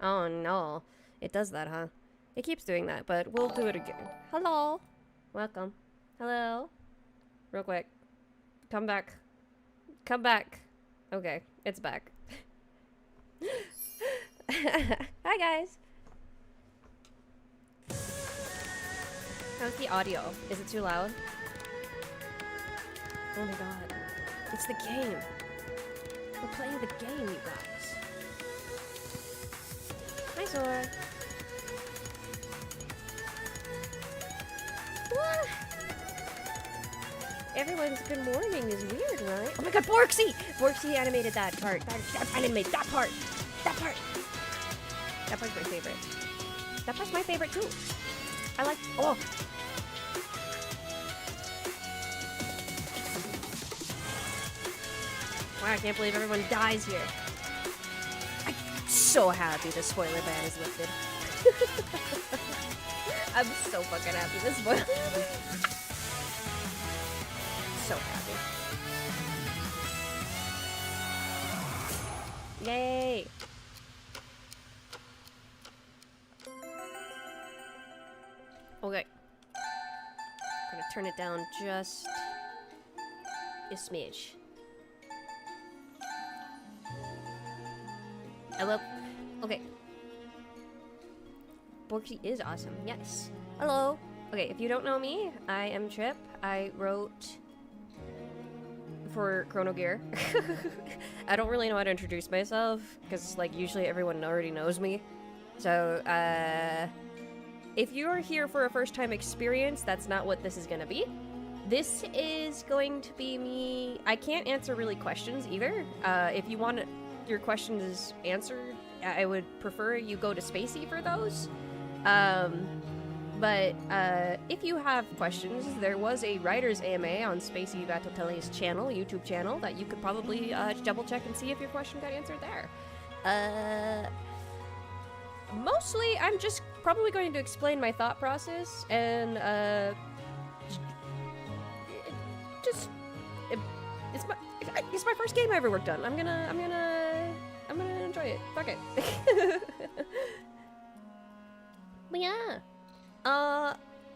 Oh no. It does that, huh? It keeps doing that, but we'll do it again. Hello. Welcome. Hello. Real quick. Come back. Come back. Okay, it's back. Hi guys. How's the audio? Is it too loud? Oh my god. It's the game. We're playing the game, you guys. Hi, Zora. What? Everyone's good morning is weird, right? Oh my god, Borksy! Borksy animated that part. That animated that part. That part. That part's my favorite. That part's my favorite too. I like. Oh. Wow, I can't believe everyone dies here. I'm so happy the spoiler ban is lifted. I'm so fucking happy the spoiler so happy. Yay! Okay. I'm gonna turn it down just a smidge. Hello? Okay. Borky is awesome, yes. Hello! Okay, if you don't know me, I am Trip. I wrote for Chrono Gear. I don't really know how to introduce myself, because, like, usually everyone already knows me. So, if you're here for a first-time experience, that's not what this is gonna be. This is going to be me... I can't answer really questions either. If you want your questions answered, I would prefer you go to Spacey for those. But if you have questions, there was a writer's AMA on Spacey Vatoteli's channel, YouTube channel, that you could probably double check and see if your question got answered there. Mostly, I'm just probably going to explain my thought process and it's my first game I ever worked on. I'm gonna enjoy it. Fuck it. But yeah.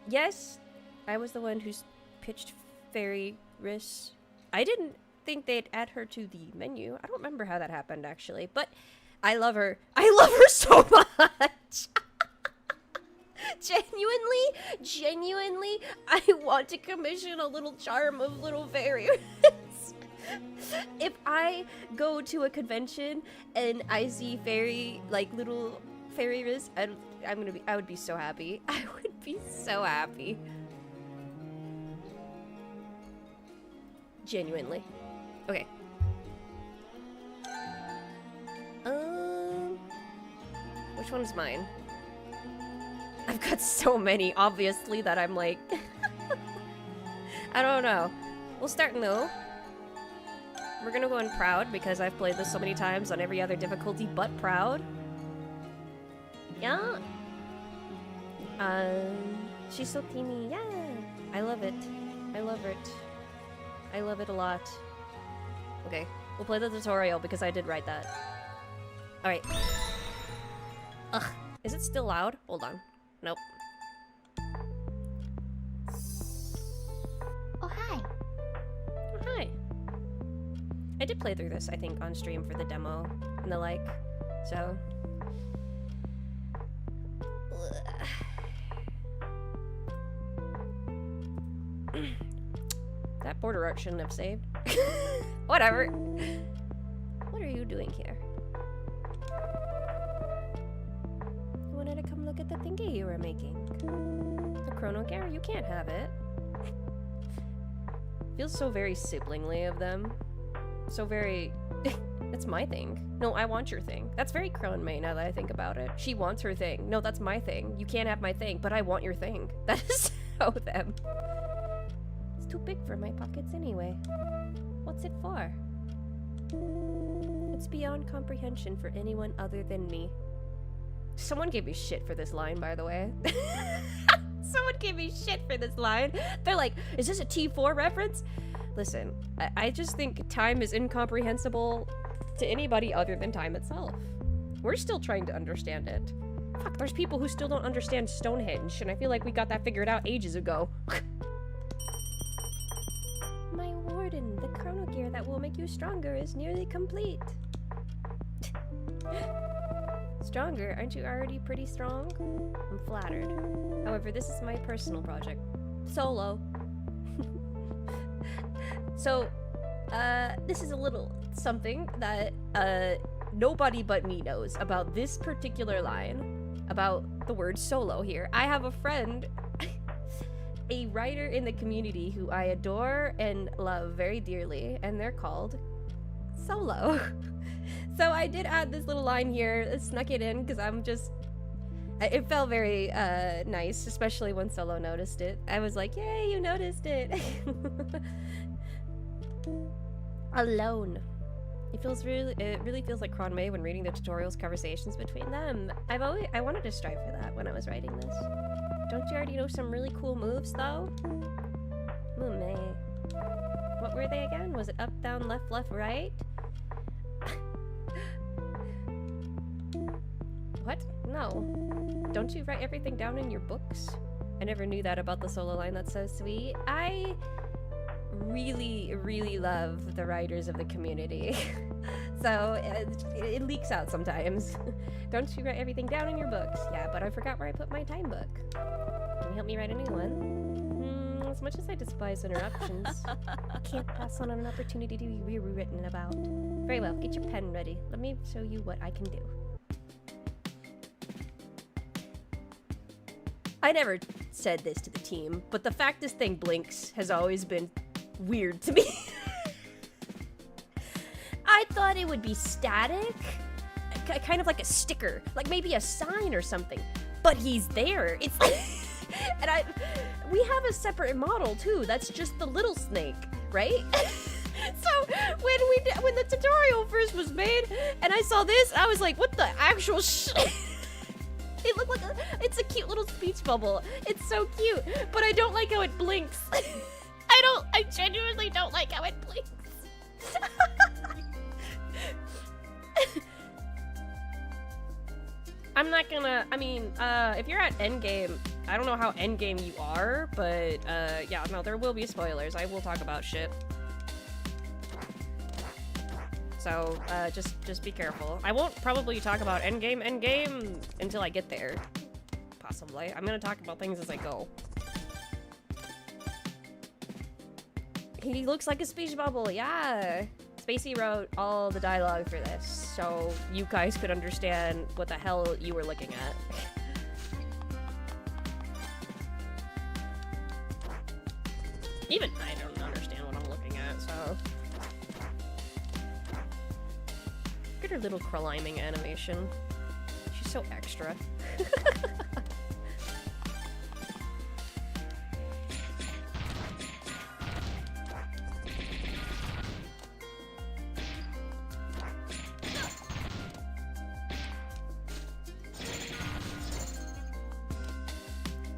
Yes, I was the one who's pitched Fairy Riss. I didn't think they'd add her to the menu. I don't remember how that happened, actually, but I love her. I love her so much! Genuinely, I want to commission a little charm of little Fairy Riss. If I go to a convention and I see little Fairy Riss, I would be so happy. I would be so happy. Genuinely. Okay. Which one's mine? I've got so many, obviously, that I'm like... I don't know. We'll start new. We're gonna go in Proud, because I've played this so many times on every other difficulty but Proud. Yeah. She's so teeny. Yeah. I love it. I love it. I love it a lot. Okay. We'll play the tutorial because I did write that. Alright. Ugh. Is it still loud? Hold on. Nope. Oh, hi. Oh, hi. I did play through this, I think, on stream for the demo and the like. So... That border art shouldn't have saved. Whatever. What are you doing here? You wanted to come look at the thingy you were making. The Chrono Gear? You can't have it. Feels so very siblingly of them. So very... It's my thing. No, I want your thing. That's very Crown May now that I think about it. She wants her thing. No, that's my thing. You can't have my thing, but I want your thing. That is so them. It's too big for my pockets anyway. What's it for? It's beyond comprehension for anyone other than me. Someone gave me shit for this line, by the way. Someone gave me shit for this line. They're like, is this a T4 reference? Listen, I just think time is incomprehensible to anybody other than time itself. We're still trying to understand it. Fuck, there's people who still don't understand Stonehenge, and I feel like we got that figured out ages ago. My Warden, the Chrono gear that will make you stronger is nearly complete. Stronger? Aren't you already pretty strong? I'm flattered. However, this is my personal project. Solo. So, this is a little something that, nobody but me knows about this particular line, about the word solo here. I have a friend, a writer in the community who I adore and love very dearly, and they're called Solo. So I did add this little line here, snuck it in, because it felt very nice, especially when Solo noticed it. I was like, yay, you noticed it! Alone. It really feels like Chrono when reading the tutorials, conversations between them. I wanted to strive for that when I was writing this. Don't you already know some really cool moves, though? Ooh, man. What were they again? Was it up, down, left, right? What? No. Don't you write everything down in your books? I never knew that about the solo line. That's so sweet. I really, really love the writers of the community. So it leaks out sometimes. Don't you write everything down in your books? Yeah, but I forgot where I put my time book. Can you help me write a new one? As much as I despise interruptions, I can't pass on an opportunity to be rewritten about. Very well, get your pen ready. Let me show you what I can do. I never said this to the team, but the fact this thing blinks has always been weird to me. I thought it would be static, kind of like a sticker, like maybe a sign or something, but he's there. It's like, and we have a separate model too, that's just the little snake, right? So when the tutorial first was made and I saw this, I was like, what the actual shit? It looked like it's a cute little speech bubble. It's so cute, but I don't like how it blinks. I genuinely don't like how it blinks. I'm not gonna, if you're at endgame, I don't know how endgame you are, but, yeah, no, there will be spoilers. I will talk about shit. So, just be careful. I won't probably talk about endgame until I get there. Possibly. I'm gonna talk about things as I go. He looks like a speech bubble, yeah! Spacey wrote all the dialogue for this, so you guys could understand what the hell you were looking at. Even I don't understand what I'm looking at, so... Look at her little climbing animation. She's so extra.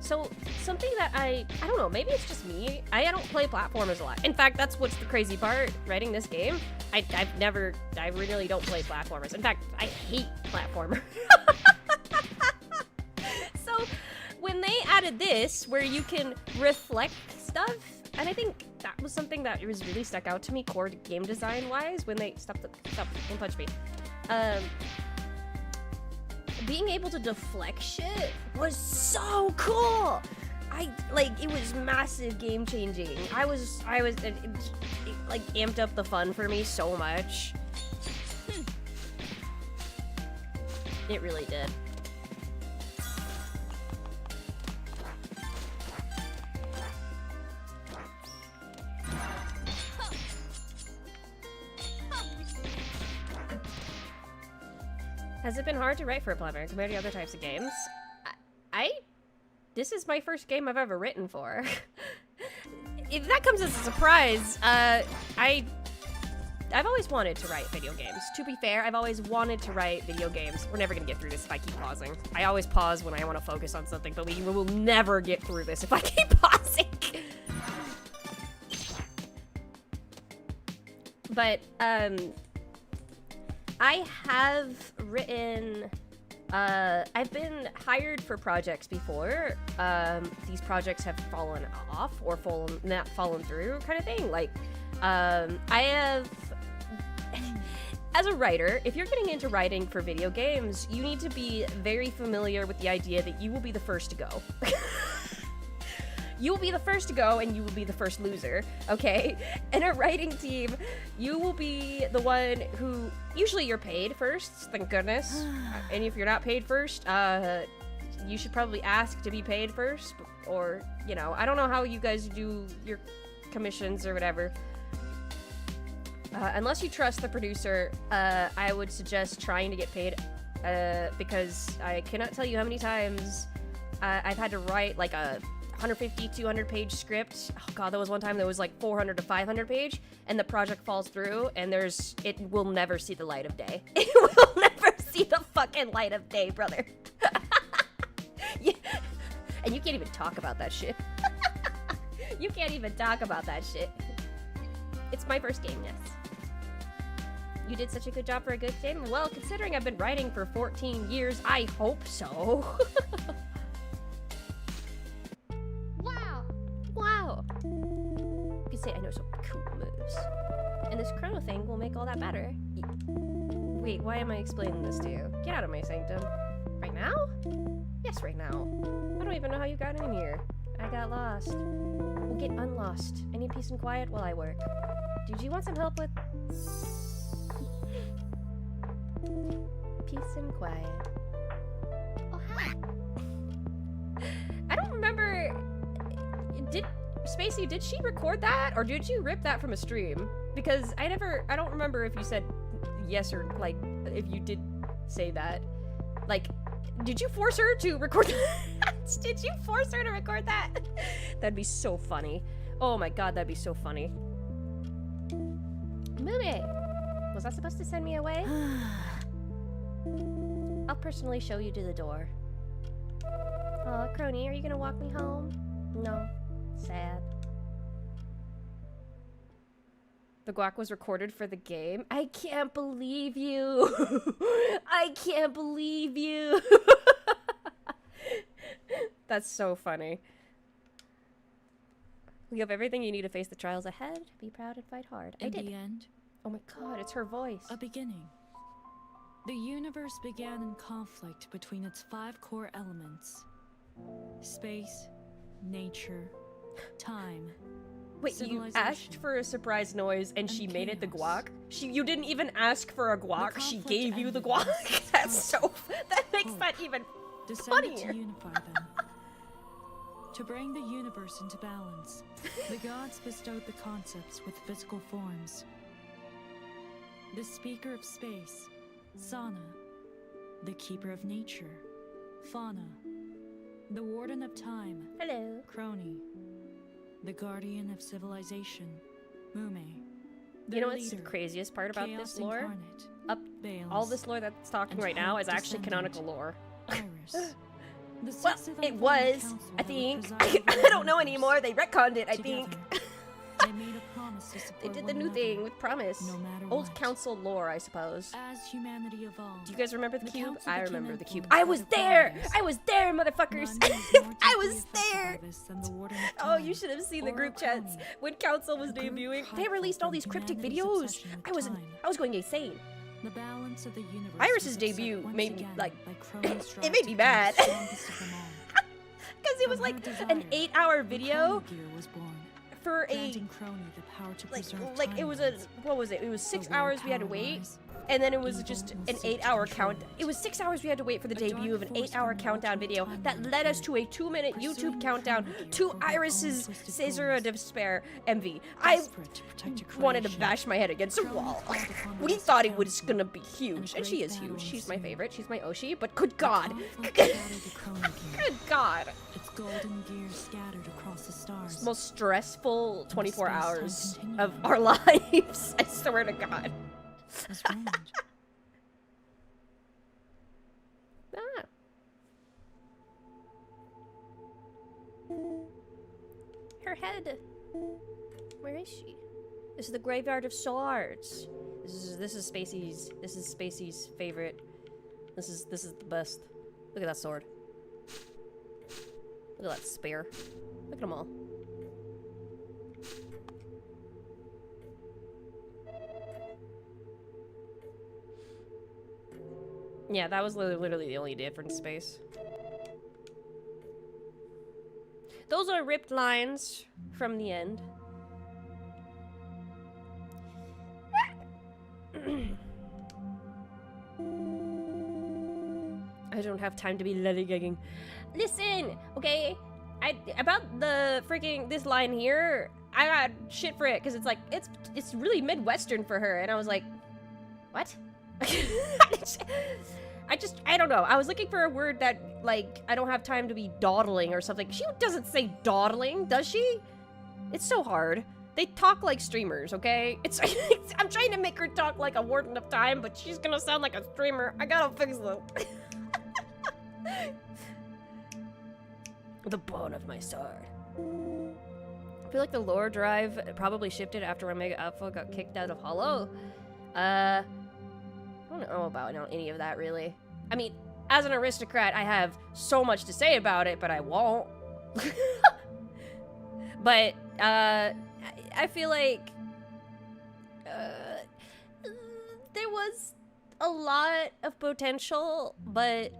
So, something that I don't know, maybe it's just me. I don't play platformers a lot. In fact, that's what's the crazy part, writing this game. I really don't play platformers. In fact, I hate platformers. So, when they added this, where you can reflect stuff, and I think that was something that was really stuck out to me, core game design-wise, when they... Stop, don't punch me. Being able to deflect shit was so cool. It was massive game changing. it amped up the fun for me so much. It really did. Has it been hard to write for a platformer compared to other types of games? This is my first game I've ever written for. If that comes as a surprise, I've always wanted to write video games. To be fair, I've always wanted to write video games. We're never gonna get through this if I keep pausing. I always pause when I want to focus on something, but we will never get through this if I keep pausing. But, I have written, I've been hired for projects before. These projects have fallen off or not fallen through kind of thing. Like, I have, as a writer, if you're getting into writing for video games, you need to be very familiar with the idea that you will be the first to go. You will be the first to go, and you will be the first loser, okay? In a writing team, you will be the one who... Usually you're paid first, thank goodness. And if you're not paid first, you should probably ask to be paid first. Or, you know, I don't know how you guys do your commissions or whatever. Unless you trust the producer, I would suggest trying to get paid. Because I cannot tell you how many times I've had to write, like, a 150, 200 page script. Oh god, there was one time that was like 400 to 500 page, and the project falls through, and it will never see the light of day. It will never see the fucking light of day, brother. Yeah. And you can't even talk about that shit. You can't even talk about that shit. It's my first game, yes. You did such a good job for a good game? Well, considering I've been writing for 14 years, I hope so. Wow! You can say I know some cool moves. And this Chrono thing will make all that better. Wait, why am I explaining this to you? Get out of my sanctum. Right now? Yes, right now. I don't even know how you got in here. I got lost. We'll get unlost. I need peace and quiet while I work. Did you want some help with... Peace and quiet. Oh, hi! I don't remember... Spacey, did she record that, or did you rip that from a stream? Because I don't remember if you said yes or, like, if you did say that. Like, did you force her to record that? Did you force her to record that? That'd be so funny. Oh my god, that'd be so funny. Movie! Was that supposed to send me away? I'll personally show you to the door. Aw, Crony, are you gonna walk me home? No. Sad. The guac was recorded for the game. I can't believe you. I can't believe you. That's so funny. You have everything you need to face the trials ahead. Be proud and fight hard. I did. In the end, oh my god, it's her voice. a beginning. The universe began in conflict between its 5 core elements: space, nature, time. Wait, you asked for a surprise noise and she made it the guac? You didn't even ask for a guac, she gave you the guac? That's so... That makes that even funnier. To unify them. To bring the universe into balance, the gods bestowed the concepts with physical forms. The speaker of space, Sana. The keeper of nature, Fauna. The warden of time, hello, Chrono. The guardian of civilization, Mume. You know what's the craziest part about this lore? All this lore that's talking right now is actually canonical lore. Iris. Well, it was, I think. I don't know anymore. They retconned it, I think. They made a promise to support They did the new thing with promise. no matter Old what. council lore, I suppose. As humanity evolved, Do you guys remember the cube? council I became remember the cube. influenced I by was the there! followers. I was there, motherfuckers! None is more I deeply was affected there! by this than the Warden of Oh, Time, you should have seen the or group chats Chrono, when council was a group debuting. They prideful released all from these cryptic humanity's videos. obsession with I was going insane. The balance of the universe Iris's was upset debut once made me, again like, by Chrono's drive it made to me become mad. the strongest of them all. Because it was From her like desire, an 8-hour the video Chrono Gear was born, for a granting Chrono the power to preserve like it was a timelines. what was it? It was 6 But where hours we had to power wait, lies, and then it was evil just will an seek to 8-hour control count. it. It was 6 hours we had to wait for the A dark debut of an force 8-hour from the countdown alternate video that timeline led us appeared, to a 2-minute pursuing YouTube the countdown Chrono Gear to for her own Iris's twisted Caesar goals. Despair MV. I Desperate to protect her wanted to creation, bash my head against a Chrono wall. called upon the We rest thought of it was Council, gonna be huge, and she great is huge. battle She's my ensued. favorite. She's my Oshi, but good The God, conflict shattered the Chrono Gear, good God, its golden gear scattered across the stars. most stressful 24 space-time hours continuum. of our lives. I swear to God. Was ruined. Ah. Her head. Where is she? This is the graveyard of swords. This is Spacey's favorite. This is the best. Look at that sword. Look at that spear. Look at them all. Yeah, that was literally the only difference, Space. Those are ripped lines from the end. I don't have time to be lollygagging. Listen, okay? About the freaking this line here, I got shit for it because it's like it's really Midwestern for her, and I was like, what? I don't know. I was looking for a word that, like, I don't have time to be dawdling or something. She doesn't say dawdling, does she? It's so hard. They talk like streamers, okay? I'm trying to make her talk like a Warden of Time, but she's gonna sound like a streamer. I gotta fix them. The bone of my sword. I feel like the lore drive probably shifted after Omega Alpha got kicked out of Hollow. I don't know about any of that, really. I mean, as an aristocrat, I have so much to say about it, but I won't. But, I feel like, there was a lot of potential, but,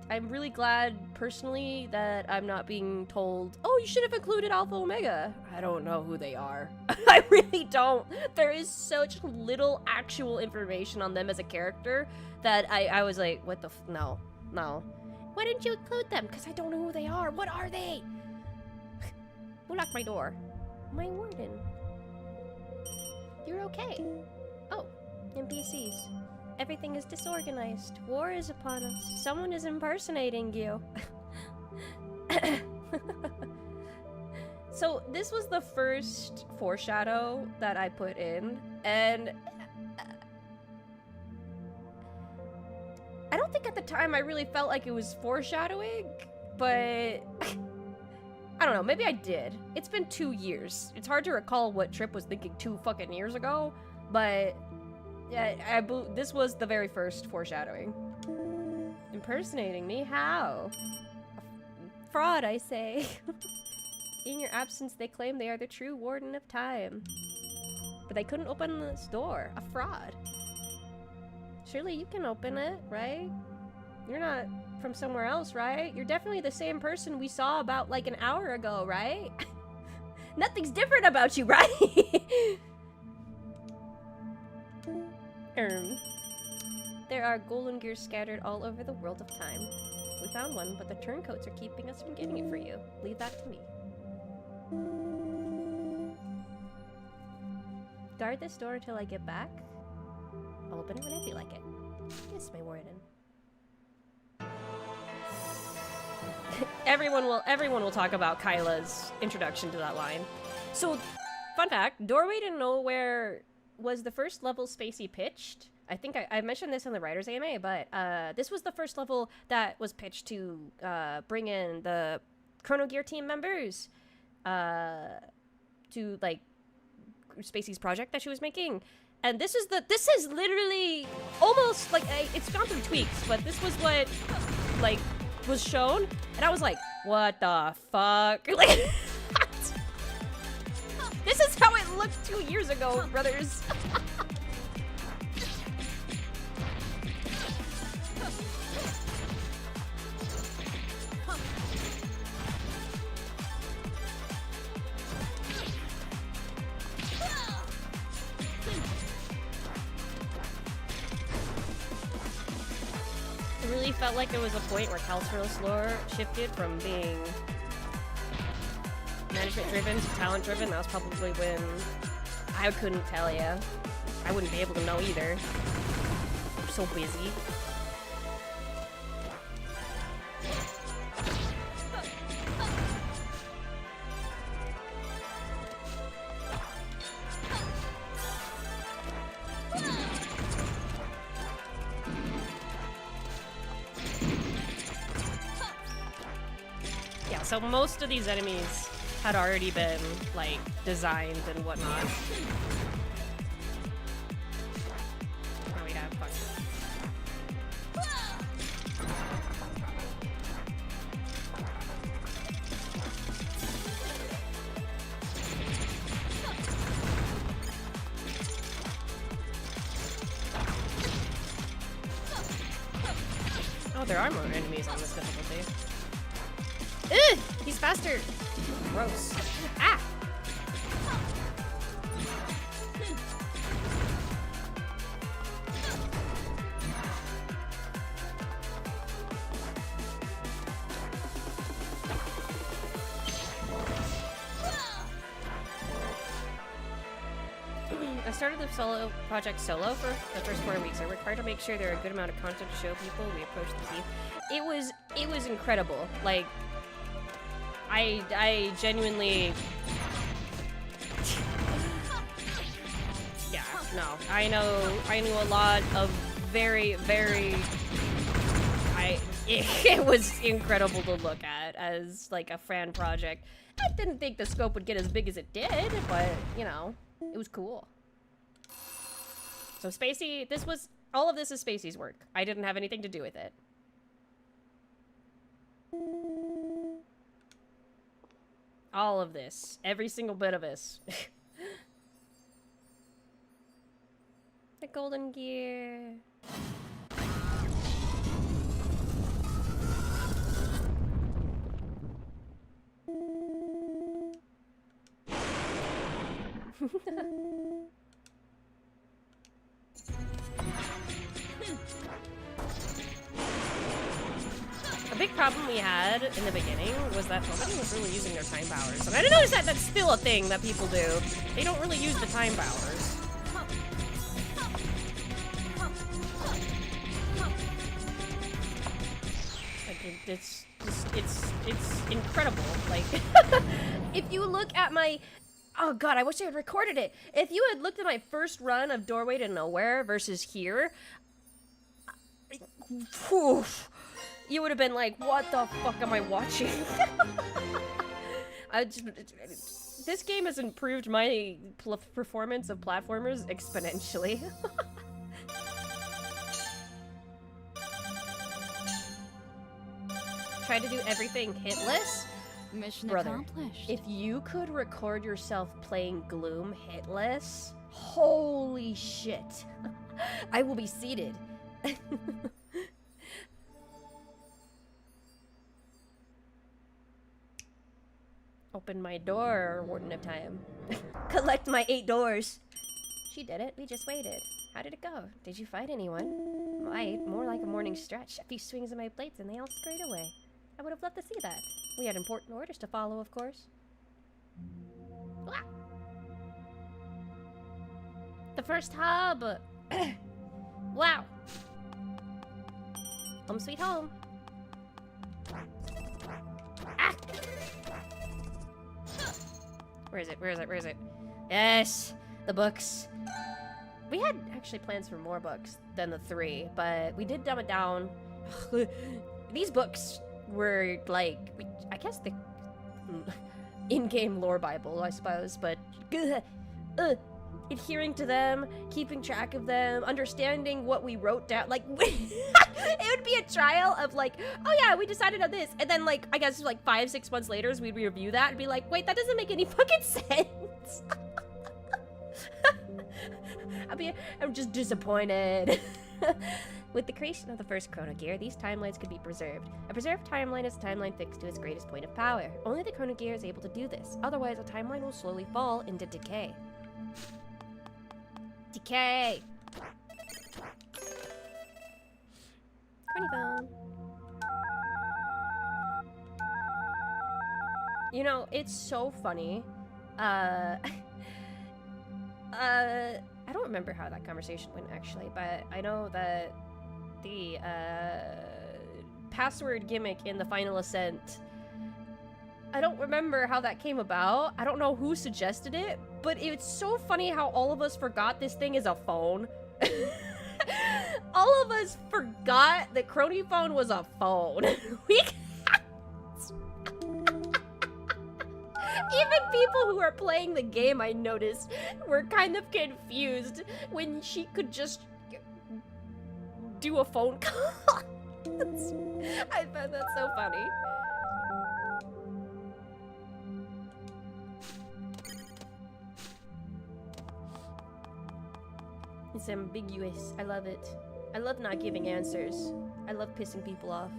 I'm really glad, personally, that I'm not being told, oh, you should have included Alpha Omega. I don't know who they are. I really don't. There is such little actual information on them as a character that I was like, what the no. Why didn't you include them? Because I don't know who they are. What are they? Who locked my door? My warden. You're okay. Oh, NPCs. Everything is disorganized. War is upon us. Someone is impersonating you. So this was the first foreshadow that I put in, and I don't think at the time I really felt like it was foreshadowing, but I don't know, maybe I did. It's been 2 years. It's hard to recall what Trip was thinking 2 fucking years ago, but yeah, this was the very first foreshadowing. Impersonating me? How? Fraud, I say. In your absence, they claim they are the true Warden of Time. But they couldn't open this door. A fraud. Surely you can open it, right? You're not from somewhere else, right? You're definitely the same person we saw about like an hour ago, right? Nothing's different about you, right? There are golden gears scattered all over the world of time. We found one, but the turncoats are keeping us from getting it for you. Leave that to me. Guard this door until I get back. I'll open it when I feel like it. Yes, my warden. Everyone will talk about Kyla's introduction to that line. So, fun fact, Doorway to Nowhere was the first level Spacey pitched. I think I mentioned this in the Writers AMA, but this was the first level that was pitched to bring in the Chrono Gear team members to like Spacey's project that she was making. And this is literally almost like it's gone through tweaks, but this was what like was shown, and I was like, what the fuck? Like, this is how it looked 2 years ago, brothers. It really felt like there was a point where Calceros lore shifted from being management driven to talent driven. That was probably when I couldn't tell you. I wouldn't be able to know either. I'm so busy. So most of these enemies had already been, like, designed and whatnot. Oh, there are more enemies on this difficulty. Ugh! He's faster! Gross. Ah! I started the project solo for the first 4 weeks. I worked hard to make sure there are a good amount of content to show people. We approached the team. It was incredible. Like, I genuinely. Yeah, no. I knew a lot of very. It was incredible to look at as like a fan project. I didn't think the scope would get as big as it did, but you know, it was cool. So Spacey, all of this is Spacey's work. I didn't have anything to do with it. All of this. Every single bit of this. The golden gear. A big problem we had in the beginning was that nobody was really using their time powers. And I noticed that that's still a thing that people do. They don't really use the time powers. Like, it's incredible. Like, if you look at my... Oh god, I wish I had recorded it. If you had looked at my first run of Doorway to Nowhere versus here, whew, you would have been like, what the fuck am I watching? This game has improved my performance of platformers exponentially. Try to do everything hitless. Mission Brother, accomplished. if you could record yourself playing Gloom hitless, holy shit. I will be seated. Open my door, Warden of Time. Collect my 8 doors. She did it. We just waited. How did it go? Did you fight anyone? More like a morning stretch. A few swings of my blades and they all scurried away. I would have loved to see that. We had important orders to follow, of course. The first hub! Wow! Home sweet home. Ah! Where is it? Where is it? Where is it? Yes! The books. We had actually plans for more books than the 3, but we did dumb it down. These books were like, I guess the in-game lore Bible, I suppose, but adhering to them, keeping track of them, understanding what we wrote down, like, it would be a trial of like, oh yeah, we decided on this, and then like, I guess like 5-6 months later, we'd review that and be like, wait, that doesn't make any fucking sense. I'm just disappointed. With the creation of the first Chrono Gear, these timelines could be preserved. A preserved timeline is a timeline fixed to its greatest point of power. Only the Chrono Gear is able to do this. Otherwise, a timeline will slowly fall into decay. Decay! Corny phone. You know, it's so funny. I don't remember how that conversation went, actually, but I know that the password gimmick in the Final Ascent, I don't remember how that came about. I don't know who suggested it, but it's so funny how all of us forgot this thing is a phone. All of us forgot that Chrono phone was a phone. Even people who are playing the game, I noticed, were kind of confused when she could just do a phone call. I found that so funny. It's ambiguous. I love it. I love not giving answers. I love pissing people off.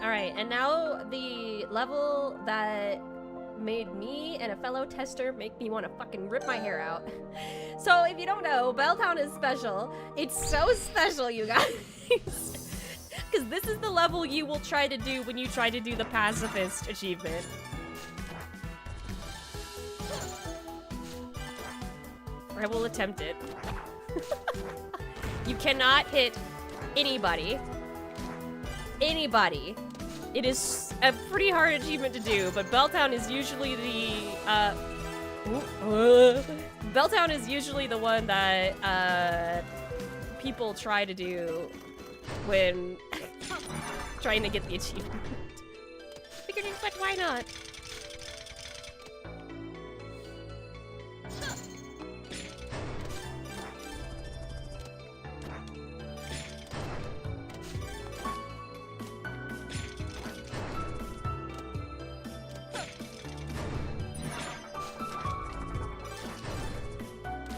Alright, and now the level that made me and a fellow tester make me want to fucking rip my hair out. So if you don't know, Belltown is special. It's so special, you guys. Because this is the level you will try to do when you try to do the pacifist achievement. Or I will attempt it. You cannot hit anybody. Anybody. It is a pretty hard achievement to do, but Belltown is usually the, Belltown is usually the one that, people try to do when trying to get the achievement. Figured but why not?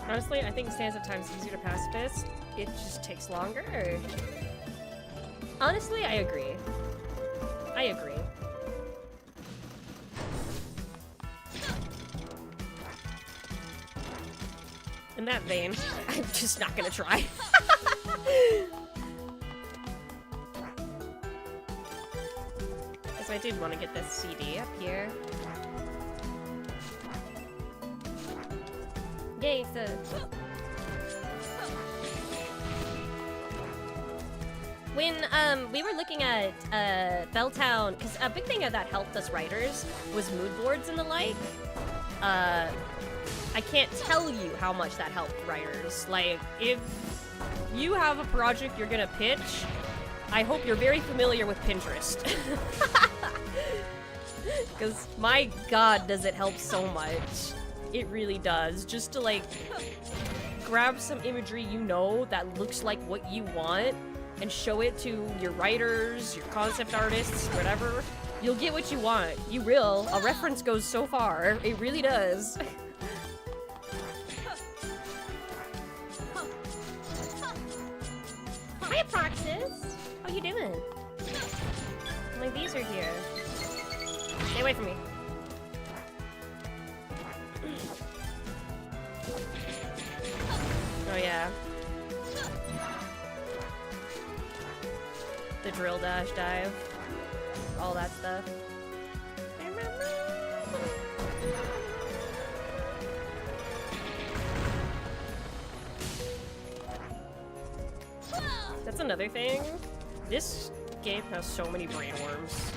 Honestly, I think Sands of Time is easier to pacifist. It just takes longer. Honestly, I agree. I agree. In that vein, I'm just not gonna try. So I did want to get this CD up here. Yay, so... When we were looking at Belltown, because a big thing that helped us writers was mood boards and the like. I can't tell you how much that helped writers. Like, if you have a project you're gonna pitch, I hope you're very familiar with Pinterest. Because my god, does it help so much. It really does. Just to, like, grab some imagery you know that looks like what you want and show it to your writers, your concept artists, whatever. You'll get what you want. You will. A reference goes so far. It really does. Hi, Proxis! How you doing? My bees are here. Stay away from me. Oh yeah. The drill dash dive. All that stuff. That's another thing. This game has so many brain worms.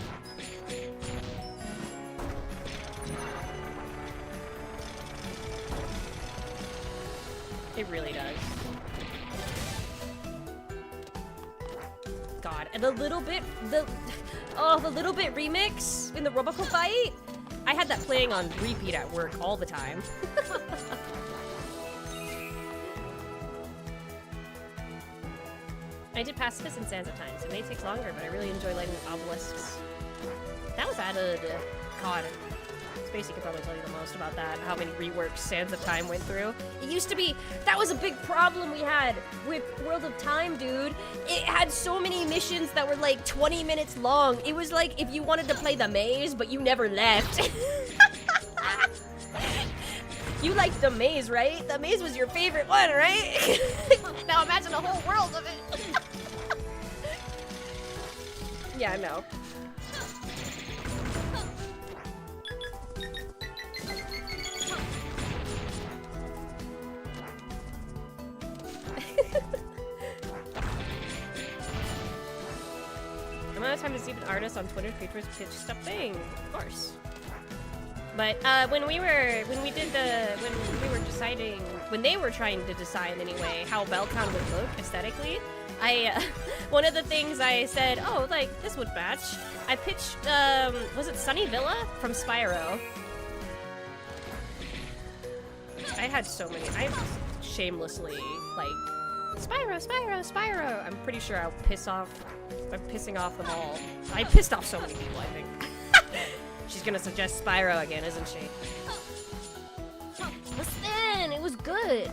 It really does. God, and the little bit remix in the Roboco fight. I had that playing on repeat at work all the time. I did Pacifist and Sands of Time, so it may take longer, but I really enjoy lighting obelisks. That was added. God. Spacey could probably tell you the most about that, how many reworks Sands of Time went through. It used to be, that was a big problem we had with World of Time, dude. It had so many missions that were like 20 minutes long. It was like if you wanted to play the maze, but you never left. You liked the maze, right? The maze was your favorite one, right? Now imagine a whole world of it. Yeah, I know. I'm out of time to see an artist on Twitter features pitch stuff thing, of course. But when they were trying to decide anyway how Belltown would look aesthetically, one of the things I said, oh, like this would match. I pitched, was it Sunny Villa from Spyro? I had so many. I shamelessly like Spyro, Spyro, Spyro! I'm pretty sure I'm pissing off them all. I pissed off so many people, I think. She's gonna suggest Spyro again, isn't she? Listen, it was good!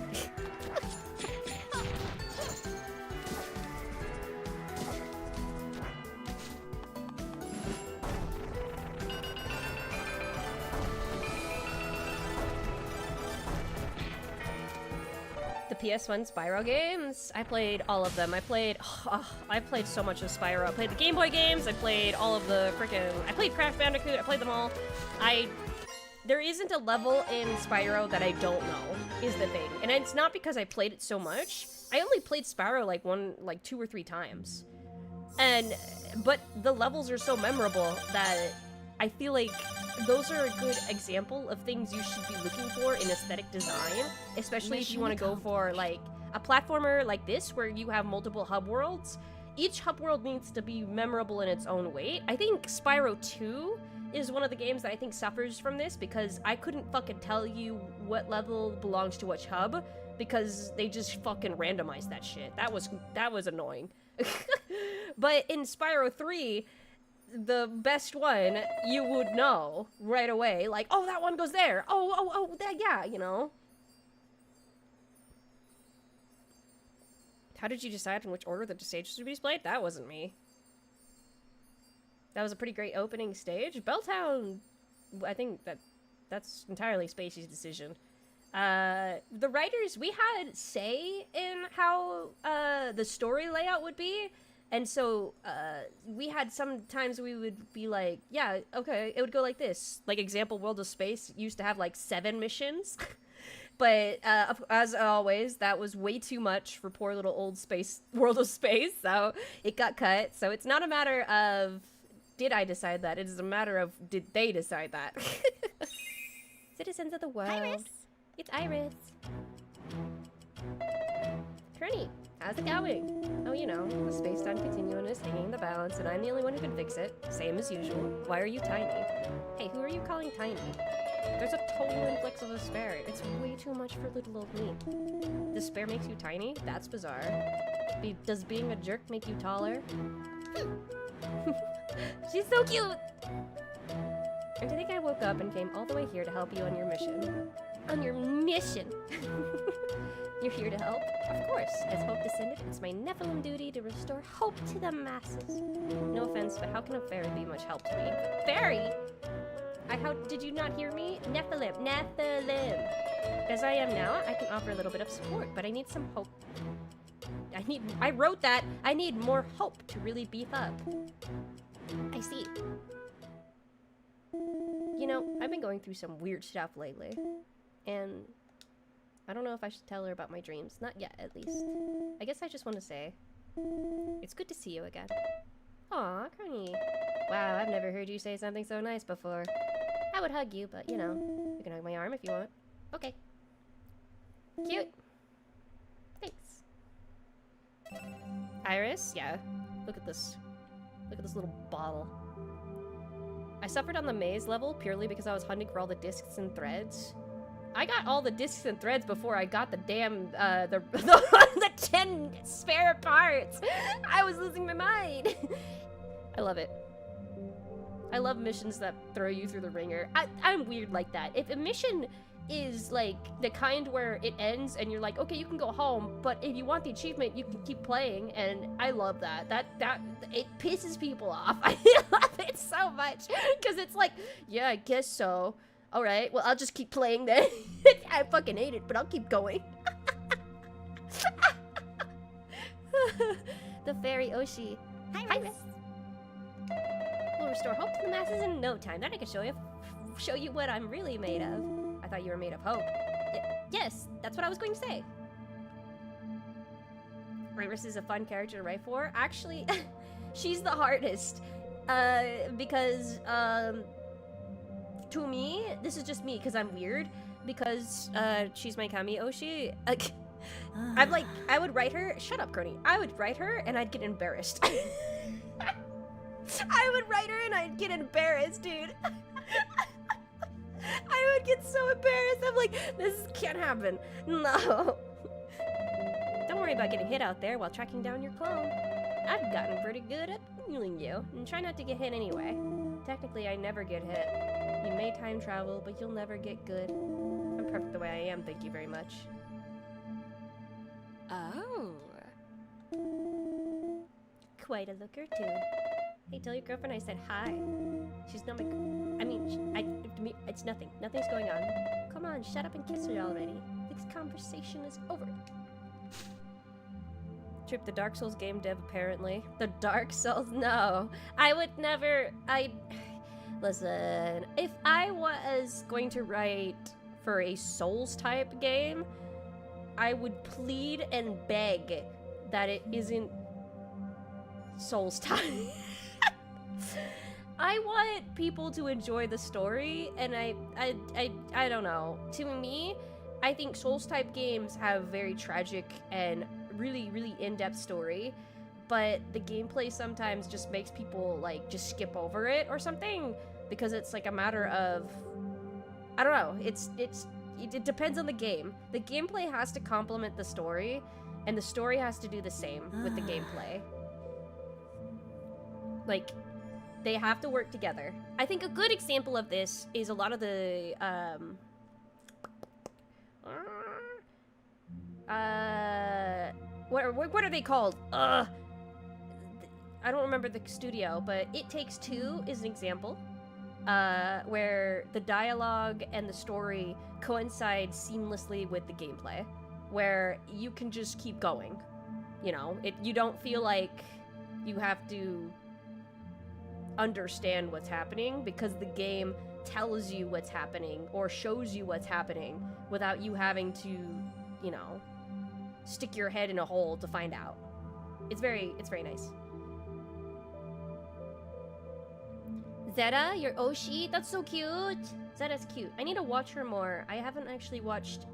The PS1 Spyro games. I played all of them. I played so much of Spyro. I played the Game Boy games. I played all of the I played Crash Bandicoot. I played them all. There isn't a level in Spyro that I don't know, is the thing. And it's not because I played it so much. I only played Spyro like 2 or 3 times. But the levels are so memorable that I feel like those are a good example of things you should be looking for in aesthetic design, especially if you want to go for like a platformer like this where you have multiple hub worlds. Each hub world needs to be memorable in its own way. I think Spyro 2 is one of the games that I think suffers from this because I couldn't fucking tell you what level belongs to which hub because they just fucking randomized that shit. That was annoying. But in Spyro 3, the best one, you would know right away. Like, oh, that one goes there. Oh, that, yeah, you know. How did you decide in which order the stages would be displayed? That wasn't me. That was a pretty great opening stage. Belltown, I think that's entirely Spacey's decision. The writers, we had say in how the story layout would be. And so, we had sometimes we would be like, yeah, okay, it would go like this. Like, example, World of Space used to have, like, 7 missions. But, as always, that was way too much for poor little old World of Space, so it got cut. So it's not a matter of, did I decide that? It is a matter of, did they decide that? Citizens of the world. Iris. It's Iris. Kearney. How's it going? Oh, you know, the space-time continuum is hanging the balance, and I'm the only one who can fix it. Same as usual. Why are you tiny? Hey, who are you calling tiny? There's a total influx of despair. It's way too much for little old me. Despair makes you tiny? That's bizarre. Does being a jerk make you taller? She's so cute! And to think I woke up and came all the way here to help you on your mission. On your mission! You're here to help? Of course. As hope descended, it's my Nephilim duty to restore hope to the masses. No offense, but how can a fairy be much help to me? Fairy? How did you not hear me? Nephilim. Nephilim. As I am now, I can offer a little bit of support, but I need some hope. I wrote that. I need more hope to really beef up. I see. You know, I've been going through some weird stuff lately. And I don't know if I should tell her about my dreams. Not yet, at least. I guess I just want to say, it's good to see you again. Aw, Kearney. Wow, I've never heard you say something so nice before. I would hug you, but you know, you can hug my arm if you want. Okay. Cute. Thanks. Iris? Yeah. Look at this. Look at this little bottle. I suffered on the maze level purely because I was hunting for all the discs and threads. I got all the discs and threads before I got the damn, the 10 spare parts. I was losing my mind. I love it. I love missions that throw you through the ringer. I'm weird like that. If a mission is like the kind where it ends and you're like, okay, you can go home, but if you want the achievement, you can keep playing, and I love that. That it pisses people off. I love it so much because it's like, yeah, I guess so. All right, well, I'll just keep playing then. I fucking hate it, but I'll keep going. The fairy Oshi. Hi, Iris. We'll restore hope to the masses in no time. Then I can show you what I'm really made of. I thought you were made of hope. Yes, that's what I was going to say. Iris is a fun character to write for. Actually, she's the hardest. Because, to me, this is just me because I'm weird. Because, she's my Kami Oshi. I would write her. Shut up, Kearney. I would write her and I'd get embarrassed. I would write her and I'd get embarrassed, dude. I would get so embarrassed. I'm like, this can't happen. No. Don't worry about getting hit out there while tracking down your clone. I've gotten pretty good at healing you, and try not to get hit anyway. Technically, I never get hit. You may time travel, but you'll never get good. I'm perfect the way I am, thank you very much. Oh. Quite a looker, too. Hey, tell your girlfriend I said hi. She's not my... I mean, it's nothing. Nothing's going on. Come on, shut up and kiss her already. This conversation is over. Trip, the Dark Souls game dev, apparently. The Dark Souls? No. I would never... Listen, if I was going to write for a Souls-type game, I would plead and beg that it isn't Souls-type. I want people to enjoy the story, and I don't know. To me, I think Souls-type games have very tragic and really, really in-depth story, but the gameplay sometimes just makes people, like, just skip over it or something, because it's, like, a matter of... I don't know. It depends on the game. The gameplay has to complement the story, and the story has to do the same with the gameplay. Like... They have to work together. I think a good example of this is a lot of the, what are they called? I don't remember the studio, but It Takes Two is an example, where the dialogue and the story coincide seamlessly with the gameplay, where you can just keep going, you know? You don't feel like you have to understand what's happening because the game tells you what's happening or shows you what's happening without you having to, you know, stick your head in a hole to find out. It's very nice. Zeta, your Oshi, that's so cute. Zeta's cute. I need to watch her more. I haven't actually watched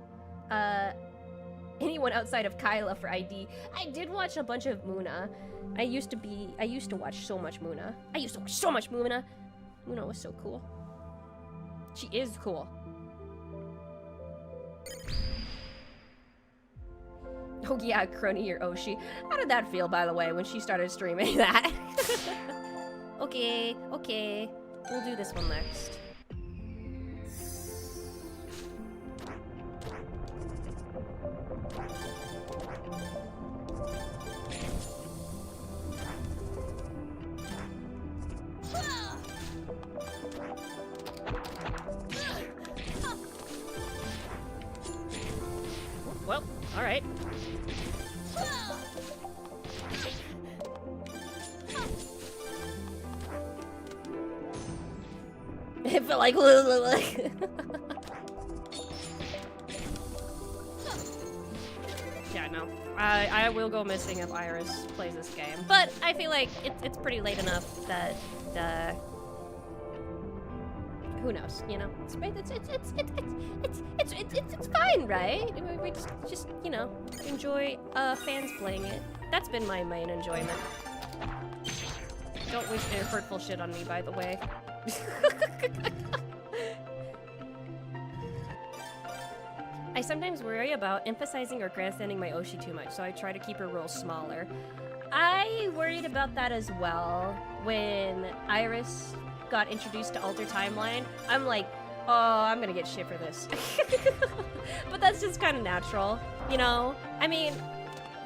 anyone outside of Kyla for ID. I did watch a bunch of Muna. I used to watch so much Muna. Muna was so cool. She is cool. Oh yeah, Crony or Oshi. How did that feel, by the way, when she started streaming that? Okay. We'll do this one next. Well, alright. It felt like... Yeah, no. I will go missing if Iris plays this game. But I feel like it's pretty late enough that, who knows, you know? It's fine, right? We just, you know, enjoy fans playing it. That's been my main enjoyment. Don't wish any hurtful shit on me, by the way. I sometimes worry about emphasizing or grandstanding my Oshi too much, so I try to keep her role smaller. I worried about that as well when Iris got introduced to Alter Timeline. I'm like, oh, I'm gonna get shit for this. But that's just kind of natural, you know? I mean,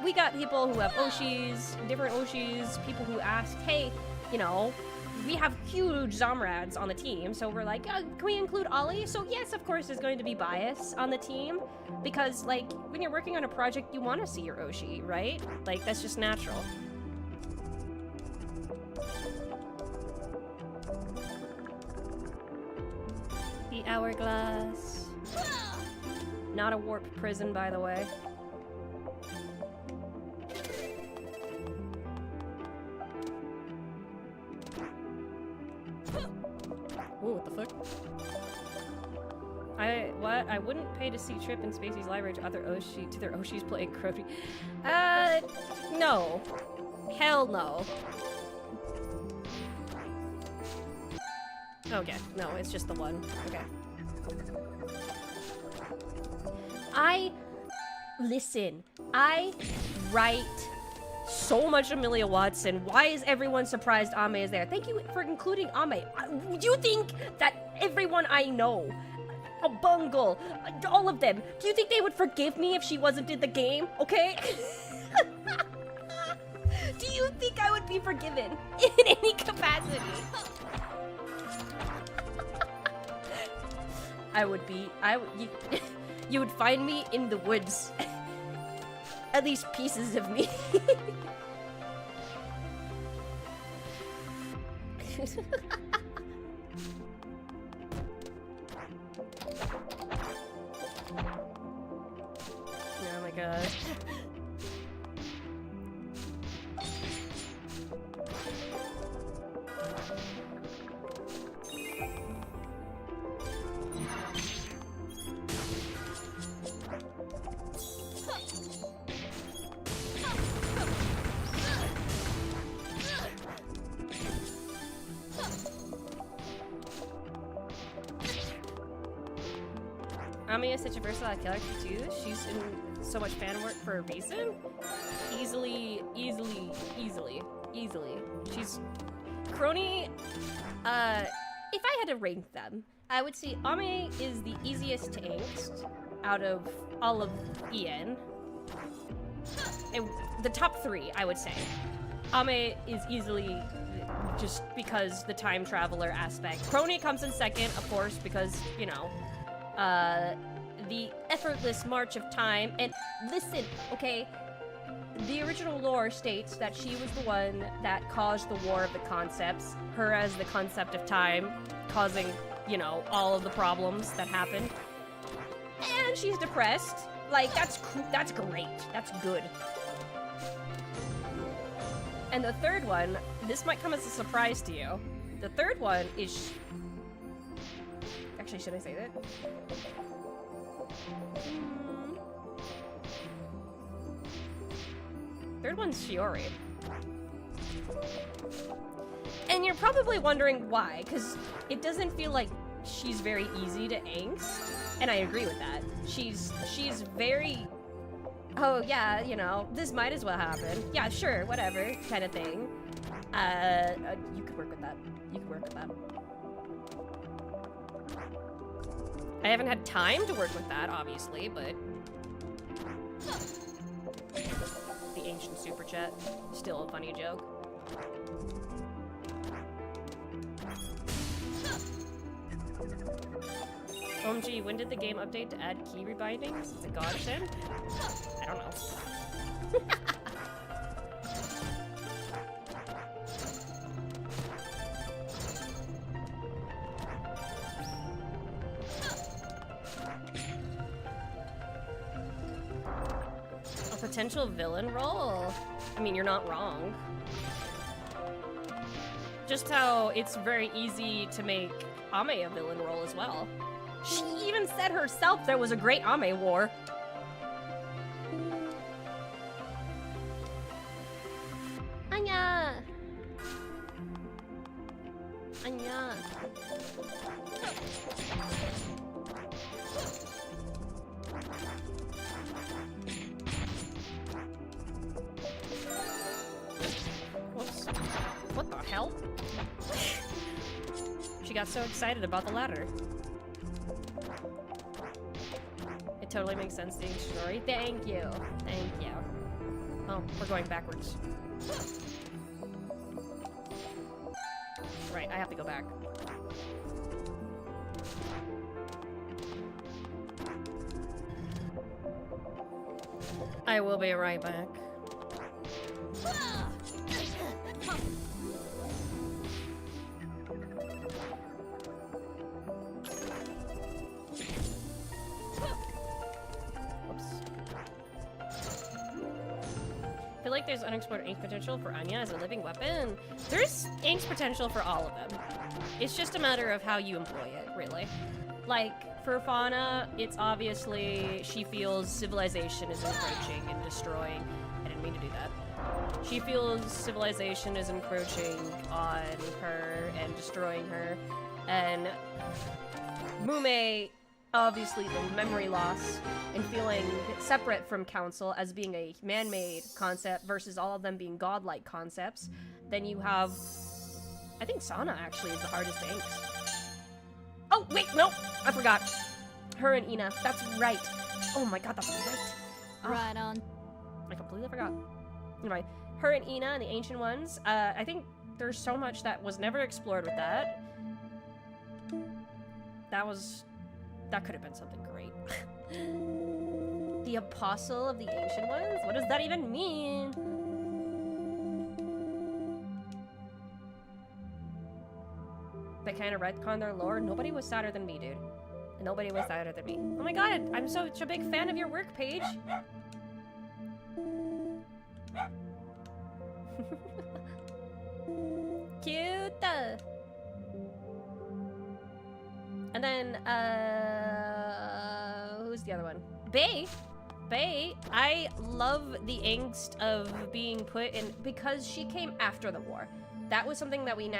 we got people who have Oshis, different Oshis, people who ask, hey, you know, we have huge Zomrads on the team, so we're like, can we include Ollie? So yes, of course, there's going to be bias on the team, because, like, when you're working on a project, you want to see your Oshi, right? Like, that's just natural. The Hourglass. Not a warp prison, by the way. Ooh, what the fuck? I wouldn't pay to see Trip and Spacey's library to their Oshis playing Crody. No. Hell no. Okay, no, it's just the one. Okay. Listen, I write so much Amelia Watson. Why is everyone surprised Ame is there? Thank you for including Ame. Do you think that everyone I know, a Bungle, all of them, do you think they would forgive me if she wasn't in the game? Okay? Do you think I would be forgiven in any capacity? You would find me in the woods. At least pieces of me. Oh my god. Ami is such a versatile character too. She's in so much fan work for a reason. Easily. She's Crony. If I had to rank them, I would say Ame is the easiest to angst out of all of EN. And the top 3, I would say. Ame is easily just because the time traveler aspect. Crony comes in second, of course, because, you know, the effortless march of time. And listen, okay, the original lore states that she was the one that caused the war of the concepts, her as the concept of time, causing, you know, all of the problems that happened. And she's depressed. Like, that's great. That's good. And the third one, this might come as a surprise to you. The third one is... Actually, should I say that? Third one's Shiori. And you're probably wondering why, because it doesn't feel like she's very easy to angst. And I agree with that. She's very... Oh, yeah, you know, this might as well happen. Yeah, sure, whatever, kind of thing. You could work with that. You could work with that. I haven't had time to work with that, obviously, but... The ancient super chat. Still a funny joke. OMG, when did the game update to add key rebindings? It's a godsend? I don't know. A potential villain role? I mean, you're not wrong. Just how it's very easy to make Ame a villain role as well. She even said herself there was a great Ame war. Anya! Anya! Whoops. What the hell? She got so excited about the ladder. It totally makes sense, the story. Thank you. Thank you. Oh, we're going backwards. Right, I have to go back. I will be right back. I feel like there's unexplored ink potential for Anya as a living weapon. There's ink potential for all of them. It's just a matter of how you employ it, really. Like, for Fauna, it's obviously she feels civilization is encroaching and destroying. I didn't mean to do that. She feels civilization is encroaching on her and destroying her. And Mume, obviously the memory loss and feeling separate from council as being a man-made concept versus all of them being godlike concepts. Then you have, I think Sana actually is the hardest angst. Oh, wait, no, I forgot. Her and Ina, that's right. Oh my god, that's right. Right on. I completely forgot. Anyway, her and Ina and the Ancient Ones, I think there's so much that was never explored with that. That could have been something great. The Apostle of the Ancient Ones? What does that even mean? They kind of retcon their lore. Nobody was sadder than me, dude. Nobody was sadder than me. Oh my god, I'm such a big fan of your work, Paige. Cute. And then, who's the other one? Bae. Bae, I love the angst of being put in, because she came after the war. That was something that we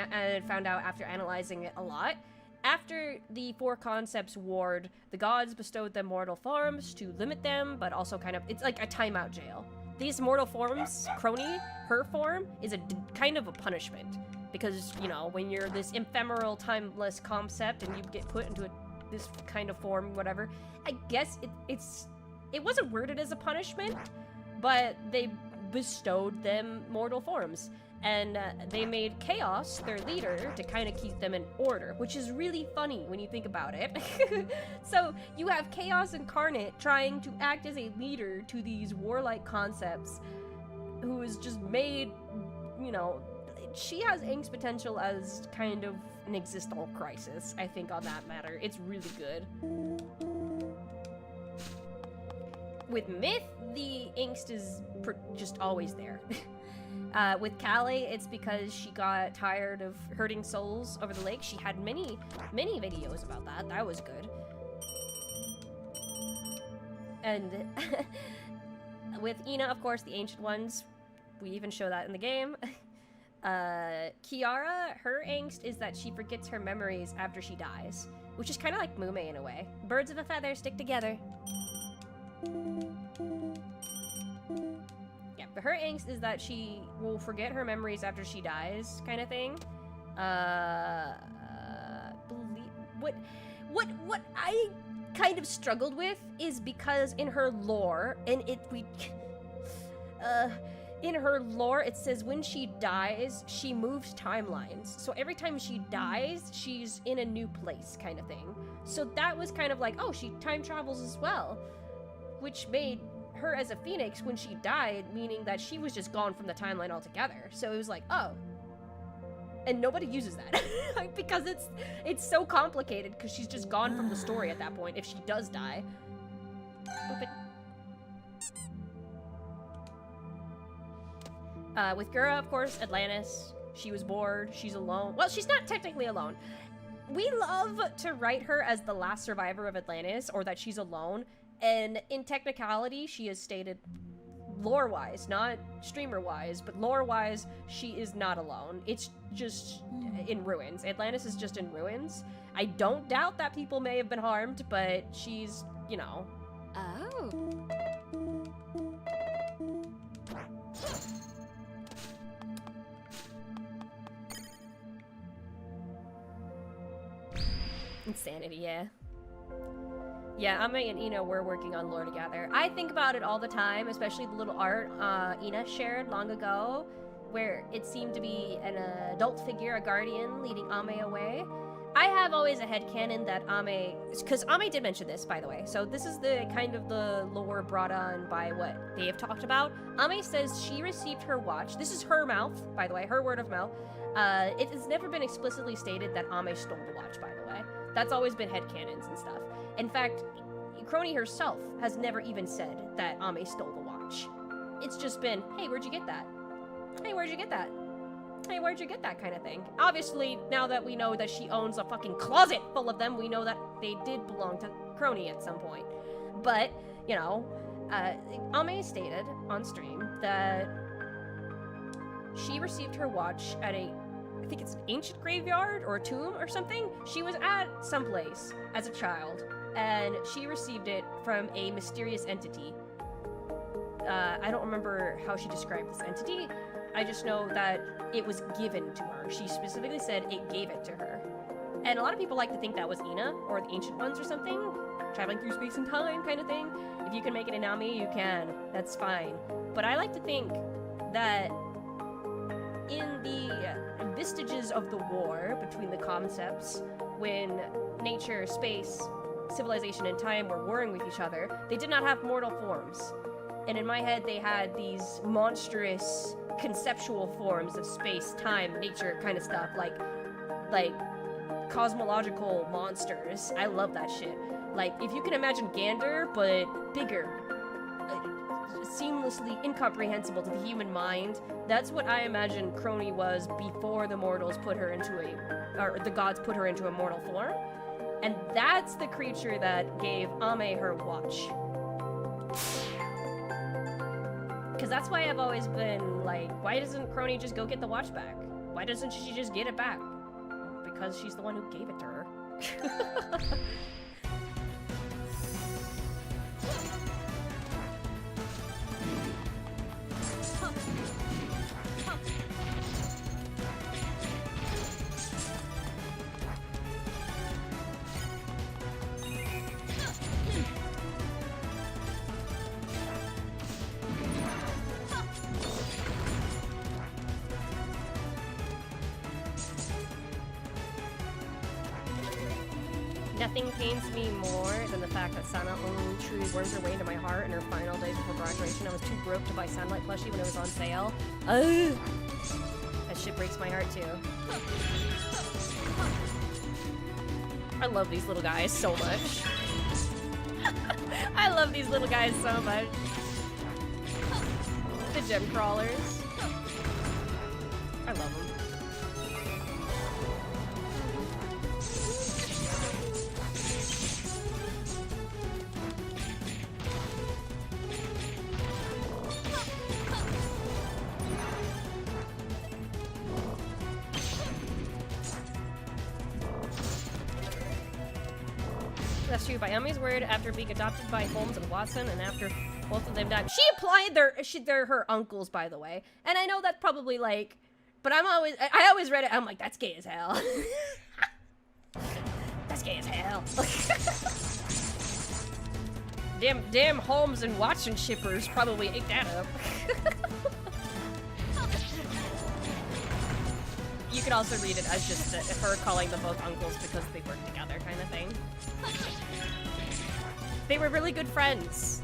found out after analyzing it a lot. After the Four Concepts warred, the gods bestowed them mortal forms to limit them, but also kind of, it's like a timeout jail. These mortal forms, Chrono, her form, is a kind of a punishment. Because, you know, when you're this ephemeral, timeless concept and you get put into this kind of form, whatever, I guess it wasn't worded as a punishment, but they bestowed them mortal forms. And they made Chaos their leader to kind of keep them in order, which is really funny when you think about it. So you have Chaos Incarnate trying to act as a leader to these warlike concepts, who is just made, you know, she has angst potential as kind of an existential crisis, I think, on that matter. It's really good. With Myth, the angst is just always there. With Callie, it's because she got tired of hurting souls over the lake. She had many videos about that. That was good. And with Ina, of course, the Ancient Ones, we even show that in the game. Kiara, her angst is that she forgets her memories after she dies, which is kind of like Mume in a way. Birds of a feather stick together. Yeah, but her angst is that she will forget her memories after she dies, kind of thing. What I kind of struggled with is because in her lore, in her lore, it says when she dies, she moves timelines. So every time she dies, she's in a new place, kind of thing. So that was kind of like, oh, she time travels as well. Which made her as a phoenix when she died, meaning that she was just gone from the timeline altogether. So it was like, oh. And nobody uses that. Because it's so complicated, because she's just gone from the story at that point if she does die. But with Gura, of course, Atlantis, she was bored, she's alone. Well, she's not technically alone. We love to write her as the last survivor of Atlantis, or that she's alone, and in technicality, she is stated lore-wise, not streamer-wise, but lore-wise, she is not alone. It's just in ruins. Atlantis is just in ruins. I don't doubt that people may have been harmed, but she's, you know. Oh. Insanity, yeah. Yeah, Ame and Ina were working on lore together. I think about it all the time, especially the little art Ina shared long ago, where it seemed to be an adult figure, a guardian, leading Ame away. I have always a headcanon that Ame, because Ame did mention this, by the way, so this is the kind of the lore brought on by what they have talked about. Ame says she received her watch. This is her mouth, by the way, her word of mouth. It has never been explicitly stated that Ame stole the watch, by the way. That's always been headcanons and stuff. In fact, Chrono herself has never even said that Ame stole the watch. It's just been, hey, where'd you get that? Hey, where'd you get that? Hey, where'd you get that kind of thing? Obviously, now that we know that she owns a fucking closet full of them, we know that they did belong to Chrono at some point. But, you know, Ame stated on stream that she received her watch at I think it's an ancient graveyard or a tomb or something. She was at someplace as a child, and she received it from a mysterious entity. I don't remember how she described this entity. I just know that it was given to her. She specifically said it gave it to her. And a lot of people like to think that was Ina, or the Ancient Ones or something. Traveling through space and time kind of thing. If you can make it Inami, you can. That's fine. But I like to think that in the vestiges of the war between the concepts, when nature, space, civilization, and time were warring with each other, they did not have mortal forms. And in my head, they had these monstrous conceptual forms of space, time, nature kind of stuff, like cosmological monsters. I love that shit. Like, if you can imagine Gander, but bigger, seamlessly incomprehensible to the human mind, that's what I imagine Chrono was before the mortals put her into or the gods put her into a mortal form. And that's the creature that gave Ame her watch. Because that's why I've always been like, why doesn't Chrono just go get the watch back? Why doesn't she just get it back? Because she's the one who gave it to her. Nothing pains me more than the fact that Sana only truly wormed her way into my heart in her final days before graduation. I was too broke to buy Sunlight plushie when it was on sale. Ugh. That shit breaks my heart too. I love these little guys so much. I love these little guys so much. The gem crawlers. I love them. That's true. By Ami's word, after being adopted by Holmes and Watson, and after both of them died, she applied they're her uncles, by the way. And I know that's probably like, but I always read it. I'm like, that's gay as hell. That's gay as hell. damn Holmes and Watson shippers probably ate that up. You could also read it as just her calling them both uncles because they work together kind of thing. They were really good friends.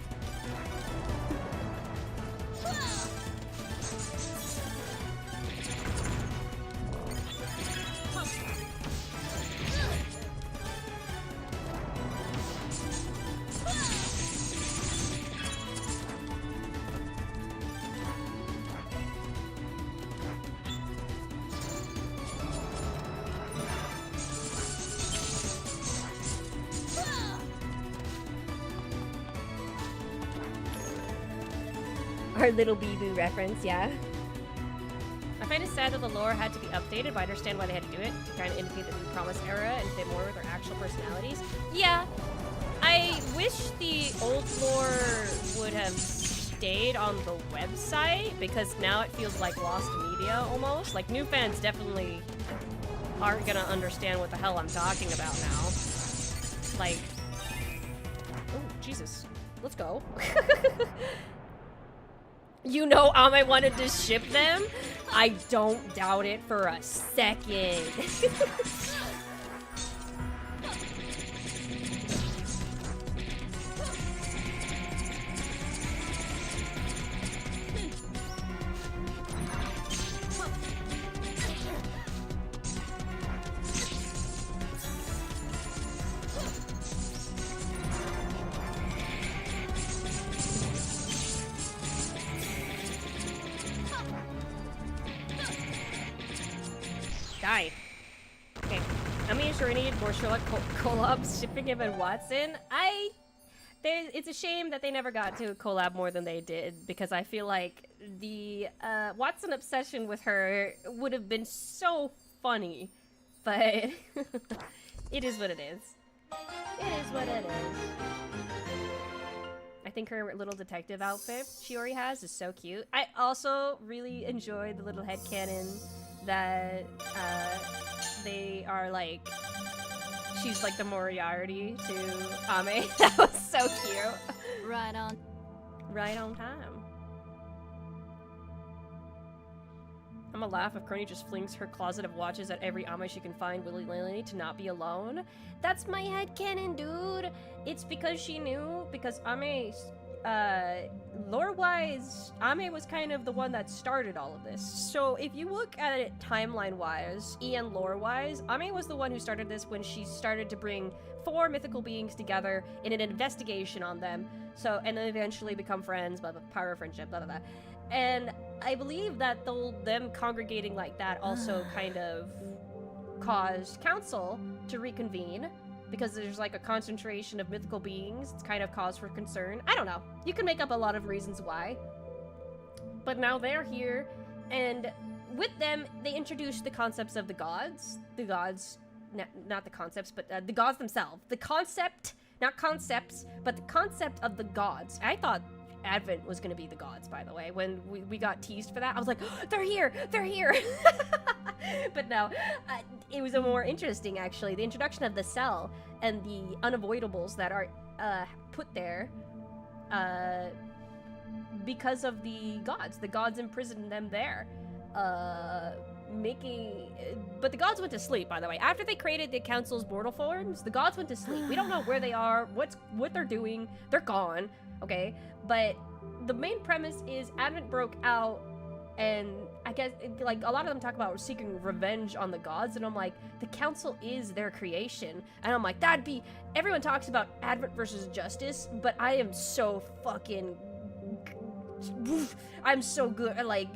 Our little bee-boo reference, yeah. I find it sad that the lore had to be updated, but I understand why they had to do it, to kind of indicate the new Promise era and fit more with their actual personalities. Yeah, I wish the old lore would have stayed on the website, because now it feels like lost media almost. Like, new fans definitely aren't gonna understand what the hell I'm talking about now. Like, oh, Jesus. Let's go. You know Ame wanted to ship them? I don't doubt it for a second. Die. Okay. I mean, sure, I needed more Sherlock collabs shipping him and Watson. It's a shame that they never got to collab more than they did, because I feel like the Watson obsession with her would have been so funny. But it is what it is. It is what it is. I think her little detective outfit she already has is so cute. I also really enjoy the little headcanon that they are like, she's like the Moriarty to Ame. That was so cute. Right on. Right on time. I'm gonna laugh if Chrono just flings her closet of watches at every Ame she can find willy-nilly to not be alone. That's my headcanon, dude! It's because she knew, because Ame, lore-wise, Ame was kind of the one that started all of this. So if you look at it timeline-wise, and lore-wise, Ame was the one who started this when she started to bring 4 mythical beings together in an investigation on them. So, and then eventually become friends, blah, blah, power of friendship, blah, blah, blah. And I believe that them congregating like that also kind of caused council to reconvene, because there's like a concentration of mythical beings. It's kind of cause for concern. I don't know. You can make up a lot of reasons why. But now they're here, and with them, they introduced the concepts of the gods. The gods, not the concepts, but the gods themselves. The concept, not concepts, but the concept of the gods. I thought Advent was gonna be the gods, by the way. When we got teased for that, I was like, oh, they're here! They're here! But no, it was a more interesting, actually. The introduction of the cell and the unavoidables that are put there because of the gods. The gods imprisoned them there. But the gods went to sleep, by the way. After they created the council's mortal forms, the gods went to sleep. We don't know where they are, what they're doing. They're gone, okay? But the main premise is Advent broke out, and I guess, like, a lot of them talk about seeking revenge on the gods, and I'm like, the council is their creation. And I'm like, that'd be... Everyone talks about Advent versus Justice, but I am so fucking... I'm so good, like,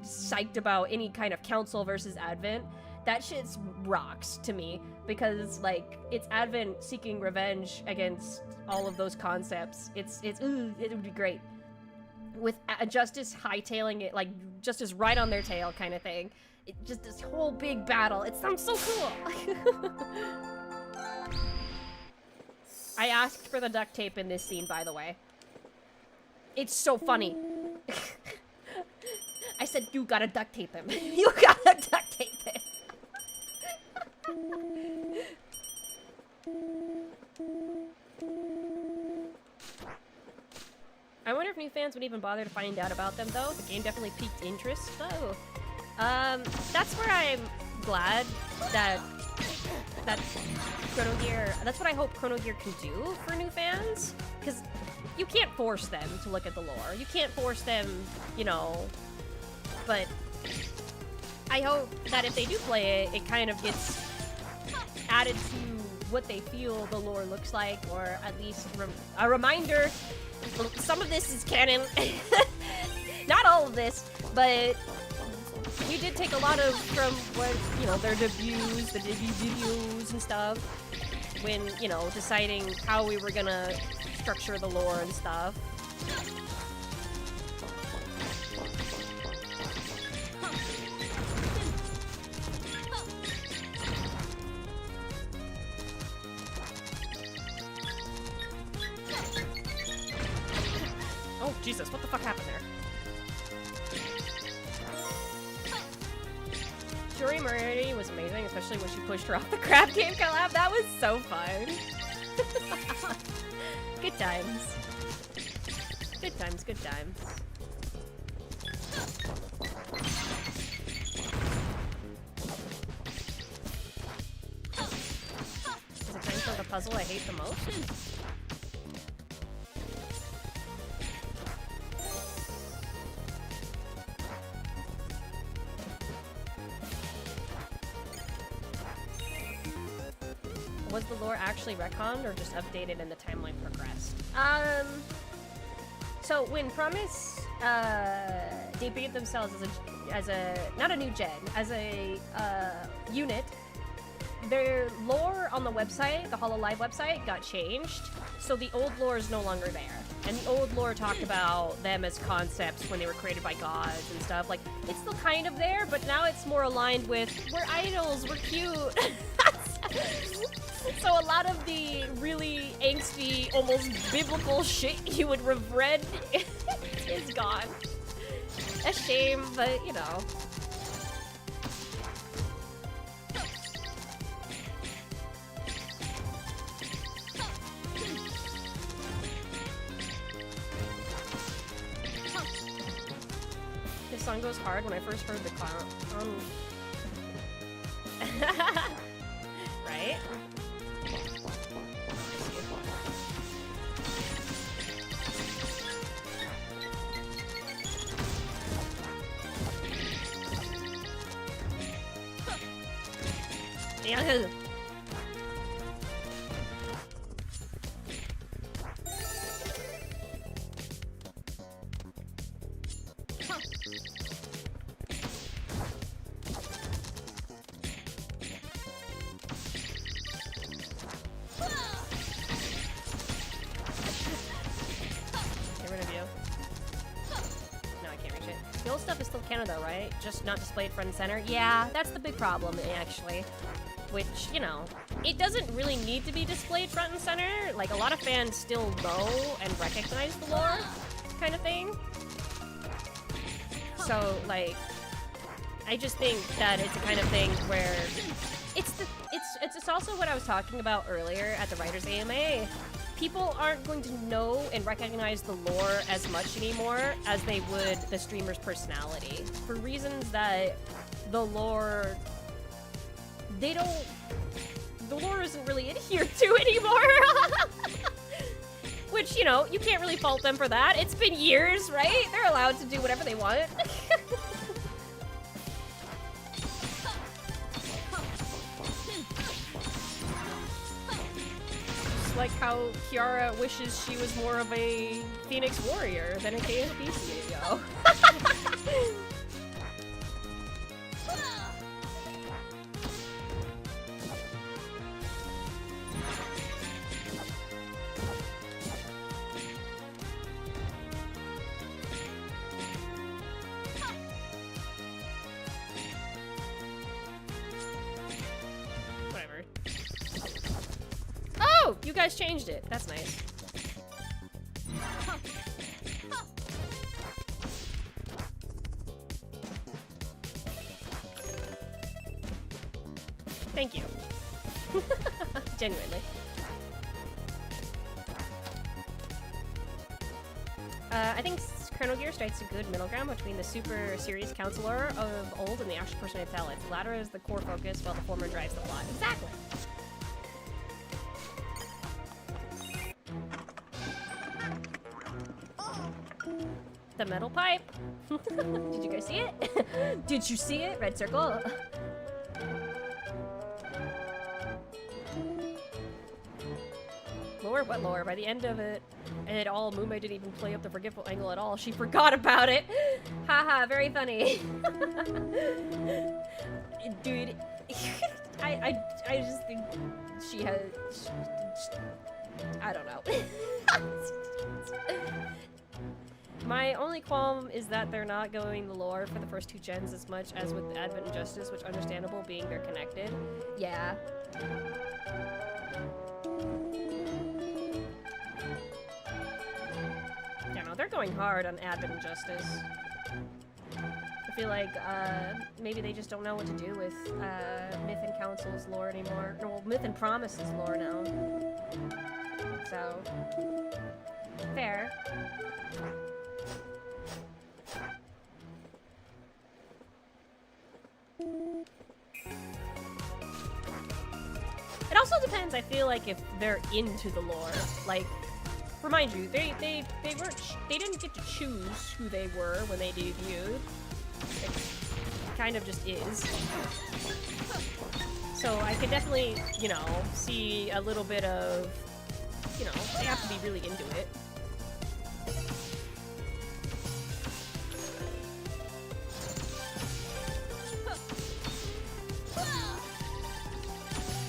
psyched about any kind of council versus Advent. That shit's rocks to me, because, like, it's Advent seeking revenge against all of those concepts. It would be great. With Justice hightailing it, like, Justice right on their tail kind of thing. It just, this whole big battle. It sounds so cool! I asked for the duct tape in this scene, by the way. It's so funny. I said, you gotta duct tape him. You gotta duct tape him. I wonder if new fans would even bother to find out about them, though. The game definitely piqued interest, though. That's where I'm glad that Chrono Gear... That's what I hope Chrono Gear can do for new fans, because you can't force them to look at the lore. You can't force them, you know... But I hope that if they do play it, it kind of gets added to what they feel the lore looks like, or at least a reminder. Some of this is canon. Not all of this, but we did take a lot of from what, you know, their debuts, the debut videos and stuff, when, you know, deciding how we were gonna structure the lore and stuff. Oh, Jesus, what the fuck happened there? Shuri Moriarty was amazing, especially when she pushed her off the crab game collab. That was so fun. Good times. Good times, good times. Is it time for the puzzle I hate the most? Was the lore actually retconned or just updated and the timeline progressed? So when Promise debuted themselves as a not a new gen, as a unit, their lore on the website, the HoloLive website, got changed. So the old lore is no longer there. And the old lore talked about them as concepts when they were created by gods and stuff. Like, it's still kind of there, but now it's more aligned with, we're idols, we're cute. So a lot of the really angsty, almost biblical shit you would have read is gone. A shame, but you know. This song goes hard when I first heard the clown. Right? Yeah. Get rid of you. No, I can't reach it. The old stuff is still canon though, right? Just not displayed front and center? Yeah, that's the big problem, actually. Which, you know, it doesn't really need to be displayed front and center. Like, a lot of fans still know and recognize the lore, kind of thing. So, like, I just think that it's a kind of thing where it's also what I was talking about earlier at the Writers AMA. People aren't going to know and recognize the lore as much anymore as they would the streamer's personality, for reasons that the lore the lore isn't really adhered to anymore. Which, you know, you can't really fault them for that. It's been years, right? They're allowed to do whatever they want. Just like how Kiara wishes she was more of a Phoenix warrior than a KSB CEO. Whatever. Oh! You guys changed it. That's nice. Thank you. Genuinely. I think Chrono Gear strikes a good middle ground between the super serious counselor of old and the actual personated talent. The latter is the core focus, while the former drives the plot. Exactly. The metal pipe. Did you guys see it? Did you see it? Red circle. Lore? What lore? By the end of it, Mume didn't even play up the forgetful angle at all. She forgot about it. Haha, very funny. Dude, I just think she has... I don't know. My only qualm is that they're not going the lore for the first two gens as much as with Advent and Justice, which understandable being they're connected. Yeah. Yeah, no, they're going hard on Advent and Justice. I feel like maybe they just don't know what to do with Myth and Council's lore anymore. No, well, Myth and Promise's lore now. So, fair. It also depends, I feel like, if they're into the lore. Like, remind you, they didn't get to choose who they were when they debuted. It kind of just is. So I could definitely, you know, see a little bit of, you know, they have to be really into it.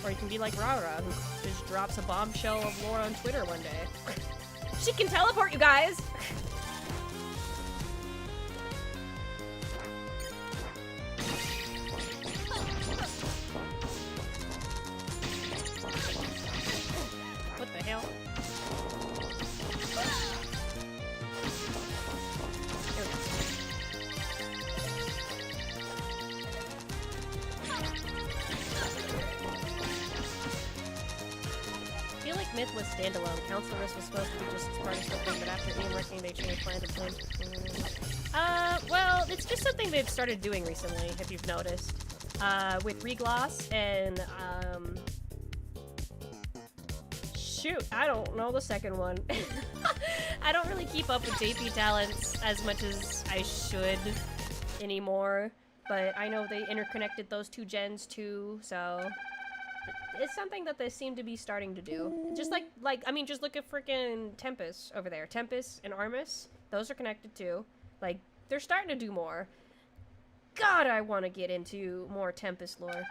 Or you can be like Rara, who just drops a bombshell of lore on Twitter one day. She can teleport, you guys! Smith was standalone. Counseloress was supposed to be just part of something, but after Ian working, they changed plans to plan. Well, it's just something they've started doing recently, if you've noticed. With Regloss and, shoot, I don't know the second one. I don't really keep up with JP talents as much as I should anymore, but I know they interconnected those two gens too, so it's something that they seem to be starting to do. Just like I mean, just look at freaking Tempest over there. Tempest and Armus, those are connected too. Like, they're starting to do more. God, I want to get into more Tempest lore.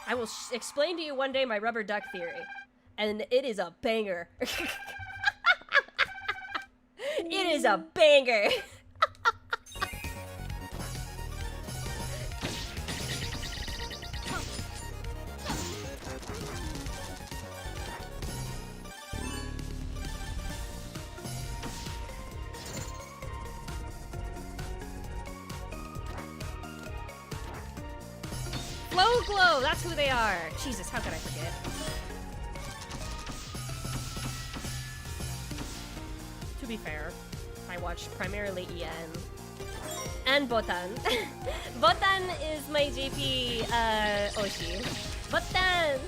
I will explain to you one day my rubber duck theory, and it is a banger. It is a banger. Flow Glow, that's who they are. Jesus, how could I forget? To be fair, I watched primarily EN and Botan. Botan is my JP Oshi. Botan!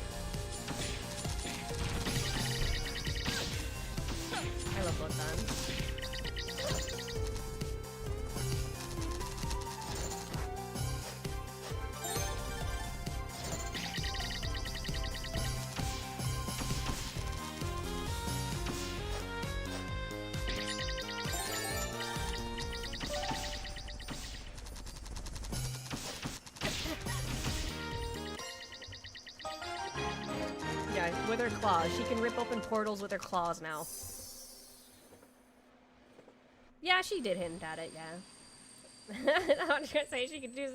I love Botan. With her claws. She can rip open portals with her claws now. Yeah, she did hint at it, yeah. I was gonna say she could do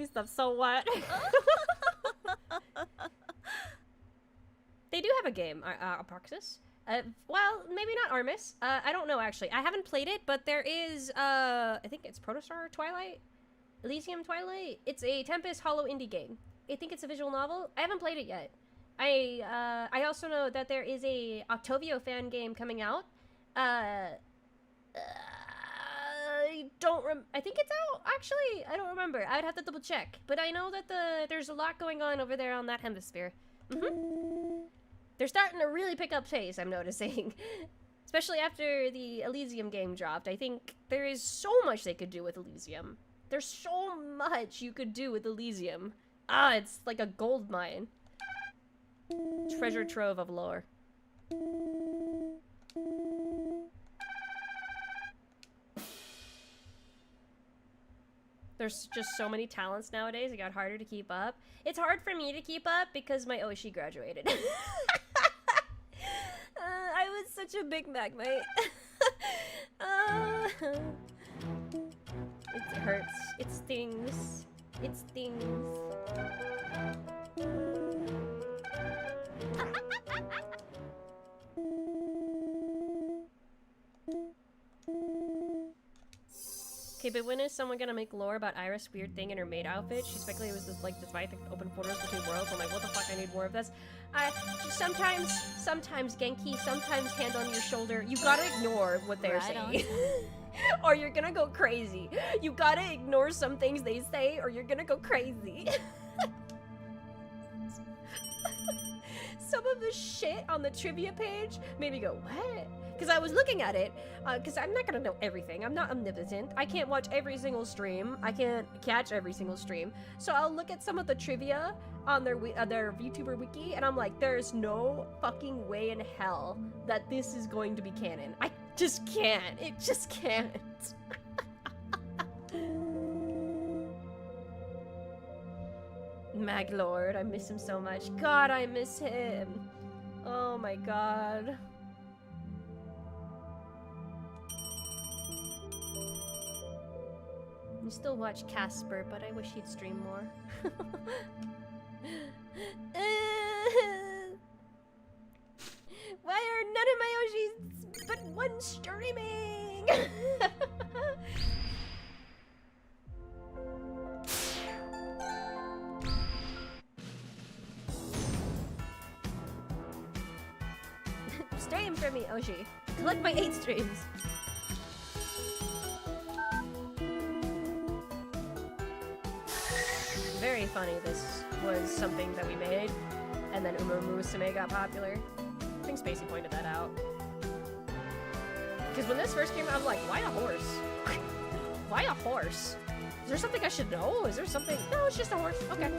stuff, so what? They do have a game, Apoxis. Well, maybe not Armus. I don't know, actually. I haven't played it, but there is, I think it's Protostar Twilight? Elysium Twilight? It's a Tempest Hollow indie game. I think it's a visual novel. I haven't played it yet. I also know that there is a Octavio fan game coming out. I think it's out, actually. I don't remember. I'd have to double check. But I know that there's a lot going on over there on that hemisphere. They're starting to really pick up pace, I'm noticing. Especially after the Elysium game dropped. I think there is so much they could do with Elysium. There's so much you could do with Elysium. It's like a gold mine. Treasure trove of lore. There's just so many talents nowadays, it got harder to keep up. It's hard for me to keep up because my Oshi graduated. I was such a big Magmite. It hurts. It stings. It stings. Okay, but when is someone gonna make lore about Iris' weird thing in her maid outfit? She speculated it was this, like, despite the open portals between worlds. I'm like, what the fuck, I need more of this. Sometimes Genki, sometimes hand on your shoulder. You gotta ignore what they're saying. Or you're gonna go crazy. You gotta ignore some things they say, or you're gonna go crazy. Some of the shit on the trivia page made me go, what? Because I was looking at it, because I'm not gonna know everything. I'm not omnipotent. I can't watch every single stream. I can't catch every single stream. So I'll look at some of the trivia on their VTuber wiki, and I'm like, there's no fucking way in hell that this is going to be canon. I just can't. It just can't. Maglord, I miss him so much. God, I miss him. Oh my god. I still watch Casper, but I wish he'd stream more. Why are none of my Oshis but one streaming? for me, Oshi. Collect my 8 streams. Very funny this was something that we made, and then Uma Musume got popular. I think Spacey pointed that out. Because when this first came out, I'm like, why a horse? Why a horse? Is there something I should know? Is there something? No, it's just a horse. Okay.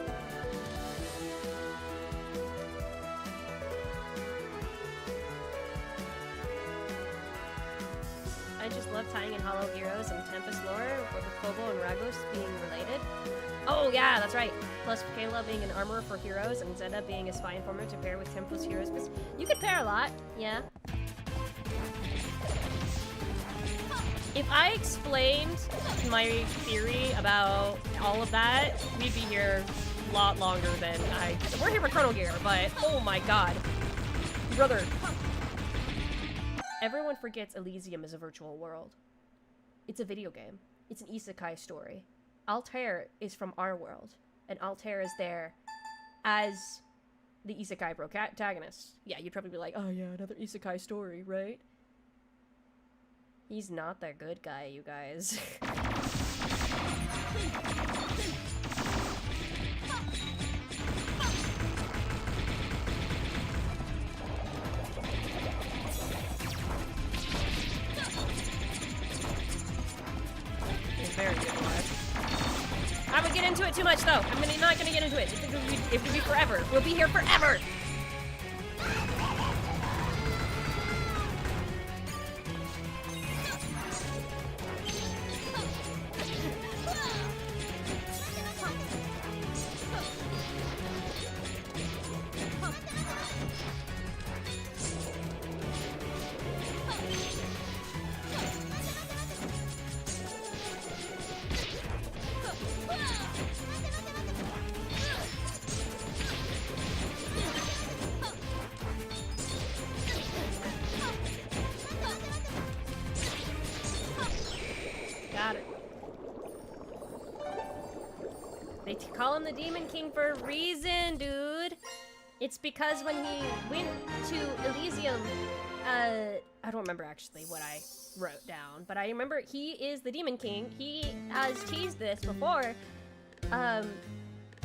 I just love tying in Hollow Heroes and Tempest lore with Kobo and Ragos being related. Oh yeah, that's right. Plus Kayla being an armorer for heroes and Zeta being a spy informer to pair with Tempest heroes. But you could pair a lot, yeah. If I explained my theory about all of that, we'd be here a lot longer than I... We're here for Chrono Gear, but oh my god. Brother. Everyone forgets Elysium is a virtual world. It's a video game. It's an isekai story. Altair is from our world, and Altair is there as the isekai protagonist. Yeah, you'd probably be like, oh yeah, another isekai story, right? He's not the good guy, you guys. It's very good alive. I would get into it too much, though. I'm not gonna get into it. It could be forever. We'll be here forever. Got it. They call him the Demon King for a reason, dude. It's because when he went to Elysium, I don't remember actually what I wrote down, but I remember he is the Demon King. He has teased this before.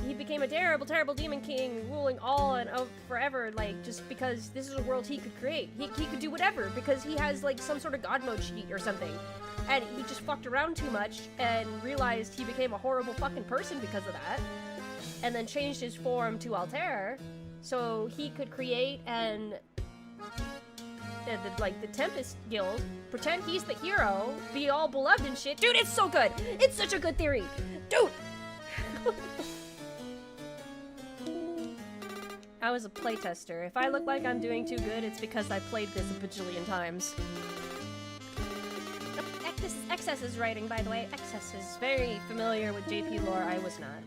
He became a terrible, terrible Demon King, ruling all and forever, like, just because this is a world he could create. He could do whatever, because he has, like, some sort of god mode cheat or something. And he just fucked around too much and realized he became a horrible fucking person because of that. And then changed his form to Altair, so he could create and... the Tempest Guild, pretend he's the hero, be all beloved and shit. Dude, it's so good! It's such a good theory! Dude! I was a playtester. If I look like I'm doing too good, it's because I played this a bajillion times. This is Excess's writing, by the way. Excess is very familiar with JP lore. I was not.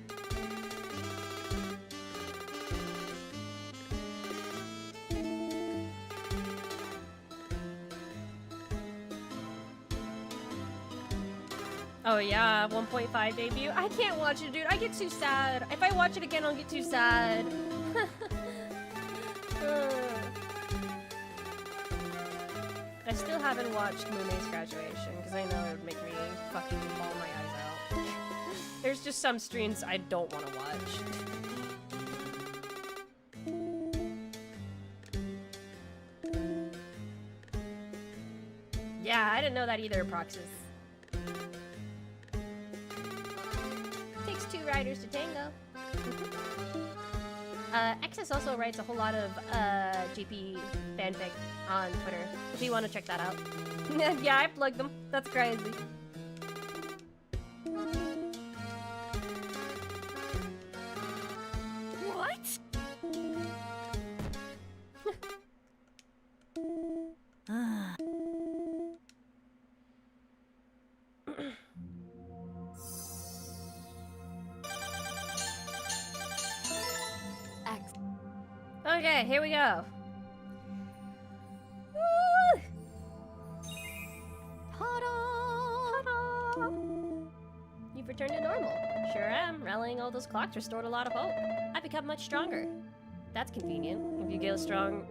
Oh yeah, 1.5 debut. I can't watch it, dude. I get too sad. If I watch it again, I'll get too sad. I still haven't watched Mume's graduation, because I know it would make me fucking bawl my eyes out. There's just some streams I don't want to watch. Yeah, I didn't know that either, Proxys. Takes 2 riders to tango. Excess also writes a whole lot of GP fanfic on Twitter, if you want to check that out. Yeah, I plugged them. That's crazy. What? Okay, here we go. Woo! Ta-da! You've returned to normal. Sure am. Rallying all those clocks restored a lot of hope. I've become much stronger. That's convenient. If you get strong...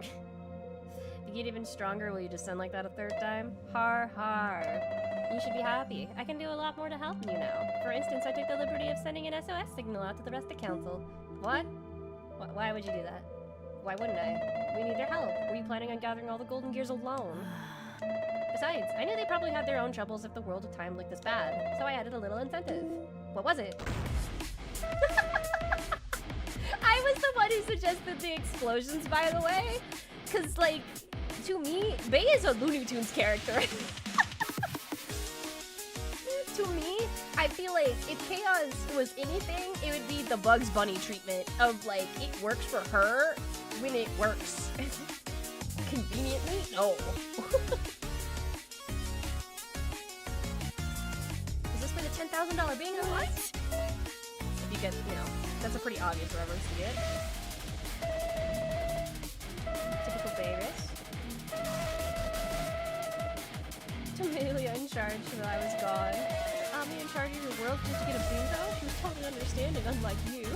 You get even stronger will you descend like that a third time? Har har. You should be happy. I can do a lot more to help you now. For instance, I took the liberty of sending an SOS signal out to the rest of the council. What? Why would you do that? Why wouldn't I? We need their help. Were you planning on gathering all the golden gears alone? Besides, I knew they probably had their own troubles if the world of time looked this bad, so I added a little incentive. What was it? I was the one who suggested the explosions, by the way, because, like, to me, Bay is a Looney Tunes character. To me, I feel like if Chaos was anything, it would be the Bugs Bunny treatment of, like, it works for her when it works. Conveniently? No. Is this for the $10,000 bingo? What? If you get, you know, that's a pretty obvious reference to get. Typical Beirus. Amelia in charge while I was gone. Me in charge of your world just to get a bingo? She was totally understanding, unlike you.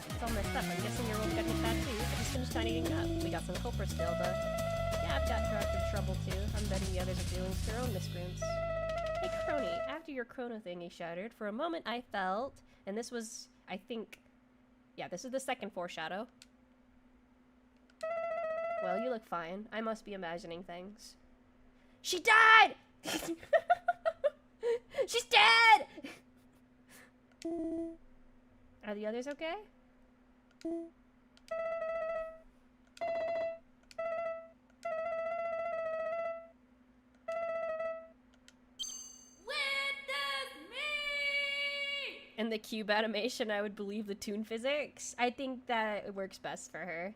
It's all messed up. I'm guessing your world got hit bad too. I just finished tidying up. We got some culprits still, but yeah, I've got director trouble too. I'm betting the others are dealing with their own miscreants. Hey, Crony, after your Chrono thingy shattered, for a moment I felt, and this was, I think, yeah, this is the second foreshadow. Well, you look fine. I must be imagining things. She died! She's dead! Are the others okay? And the cube animation, I would believe the tune physics. I think that it works best for her.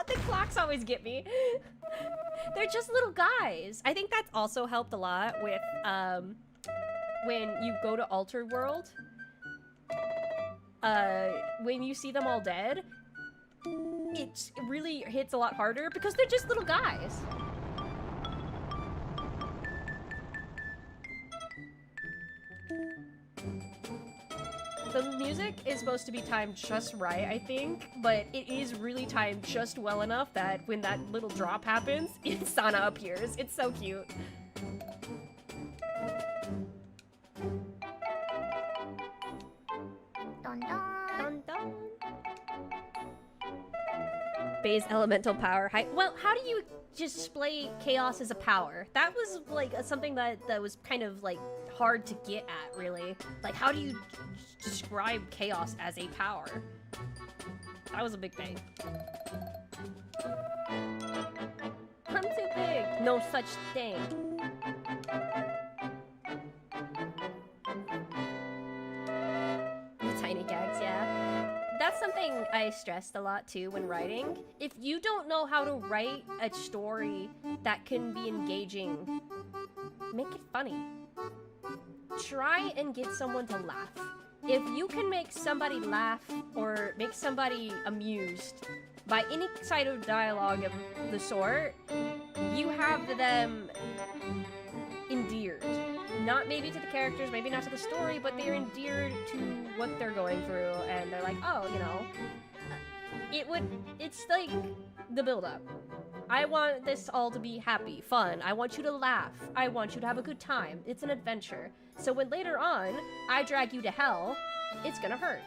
The clocks always get me. They're just little guys. I think that's also helped a lot with when you go to Altered World. When you see them all dead, it really hits a lot harder because they're just little guys. The music is supposed to be timed just right, I think, but it is really timed just well enough that when that little drop happens, Sana appears. It's so cute. Dun dun. Dun dun. Bay's elemental power height. Well, how do you display chaos as a power? That was like something that was kind of like hard to get at, really. Like, how do you describe chaos as a power? That was a big thing. I'm too big. No such thing. The tiny gags, yeah. That's something I stressed a lot too when writing. If you don't know how to write a story that can be engaging, make it funny. Try and get someone to laugh. If you can make somebody laugh or make somebody amused by any side of dialogue of the sort, you have them endeared. Not maybe to the characters, maybe not to the story, but they're endeared to what they're going through, and they're like, oh, you know, it's like the build-up. I want this all to be happy, fun. I want you to laugh. I want you to have a good time. It's an adventure. So when later on, I drag you to hell, it's gonna hurt.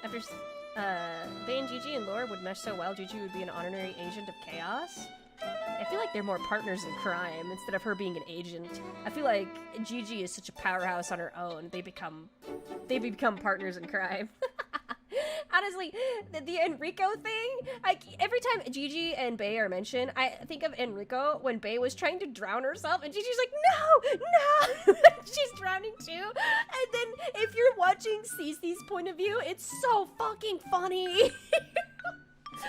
After, Bay and Gigi and Lore would mesh so well, Gigi would be an honorary agent of chaos. I feel like they're more partners in crime instead of her being an agent. I feel like Gigi is such a powerhouse on her own. They become partners in crime. Honestly, the Enrico thing, every time Gigi and Bay are mentioned, I think of Enrico when Bay was trying to drown herself, and Gigi's like, no, no! She's drowning too. And then if you're watching Cece's point of view, it's so fucking funny.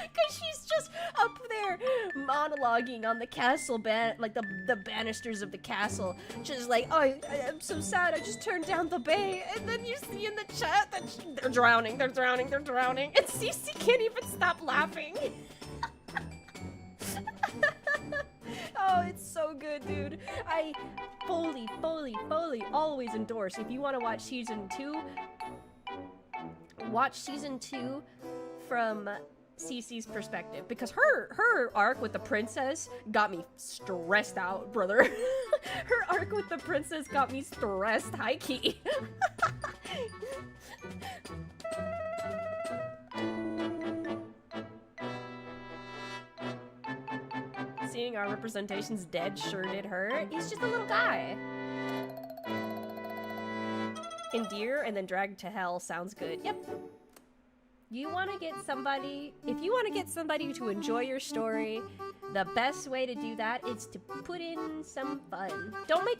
Because she's just up there monologuing on the castle like the banisters of the castle, just like, oh, I'm so sad, I just turned down the bay, and then you see in the chat that they're drowning, they're drowning, they're drowning, and Cece can't even stop laughing. Oh, it's so good, dude. I fully always endorse, if you want to watch season 2, watch season 2 from Cece's perspective, because her arc with the princess got me stressed out, brother. Her arc with the princess got me stressed, high key. Seeing our representations dead sure did hurt. He's just a little guy. Endear and then drag to hell sounds good. Yep. You want to get somebody, if you want to get somebody to enjoy your story, the best way to do that is to put in some fun. Don't make,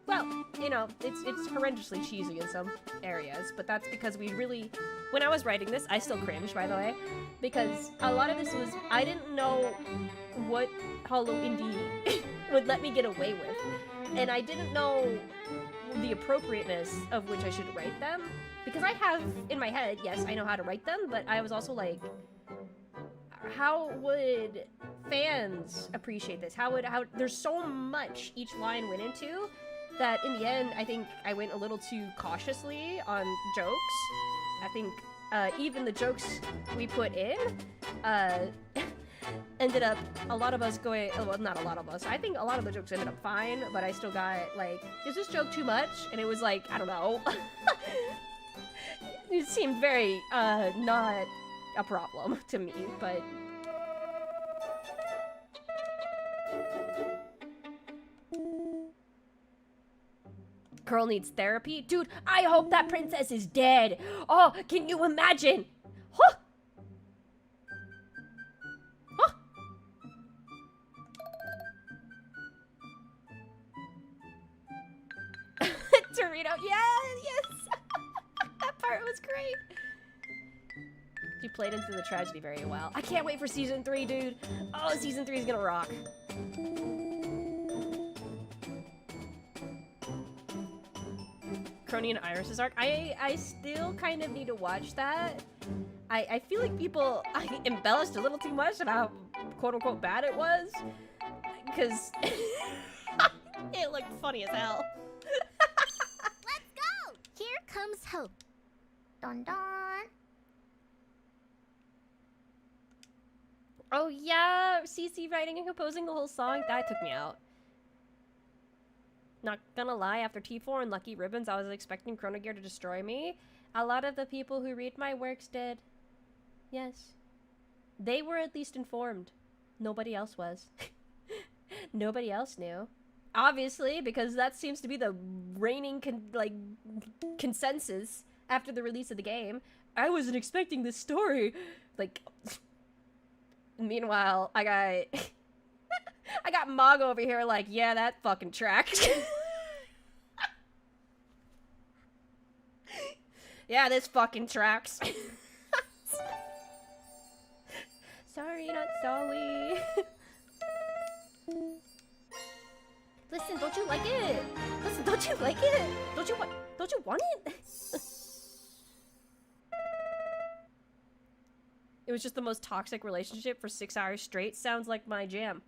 well, you know, it's horrendously cheesy in some areas, but that's because we really, when I was writing this, I still cringe, by the way, because a lot of this was, I didn't know what Hollow Indie would let me get away with, and I didn't know the appropriateness of which I should write them, because I have in my head, yes, I know how to write them, but I was also like, how would fans appreciate this? How there's so much each line went into that in the end, I think I went a little too cautiously on jokes. I think even the jokes we put in ended up, a lot of us going, well, not a lot of us, I think a lot of the jokes ended up fine, but I still got, like, is this joke too much? And it was like, I don't know. It seemed very, not a problem to me, but... Girl needs therapy? Dude, I hope that princess is dead! Oh, can you imagine? Huh! Huh! Dorito, yes! That part was great! You played into the tragedy very well. I can't wait for season 3, dude! Oh, season 3 is gonna rock. Chrono and Iris's arc. I still kind of need to watch that. I feel like people embellished a little too much about how quote-unquote bad it was. Because it looked funny as hell. Let's go! Here comes hope. Dun dun. Oh yeah, CC writing and composing the whole song, that took me out. Not gonna lie, after T4 and Lucky Ribbons, I was expecting Chrono Gear to destroy me. A lot of the people who read my works did. Yes. They were at least informed. Nobody else was. Nobody else knew. Obviously, because that seems to be the reigning consensus after the release of the game. I wasn't expecting this story. Like, meanwhile, I got Mog over here like, yeah, that fucking tracks. Yeah, this fucking tracks. Sorry, not sorry. Listen, don't you like it? Listen, don't you like it? Don't you want it? It was just the most toxic relationship for 6 hours straight. Sounds like my jam.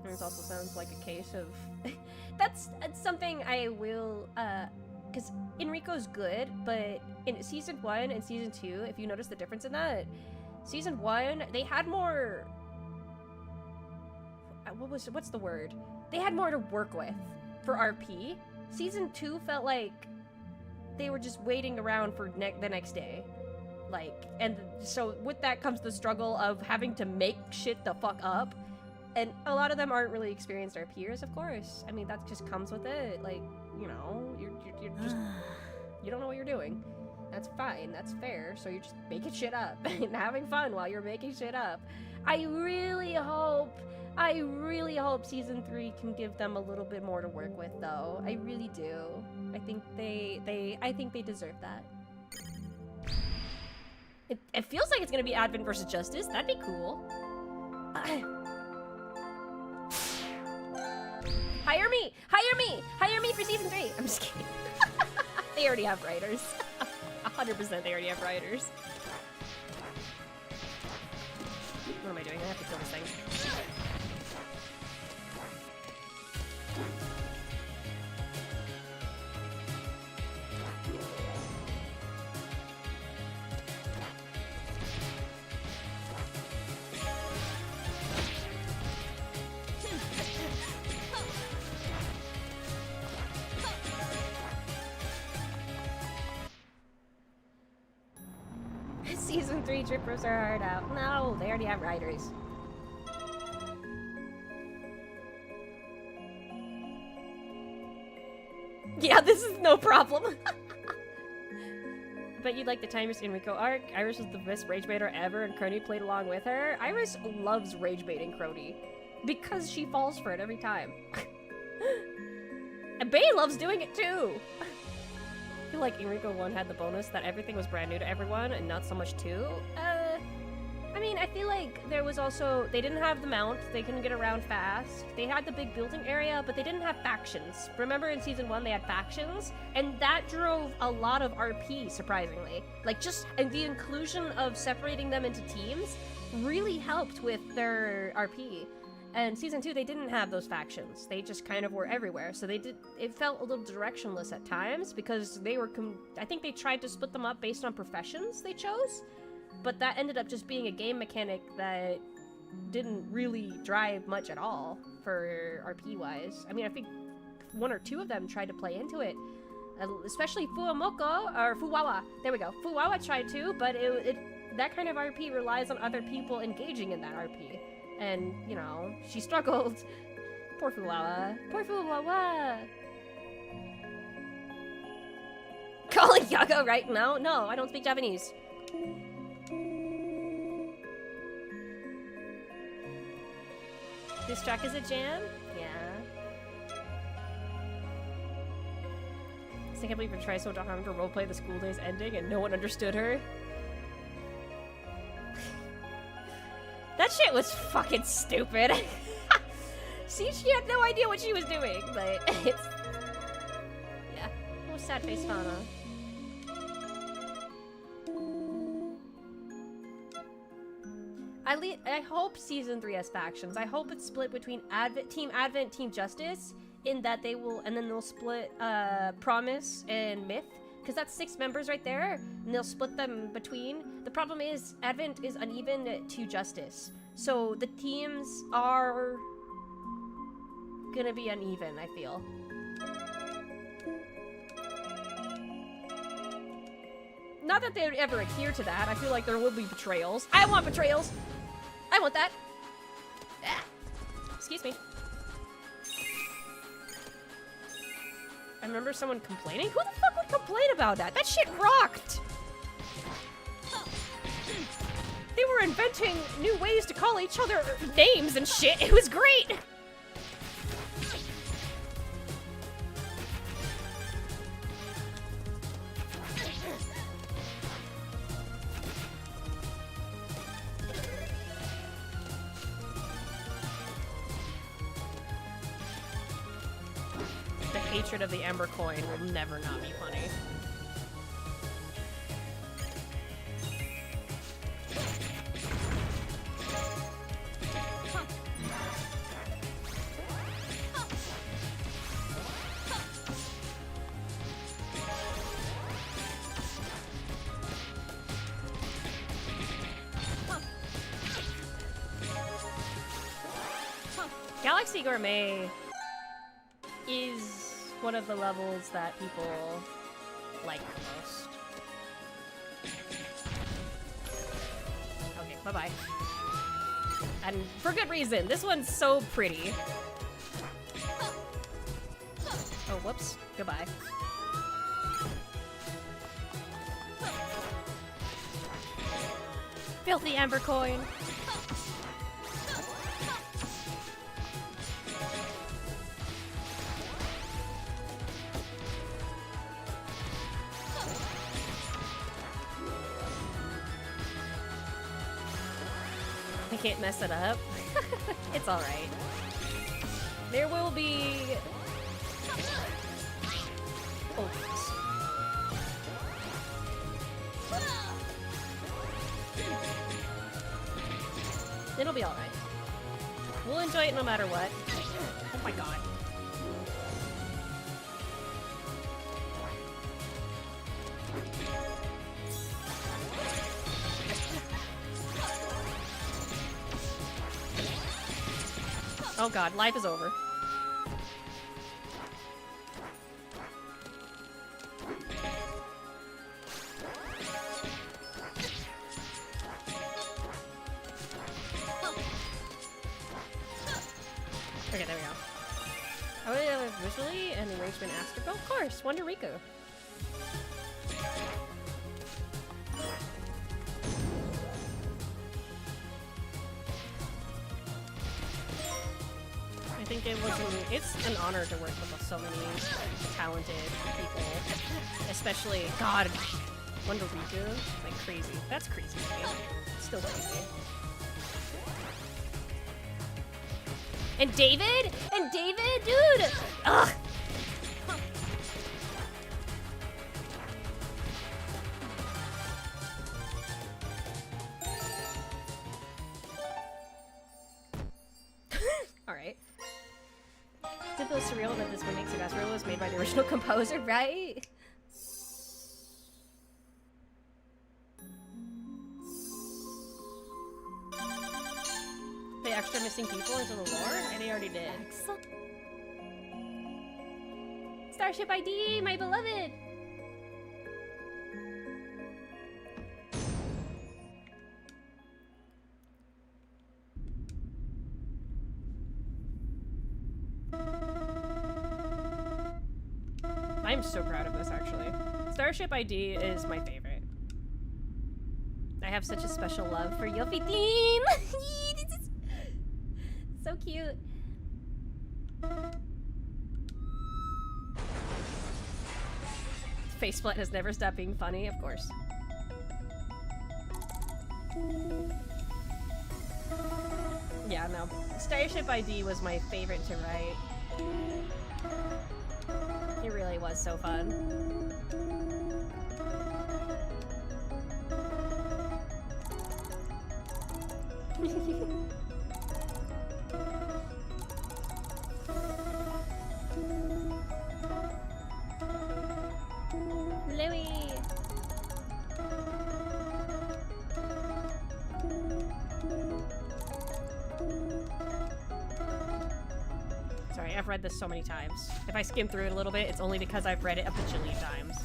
This also sounds like a case of... That's something I will, because Enrico's good, but in Season 1 and Season 2, if you notice the difference in that, Season 1, they had more... what's the word? They had more to work with for RP. Season 2 felt like they were just waiting around for the next day. Like, and so with that comes the struggle of having to make shit the fuck up. And a lot of them aren't really experienced RPers, of course. I mean, that just comes with it. Like, you know, you're just, you don't know what you're doing. That's fine, that's fair. So you're just making shit up and having fun while you're making shit up. I really hope Season 3 can give them a little bit more to work with, though. I really do. I think they deserve that. It feels like it's gonna be Advent versus Justice. That'd be cool. Hire me! Hire me! Hire me for season 3! I'm just kidding. They already have writers. 100% they already have writers. What am I doing? I have to kill this thing. Season 3 trippers are hard out. No, they already have writers. Yeah, this is no problem. But you'd like the Timeless Enrico arc. Iris was the best rage baiter ever, and Crony played along with her. Iris loves rage baiting Crony because she falls for it every time. And Bay loves doing it too. I feel like Enrico 1 had the bonus that everything was brand new to everyone, and not so much 2. I mean, I feel like there was also... They didn't have the mount, they couldn't get around fast. They had the big building area, but they didn't have factions. Remember in Season 1 they had factions? And that drove a lot of RP, surprisingly. Like, just the inclusion of separating them into teams really helped with their RP. And Season 2, they didn't have those factions. They just kind of were everywhere. So it felt a little directionless at times because they were, I think they tried to split them up based on professions they chose. But that ended up just being a game mechanic that didn't really drive much at all for RP-wise. I mean, I think 1 or 2 of them tried to play into it. Especially Fuamoko, or Fuwawa. There we go. Fuwawa tried to, but that kind of RP relies on other people engaging in that RP. And, you know, she struggled. Poor Fuwawa. Poor Fuwawa! Calling Yago right now? No, I don't speak Japanese. This track is a jam? Yeah. I can't believe I tried so hard to roleplay the school days ending and no one understood her. That shit was fucking stupid. See, she had no idea what she was doing, but it's... Yeah. Oh, sad face Fauna. I hope Season 3 has factions. I hope it's split between Team Advent, Team Justice, in that they will, and then they'll split Promise and Myth, because that's 6 members right there, and they'll split them between. The problem is, Advent is uneven to Justice, so the teams are gonna be uneven, I feel. Not that they would ever adhere to that. I feel like there will be betrayals. I want betrayals! I want that! Ah. Excuse me. I remember someone complaining? Who the fuck would complain about that? That shit rocked! They were inventing new ways to call each other names and shit. It was great! The hatred of the Ember coin will never not be funny. Galaxy Gourmet is one of the levels that people like the most. Okay, bye-bye. And for good reason. This one's so pretty. Oh, whoops. Goodbye. Filthy Ember coin. I can't mess it up. It's alright. There will be... Oh, it'll be alright. We'll enjoy it no matter what. Oh my god. Oh god, life is over. Okay, there we go. Oh, yeah, visually and the arrangement astral. Of course, Wonder Rico. I think it's an honor to work with so many talented people, especially, God, Wonder Rico, like crazy. That's crazy to me. Still crazy. And David? And David? Dude! Ugh! Alright. Did feel surreal that this remix of Astro was made by the original composer, right? They extra missing people into the lore? And they already did. Starship ID, my beloved! I'm so proud of this, actually. Starship ID is my favorite. I have such a special love for Yuffie Team! This is so cute. Faceplant has never stopped being funny, of course. Yeah, no. Starship ID was my favorite to write. It really was so fun. Louis! Sorry, I've read this so many times. If I skim through it a little bit, it's only because I've read it a bajillion times.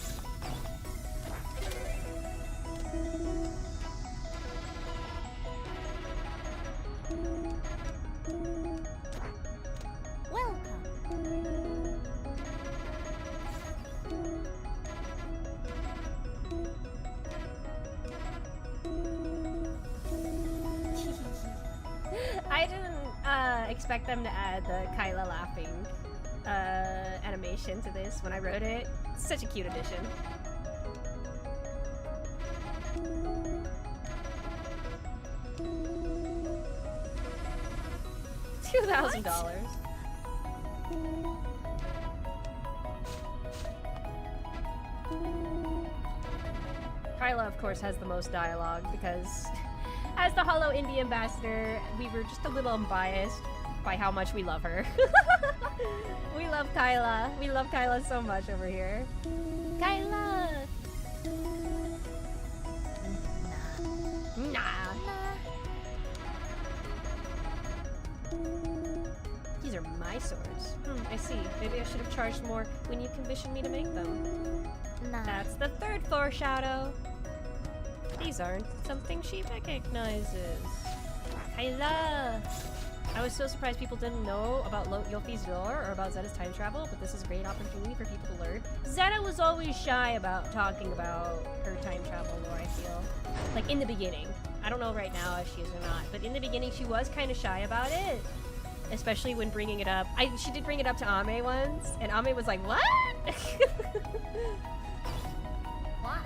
Expect them to add the Kyla laughing animation to this when I wrote it. It's such a cute addition. $2,000. Kyla, of course, has the most dialogue because as the Hollow Indie ambassador, we were just a little unbiased by how much we love her. We love Kyla. We love Kyla so much over here. Kyla! Nah. These are my swords. I see. Maybe I should have charged more when you commissioned me to make them. Nah. That's the third foreshadow. These aren't something she recognizes. Kyla! I was so surprised people didn't know about Yuffie's lore or about Zeta's time travel, but this is a great opportunity for people to learn. Zeta was always shy about talking about her time travel lore, I feel. Like, in the beginning. I don't know right now if she is or not, but in the beginning she was kind of shy about it. Especially when bringing it up. She did bring it up to Ame once, and Ame was like, what? What?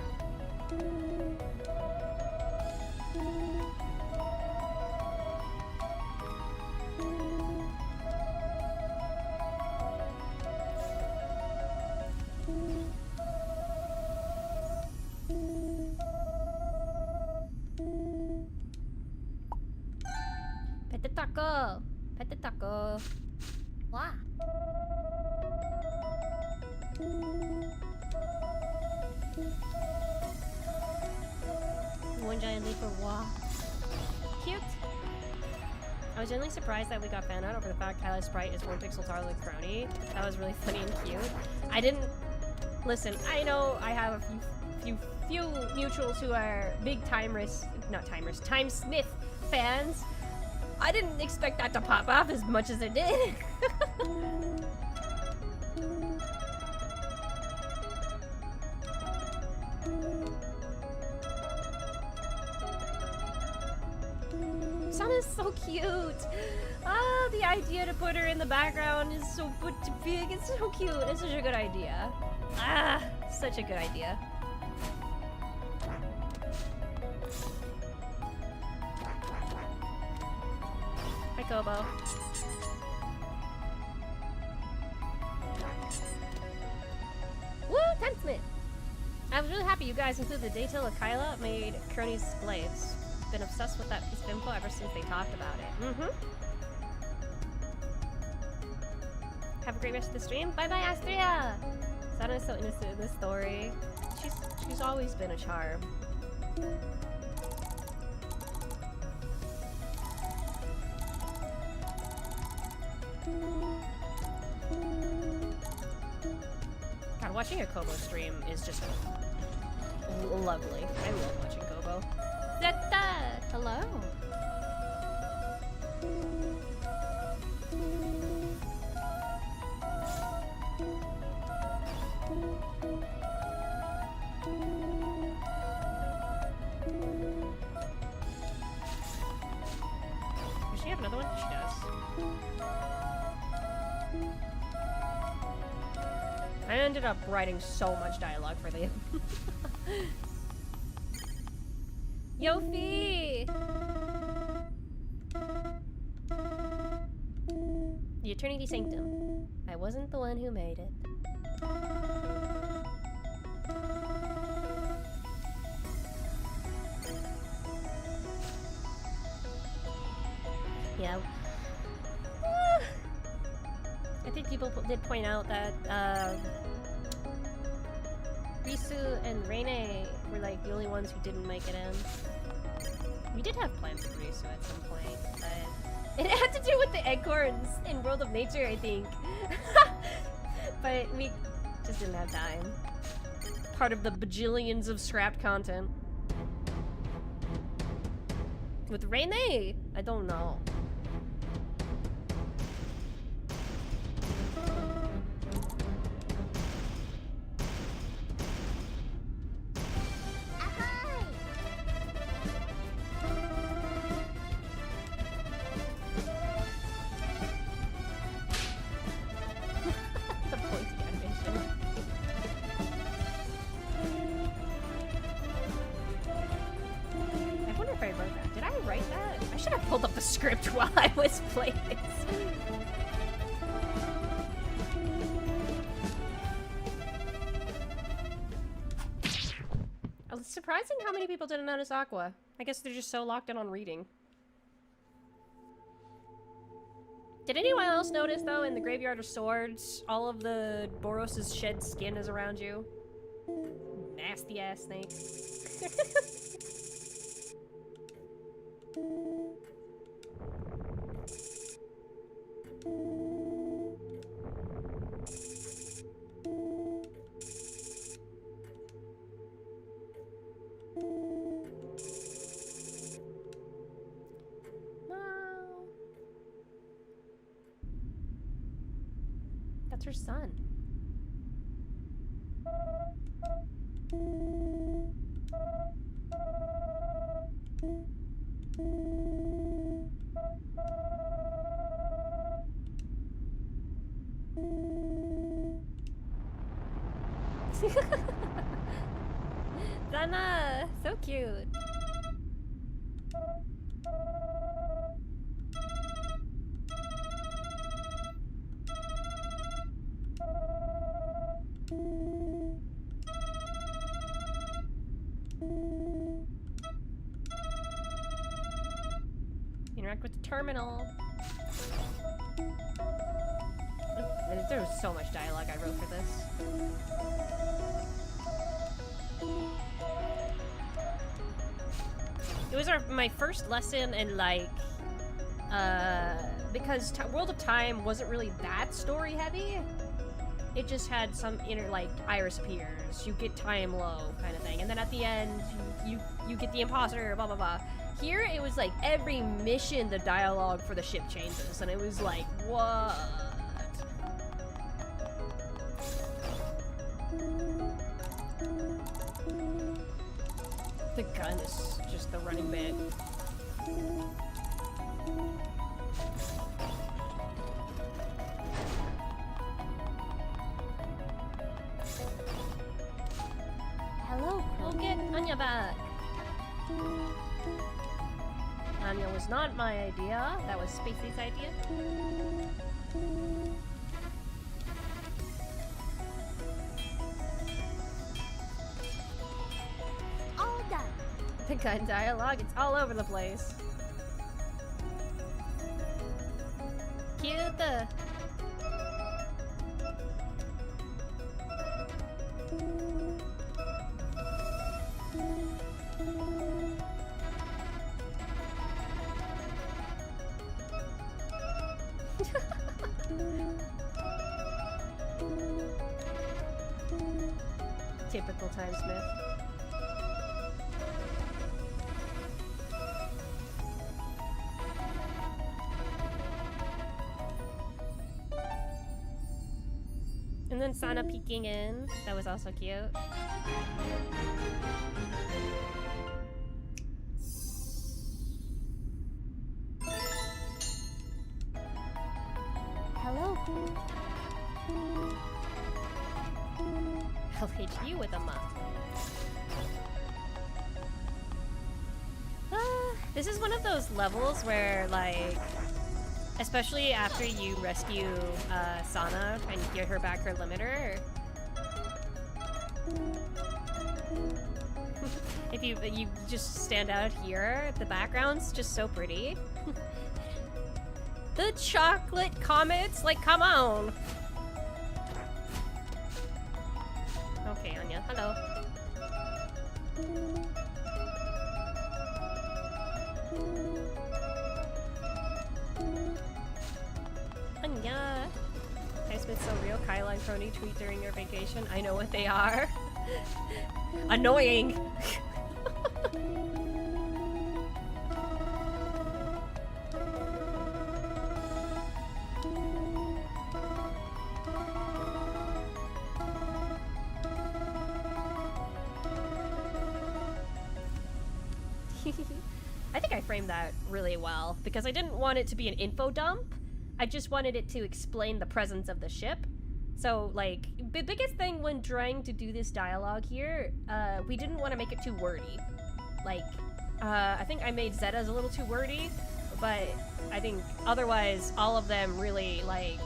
Pet the taco. Pet the taco. Wow. One giant leap for wah. Cute. I was genuinely surprised that we got fan art over the fact Kyla's sprite is 1 pixel taller than Crony. That was really funny and cute. I didn't... Listen, I know I have a few mutuals who are big Timesmith fans. I didn't expect that to pop off as much as it did. Sana's so cute. Ah, the idea to put her in the background is so put to big. It's so cute. It's such a good idea. Ah, such a good idea. Hi, Kobo. Woo, Timesmith! I was really happy you guys included the detail of Kyla made Crony's blades. Been obsessed with that piece of info ever since they talked about it. Have a great rest of the stream. Bye bye, Astria! Sana is so innocent in this story. She's always been a charm. God, watching a Kobo stream is just lovely. I love watching Kobo. Zeta! Hello! Does she have another one? She does. I ended up writing so much dialogue for them. Yofi! The Eternity Sanctum. I wasn't the one who made it. Yeah. I think people did point out that Risu and Reine were like the only ones who didn't make it in. We did have plans with Risu at some point, but it had to do with the acorns in World of Nature, I think. But we just didn't have time. Part of the bajillions of scrapped content. With Reine, I don't know. Script while I was playing this. It's surprising how many people didn't notice Aqua. I guess they're just so locked in on reading. Did anyone else notice, though, in the Graveyard of Swords, all of the Boros' shed skin is around you? Nasty ass snake. No. That's her son. Dana, so cute. You Interact with the terminal. There was so much dialogue I wrote for this. It was my first lesson in, like, because World of Time wasn't really that story heavy. It just had some like, Iris appears, you get time low kind of thing, and then at the end, you get the imposter, blah blah blah. Here, it was like every mission, the dialogue for the ship changes, and it was like, what? The gun is just the running bit. Hello. We'll get Anya back. Anya was not my idea. That was Spacey's idea. All done. The gun dialogue, it's all over the place. Cute. Typical Timesmith. And then Sana peeking in. That was also cute. Hello. I'll hit you with a mop. This is one of those levels where, like, especially after you rescue Sana and get her back her limiter. If you just stand out here, the background's just so pretty. The chocolate comets, like, come on. Okay, Anya, hello. Anya. Timesmith's so real. Kyla and Chrono tweet during your vacation. I know what they are. Annoying. I think I framed that really well, because I didn't want it to be an info dump. I just wanted it to explain the presence of the ship. So, like, the biggest thing when trying to do this dialogue here, we didn't want to make it too wordy. Like, I think I made Zeta's a little too wordy, but I think otherwise all of them really, like,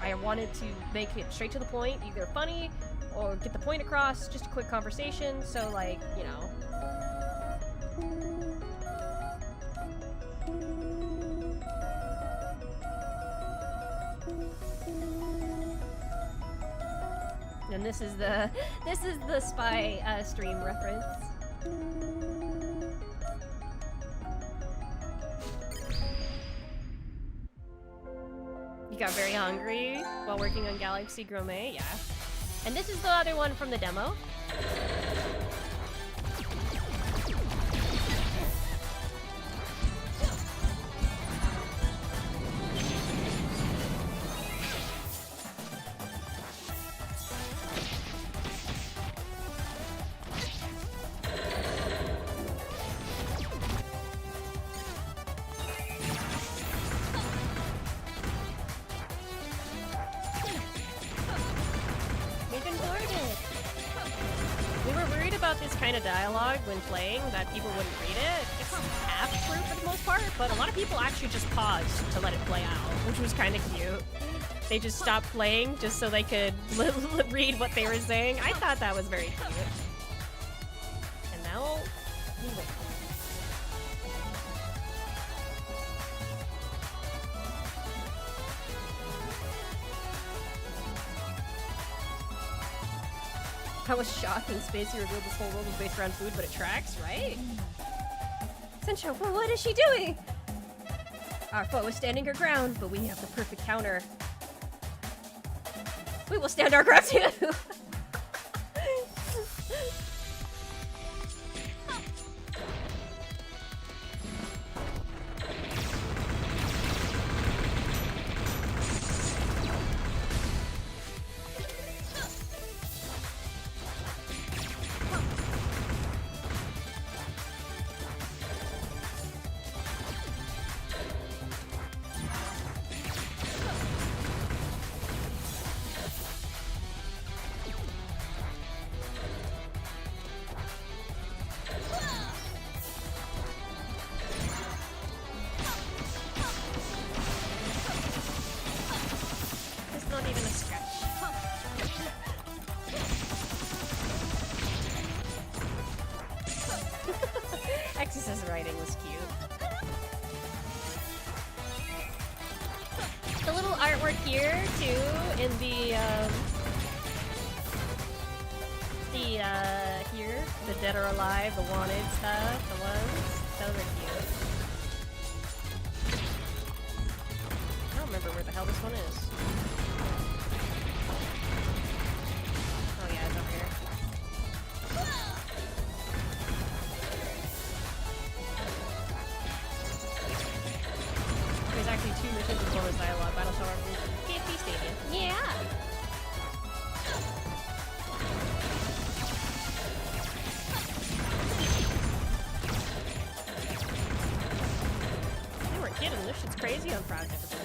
I wanted to make it straight to the point, either funny or get the point across, just a quick conversation, so, like, you know. And this is the spy stream reference. You got very hungry while working on Galaxy Gourmet, yeah. And this is the other one from the demo. Dialogue when playing that people wouldn't read it. It's half true for the most part, but a lot of people actually just paused to let it play out, which was kind of cute. They just stopped playing just so they could read what they were saying. I thought that was very cute. And now, we wait. I was shocked when Spacey revealed this whole world was based around food, but it tracks, right? Sencho, well, what is she doing? Our foe is standing her ground, but we have the perfect counter. We will stand our ground too! Not even a scratch. Exorcist writing was cute. The little artwork here too, in the here, the dead or alive, the wanted stuff, the ones, those are cute. I don't remember where the hell this one is. Oh yeah, it's up here. There's actually 2 missions with bonus dialogue. Battle Star PFP Stadium. Yeah! They weren't kidding. This shit's crazy on Proud difficulty.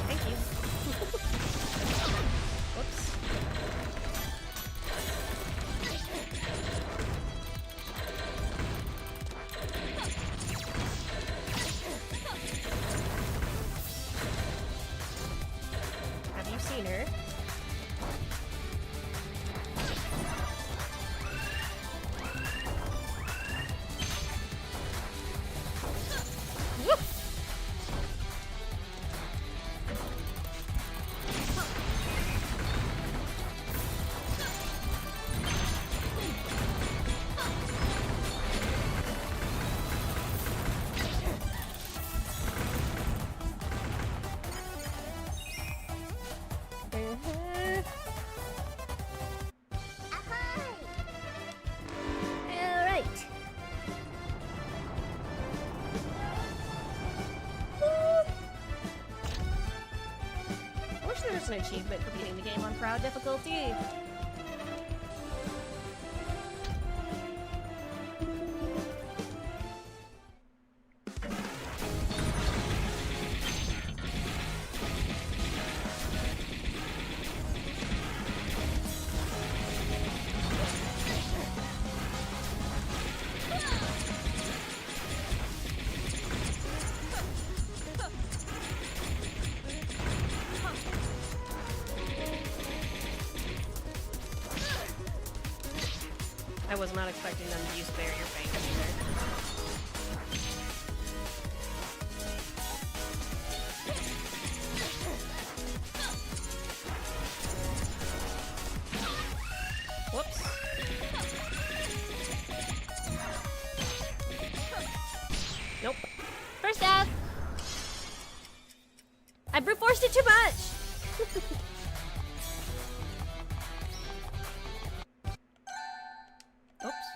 Thank you. Whoops. Have you seen her? Whoop! Alright. I wish there was an achievement for beating the game on Proud difficulty. I was not expecting them to use barrier fangs either. Whoops. Nope. First step! I brute forced it too much! Oops.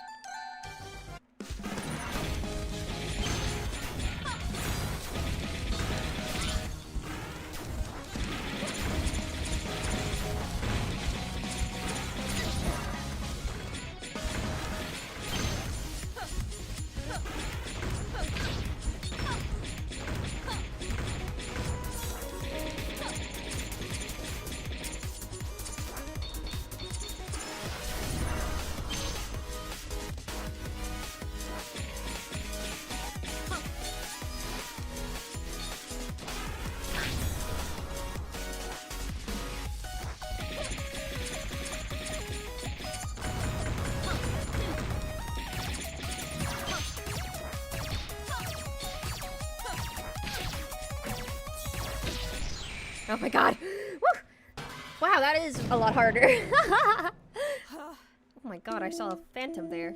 Oh my god. Woo! Wow, that is a lot harder. Oh my god, I saw a phantom there.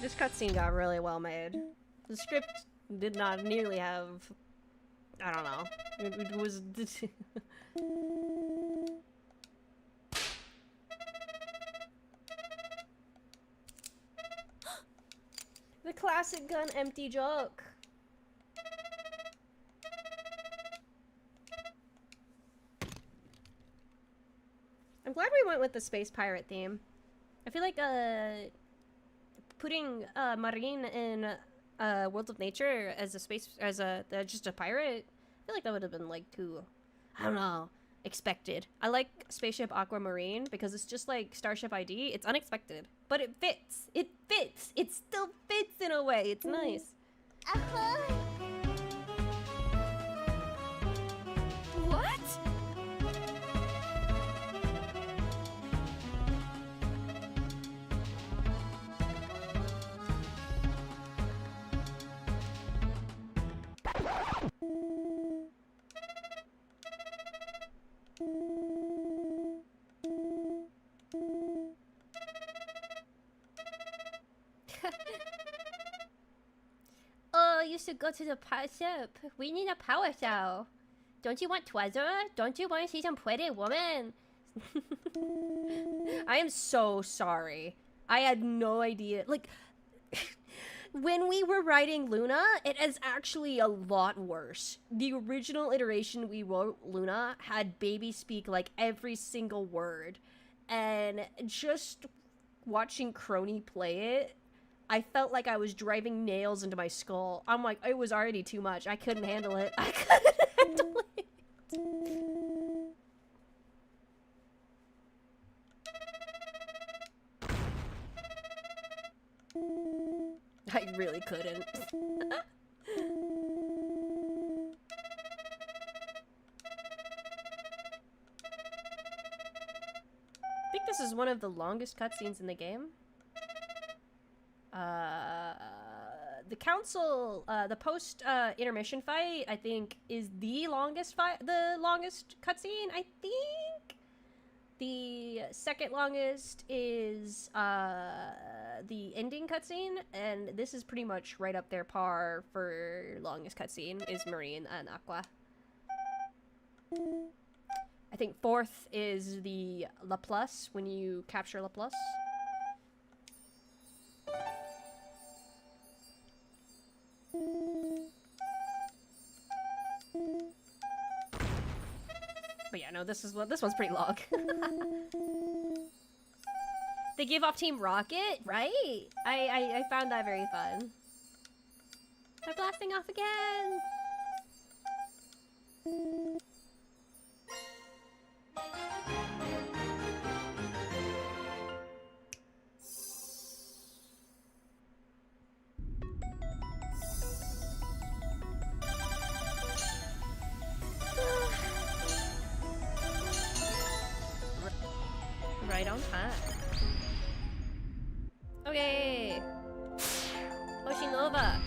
This cutscene got really well made. The script did not nearly have... I don't know. It was... The classic gun empty joke. I'm glad we went with the space pirate theme. I feel like putting Marine in Worlds of Nature as a just a pirate, I feel like that would have been like too, I don't know, expected. I like Spaceship Aquamarine because it's just like Starship ID. It's unexpected, but it fits. It fits. It still fits in a way. It's nice. Uh-huh. What? Oh, you should go to the power ship. We need a power show. Don't you want treasure? Don't you want to see some pretty woman? I am so sorry. I had no idea. Like, when we were writing Luna, it is actually a lot worse. The original iteration we wrote Luna had baby speak like every single word. And just watching Chrono play it, I felt like I was driving nails into my skull. I'm like, it was already too much. I couldn't handle it. I couldn't handle it. I really couldn't. I think this is one of the longest cutscenes in the game. The council, the post intermission fight, I think, is the longest cutscene. I think the second longest is the ending cutscene, and this is pretty much right up there par for longest cutscene is Marine and Aqua. I think fourth is the Laplace when you capture Laplace. But yeah, no, this one's pretty long. They give off Team Rocket, right? I found that very fun. They're blasting off again. Right on time. Okay. Oshinova.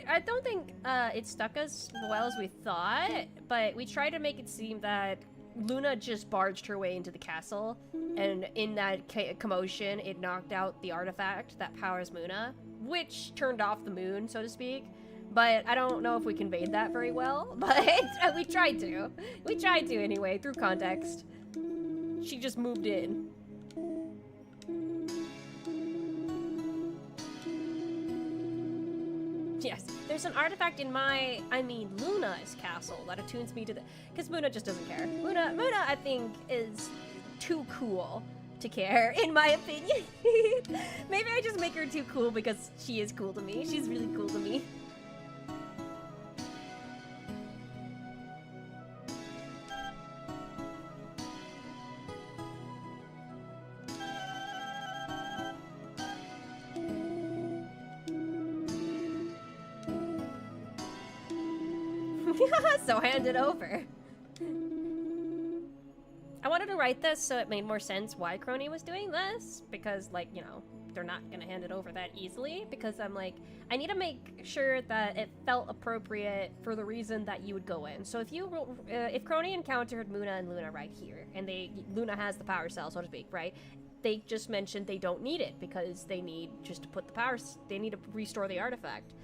I don't think it stuck as well as we thought, but we tried to make it seem that Luna just barged her way into the castle, and in that commotion, it knocked out the artifact that powers Muna, which turned off the moon, so to speak. But I don't know if we conveyed that very well, but we tried to. We tried to anyway, through context. She just moved in. Yes, there's an artifact in Luna's castle that attunes me to the... Because Muna just doesn't care. Muna, I think, is too cool to care, in my opinion. Maybe I just make her too cool because she is cool to me. She's really cool to me. So hand it over. wanted to write this so it made more sense why Chrono was doing this, because, like, you know, they're not gonna hand it over that easily, because I'm like, I need to make sure that it felt appropriate for the reason that you would go in. So if Chrono encountered Muna and Luna right here, and Luna has the power cell, so to speak, right? They just mentioned they don't need it, because they need just to put they need to restore the artifact.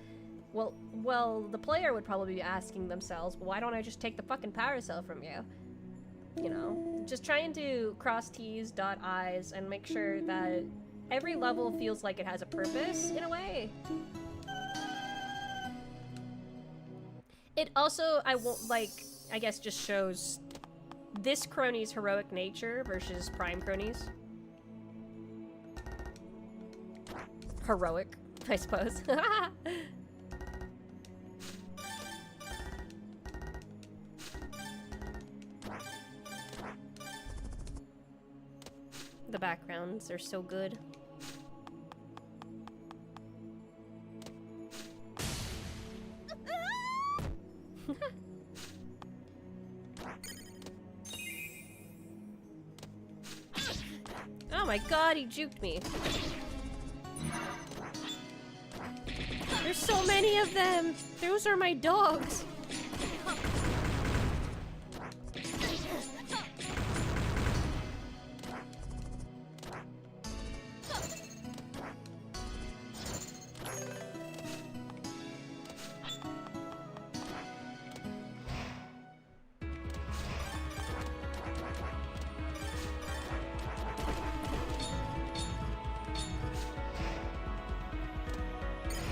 Well, the player would probably be asking themselves, why don't I just take the fucking power cell from you? You know, just trying to cross T's, dot I's, and make sure that every level feels like it has a purpose, in a way. It also, I guess just shows this Chrono's heroic nature versus Prime Chrono's. Heroic, I suppose. The backgrounds are so good. Oh my god, he juked me. There's so many of them! Those are my dogs!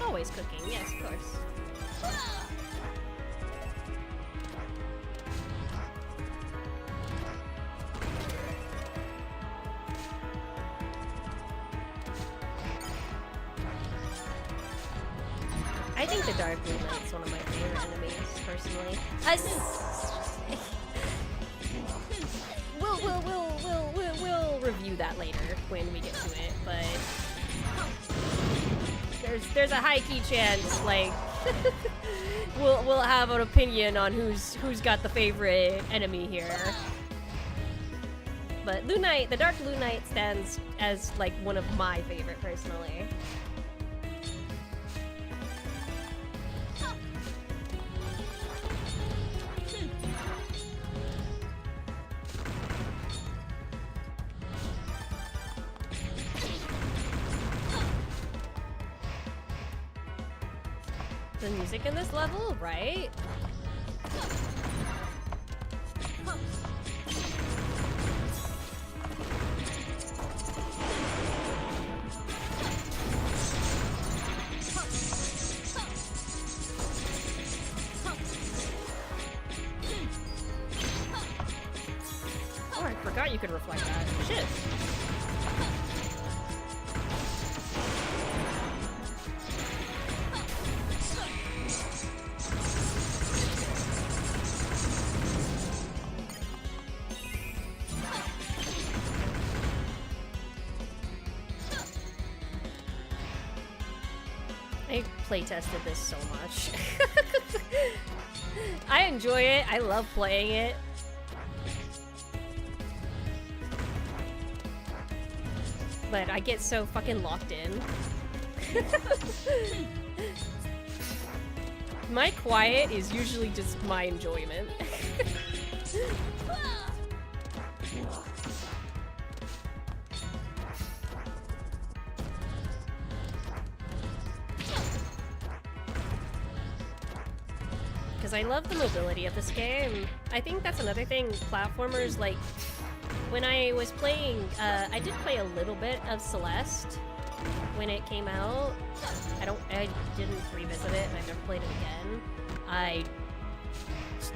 Always cooking, yes, of course. I think the Dark Blue Knight's one of my favorite enemies, personally. We'll review that later when we get to it, but there's a high key chance, like, we'll have an opinion on who's got the favorite enemy here. But the Dark Blue Knight stands as, like, one of my favorite, personally. The music in this level, right? Oh, I forgot you could reflect that. Shit. I playtested this so much. I enjoy it. I love playing it. But I get so fucking locked in. My quiet is usually just my enjoyment. Because I love the mobility of this game. I think that's another thing, platformers, like, when I was playing, I did play a little bit of Celeste when it came out. I didn't revisit it, and I've never played it again.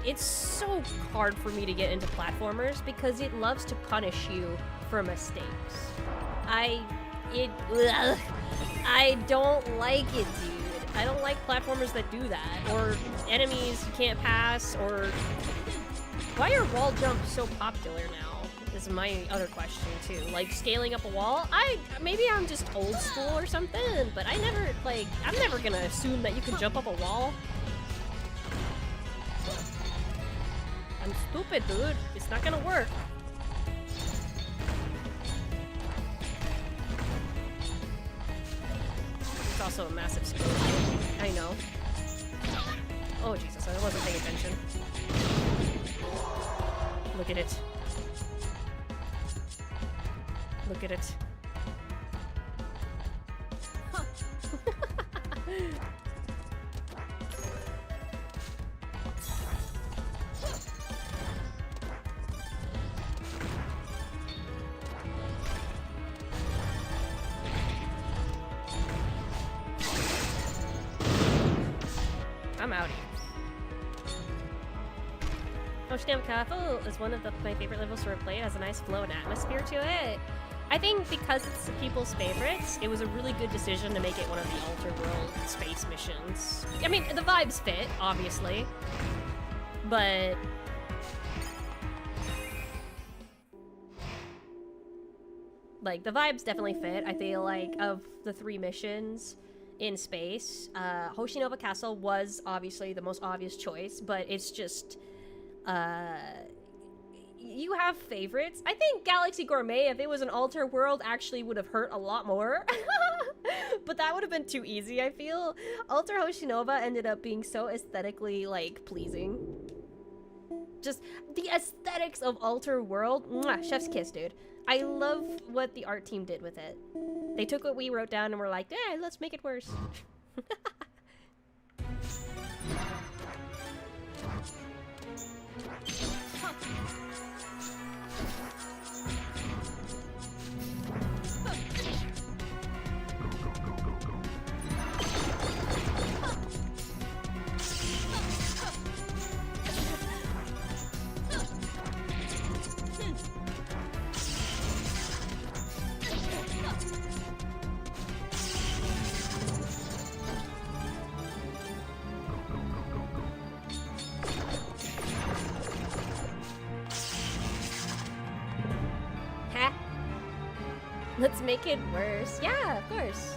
It's so hard for me to get into platformers because it loves to punish you for mistakes. I don't like it, dude. I don't like platformers that do that, or enemies you can't pass, or why are wall jumps so popular now? Is my other question too. Like scaling up a wall. Maybe I'm just old school or something, but I'm never gonna assume that you can jump up a wall. I'm stupid, dude. It's not gonna work. It's also a massive skill. I know. Oh Jesus, I wasn't paying attention. Look at it. Look at it. I'm outie. Ocean Castle is one of my favorite levels to play. It has a nice flow and atmosphere to it. I think because it's people's favorites, it was a really good decision to make it one of the Alter World space missions. I mean, the vibes fit, obviously, but like the vibes definitely fit. I feel like of the 3 missions in space, Hoshinova Castle was obviously the most obvious choice, but it's just you have favorites. I think Galaxy Gourmet, if it was an Alter World, actually would have hurt a lot more. But that would have been too easy, I feel. Alter Hoshinova ended up being so aesthetically, like, pleasing. Just the aesthetics of Alter World, mwah, chef's kiss, dude. I love what the art team did with it. They took what we wrote down and were like, yeah, let's make it worse. Let's make it worse. Yeah, of course.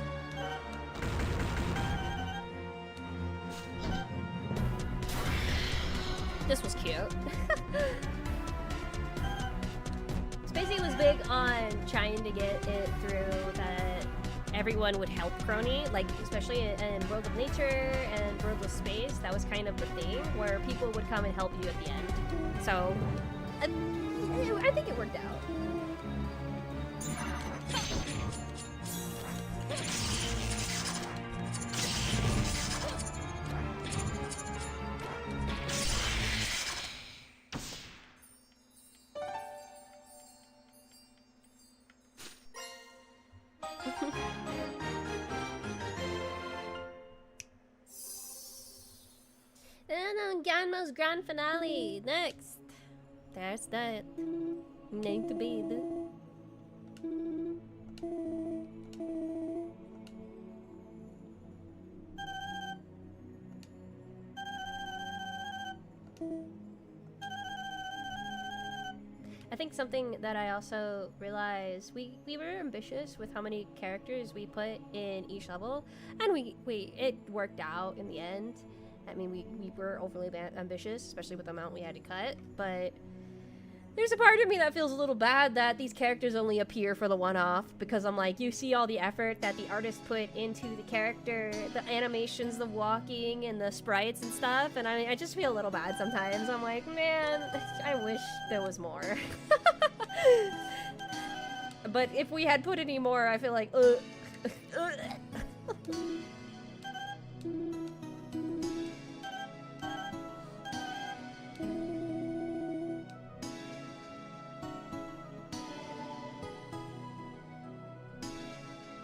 This was cute. Spacey was big on trying to get it through that everyone would help Crony, like especially in World of Nature and World of Space. That was kind of the thing where people would come and help you at the end. So I think it worked out. And on Ganmo's grand finale, next. There's that. Need to be the. I think something that I also realized, we were ambitious with how many characters we put in each level, and it worked out in the end. I mean, we were overly ambitious, especially with the amount we had to cut, but there's a part of me that feels a little bad that these characters only appear for the one-off, because I'm like, you see all the effort that the artist put into the character, the animations, the walking, and the sprites and stuff, and I just feel a little bad sometimes. I'm like, man, I wish there was more. But if we had put any more, I feel like,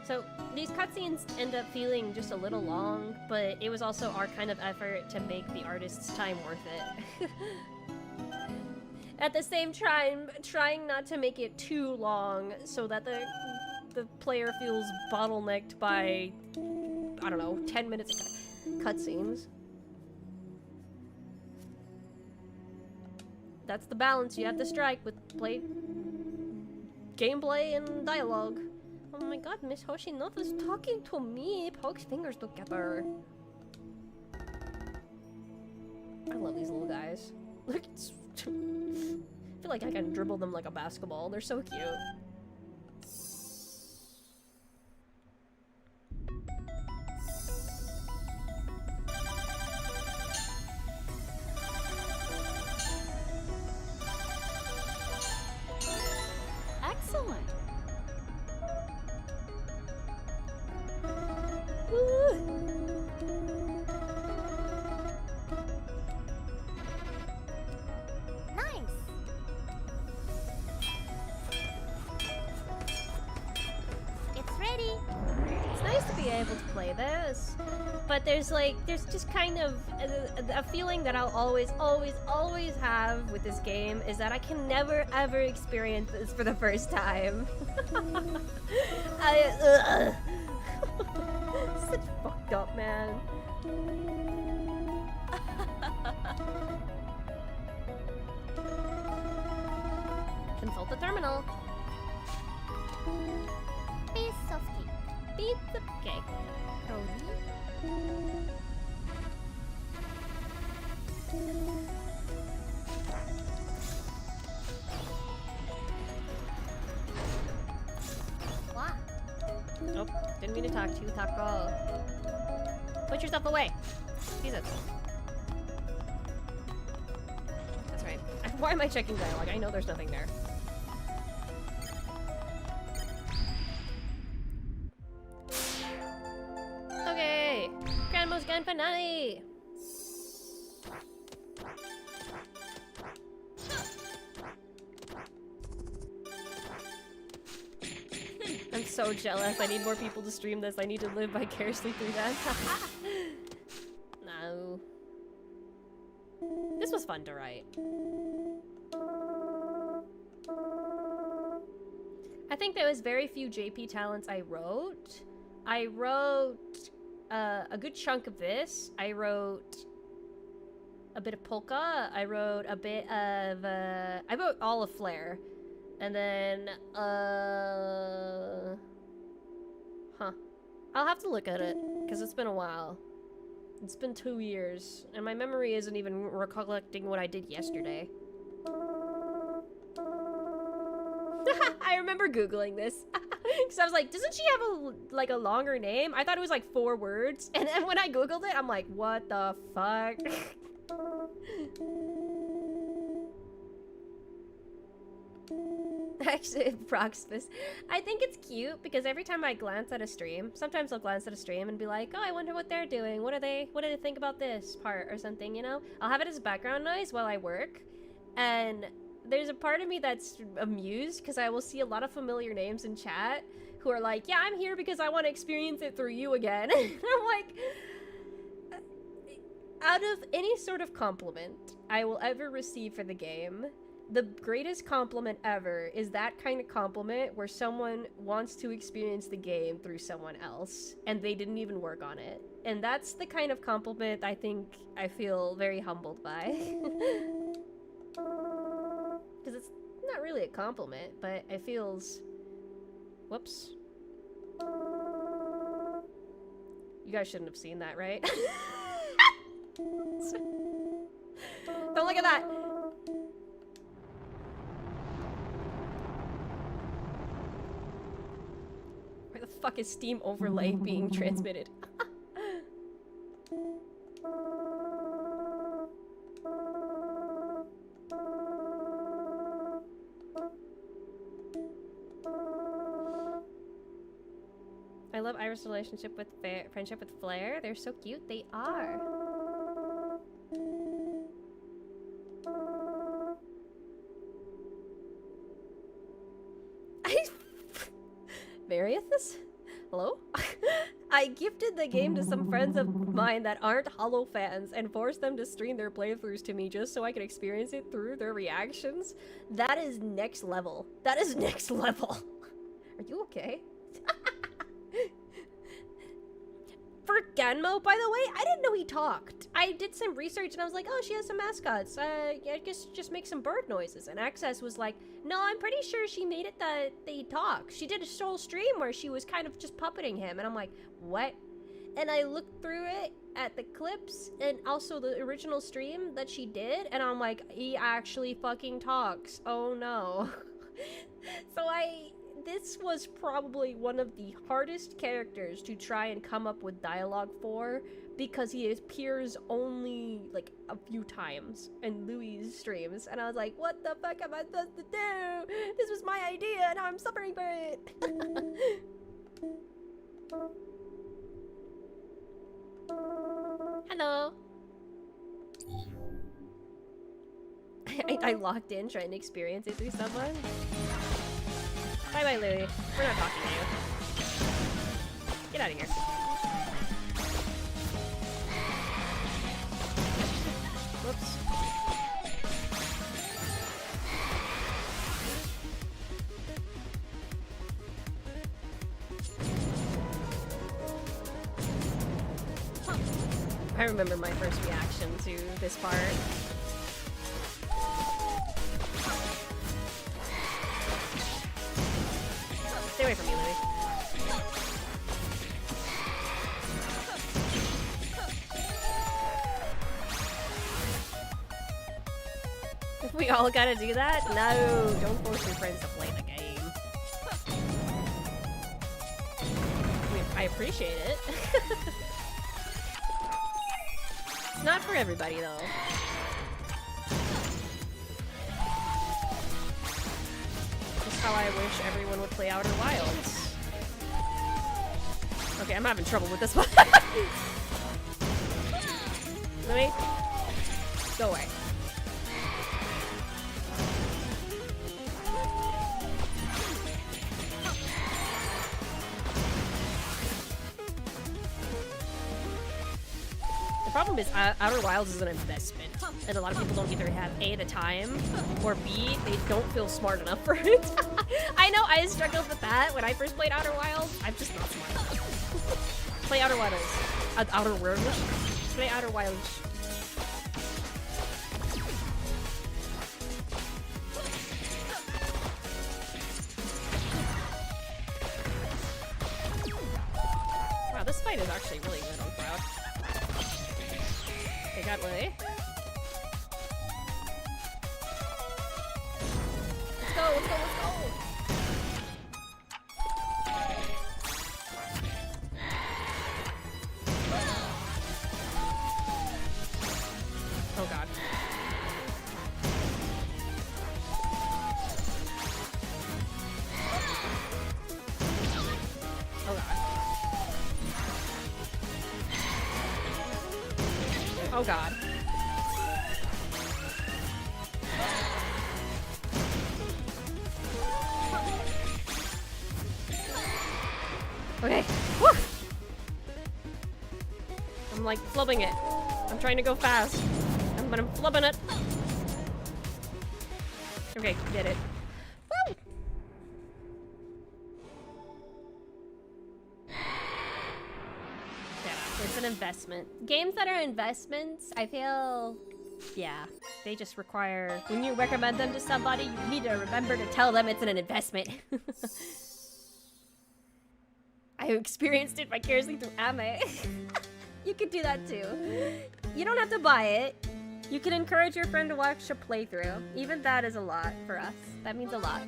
So these cutscenes end up feeling just a little long, but it was also our kind of effort to make the artist's time worth it. At the same time, trying not to make it too long so that the player feels bottlenecked by, I don't know, 10 minutes of cutscenes. That's the balance you have to strike with gameplay and dialogue. Oh my god, Miss Hoshinova's talking to me. Pokes fingers together. I love these little guys. Look, I feel like I can dribble them like a basketball. They're so cute. yes. But there's just kind of a feeling that I'll always have with this game is that I can never ever experience this for the first time. Such fucked up, man. Consult the terminal. Piece of cake. Piece of cake. Crony. Wow. Nope, didn't mean to talk to you, Taco. Put yourself away. Jesus. That's right. Why am I checking dialogue? I know there's nothing there. Okay, Grandma's Grand Finale. I'm so jealous. I need more people to stream this. I need to live vicariously through that. No. This was fun to write. I think there was very few JP talents I wrote. I wrote a good chunk of this. I wrote a bit of Polka. I wrote a bit of I wrote all of Flare. And then I'll have to look at it because it's been a while. It's been 2 years and my memory isn't even recollecting what I did yesterday. I remember Googling this because I was like, doesn't she have a longer name? I thought it was like 4 words, and then when I Googled it, I'm like, what the fuck? Actually, Proxmus, I think it's cute because every time I glance at a stream, sometimes I'll glance at a stream and be like, oh, I wonder what they're doing. What do they think about this part or something, you know? I'll have it as background noise while I work, and there's a part of me that's amused because I will see a lot of familiar names in chat who are like, yeah, I'm here because I want to experience it through you again. And I'm like, out of any sort of compliment I will ever receive for the game, the greatest compliment ever is that kind of compliment where someone wants to experience the game through someone else and they didn't even work on it. And that's the kind of compliment I think I feel very humbled by. Because it's not really a compliment, but it feels... Whoops. You guys shouldn't have seen that, right? Don't look at that! Where the fuck is Steam Overlay being transmitted? I love Iris' relationship with friendship with Flare. They're so cute. They are. Marius? Hello? I gifted the game to some friends of mine that aren't Hollow fans and forced them to stream their playthroughs to me just so I could experience it through their reactions. That is next level. That is next level. Are you okay? For Ganmo, by the way, I didn't know he talked. I did some research and I was like, oh, she has some mascots. I guess just make some bird noises. And Access was like, no, I'm pretty sure she made it that they talk. She did a whole stream where she was kind of just puppeting him. And I'm like, what? And I looked through it at the clips and also the original stream that she did. And I'm like, he actually fucking talks. Oh no. So this was probably one of the hardest characters to try and come up with dialogue for because he appears only like a few times in Louis' streams, and I was like, what the fuck am I supposed to do? This was my idea and I'm suffering for it. Hello. I locked in trying to experience it through someone. Bye-bye, Louie. We're not talking to you. Get out of here. I remember my first reaction to this part. Stay away from me, Louis. We all gotta do that? No, don't force your friends to play the game. I mean, I appreciate it. It's not for everybody, though. Just how I wish everyone would play Outer Wilds. Okay, I'm having trouble with this one. Let me... Go away. The problem is Outer Wilds is an investment, and a lot of people don't either have A, the time, or B, they don't feel smart enough for it. I know I struggled with that when I first played Outer Wilds. I'm just not smart enough. Play Outer Wilds. Outer Worlds? Play Outer Wilds. Wow, this fight is actually really good on Cloud. Okay, got Lily. Let's go, let's go, let's go! Oh god. Oh god. Oh god. Okay. Woo! I'm like flubbing it. I'm trying to go fast. But I'm flubbing it. Okay, did it. Woo! Yeah, it's an investment. Games that are investments, I feel, yeah, they just require, when you recommend them to somebody, you need to remember to tell them it's an investment. I experienced it vicariously through Ame. You could do that too. You don't have to buy it. You can encourage your friend to watch a playthrough. Even that is a lot for us. That means a lot.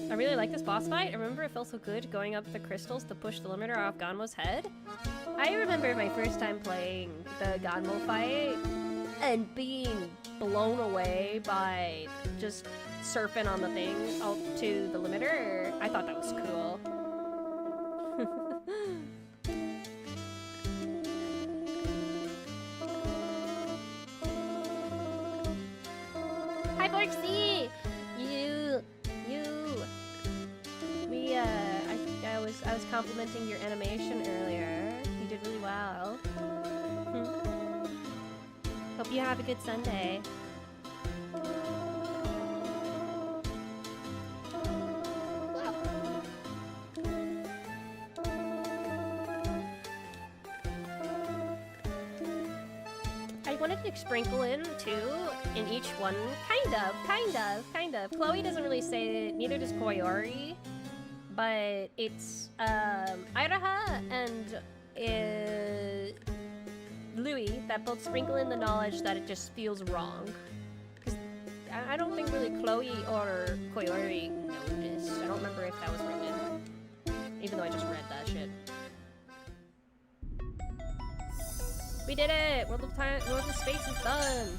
I really like this boss fight. I remember it felt so good going up the crystals to push the limiter off Ganmo's head. I remember my first time playing the Ganmo fight and being blown away by just surfing on the thing out to the limiter. I thought that was cool. Hi, Borksy! I was complimenting your animation earlier. You did really well. Hope you have a good Sunday. I wanted to sprinkle in too in each one. Kind of. Chloe doesn't really say it, neither does Koyori. But it's Iraha and Louis that both sprinkle in the knowledge that it just feels wrong. Because I don't think really Chloe or Koyori noticed. I don't remember if that was written, even though I just read that shit. We did it! World of Space is done!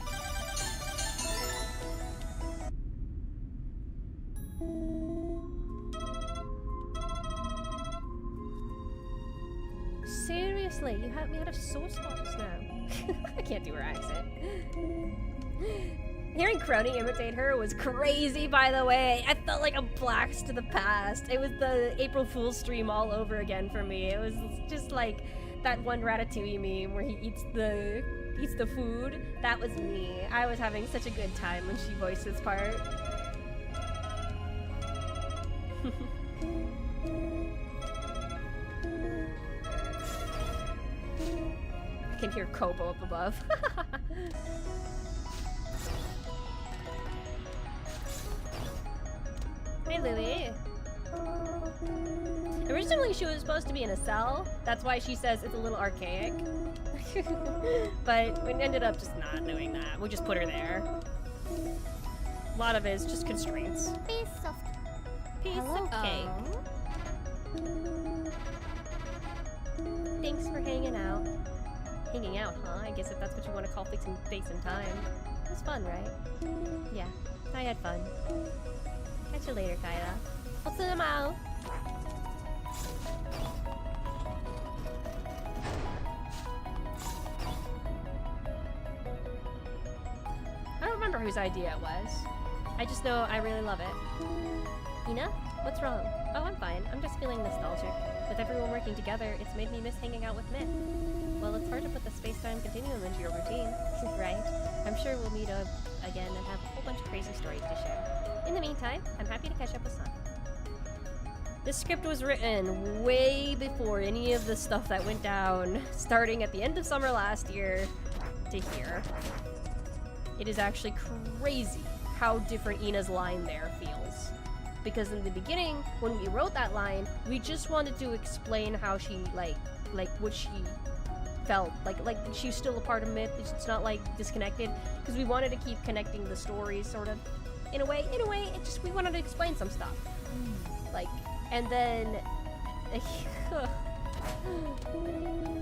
Seriously, you have me out of source box now. I can't do her accent. Hearing Chrono imitate her was crazy, by the way. I felt like a blast to the past. It was the April Fool's stream all over again for me. It was just like that one Ratatouille meme where he eats the food. That was me. I was having such a good time when she voiced this part. I can hear Kobo up above. Hey, Lily. Originally, she was supposed to be in a cell. That's why she says it's a little archaic. But we ended up just not doing that. We just put her there. A lot of it is just constraints. Piece of Piece Hello, of cake. Thanks for hanging out. Hanging out, huh? I guess if that's what you want to call fixing space and time. It was fun, right? Yeah, I had fun. Catch you later, Kyla. I'll see them out. I don't remember whose idea it was. I just know I really love it. Ina? What's wrong? Oh, I'm fine. I'm just feeling nostalgic. With everyone working together, it's made me miss hanging out with Myth. Well, it's hard to put the space-time continuum into your routine. Right? I'm sure we'll meet up again and have a whole bunch of crazy stories to share. In the meantime, I'm happy to catch up with Sun. This script was written way before any of the stuff that went down, starting at the end of summer last year to here. It is actually crazy how different Ina's line there feels. Because in the beginning, when we wrote that line, we just wanted to explain how she, like what she felt. Like she's still a part of Myth, it's not, like, disconnected. Because we wanted to keep connecting the stories, sort of. In a way, it just, we wanted to explain some stuff. Like, and then... the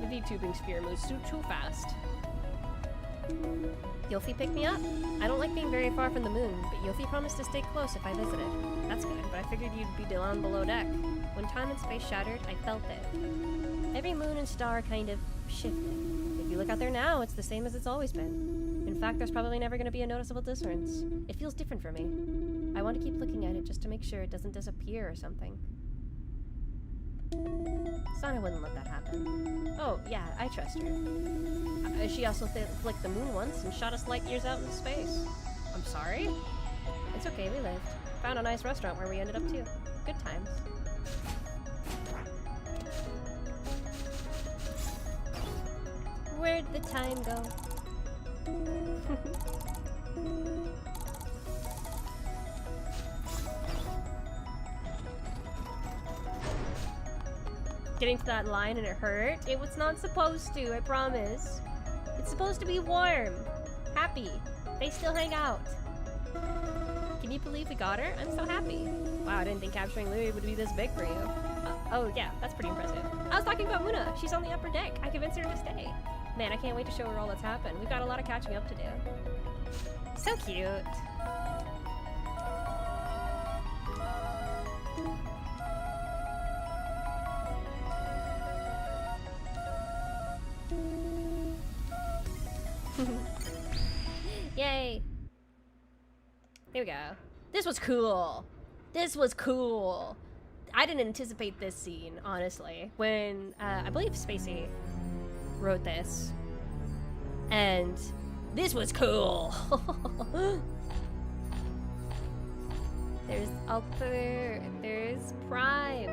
VTubing sphere moves too fast. Yofi picked me up? I don't like being very far from the moon, but Yofi promised to stay close if I visited. That's good, but I figured you'd be down below deck. When time and space shattered, I felt it. Every moon and star kind of shifted. If you look out there now, it's the same as it's always been. In fact, there's probably never going to be a noticeable difference. It feels different for me. I want to keep looking at it just to make sure it doesn't disappear or something. Sana wouldn't let that happen. Oh, yeah, I trust her. She also flicked the moon once and shot us light years out into space. I'm sorry? It's okay, we lived. Found a nice restaurant where we ended up too. Good times. Where'd the time go? Getting to that line and it hurt. It was not supposed to, I promise. It's supposed to be warm. Happy. They still hang out. Can you believe we got her? I'm so happy. Wow, I didn't think capturing Louie would be this big for you. Oh yeah, that's pretty impressive. I was talking about Muna. She's on the upper deck. I convinced her to stay. Man, I can't wait to show her all that's happened. We've got a lot of catching up to do. So cute. Yay! There we go. This was cool. This was cool. I didn't anticipate this scene, honestly. When, I believe Spacey wrote this. And this was cool. There's Alter, there's Prime.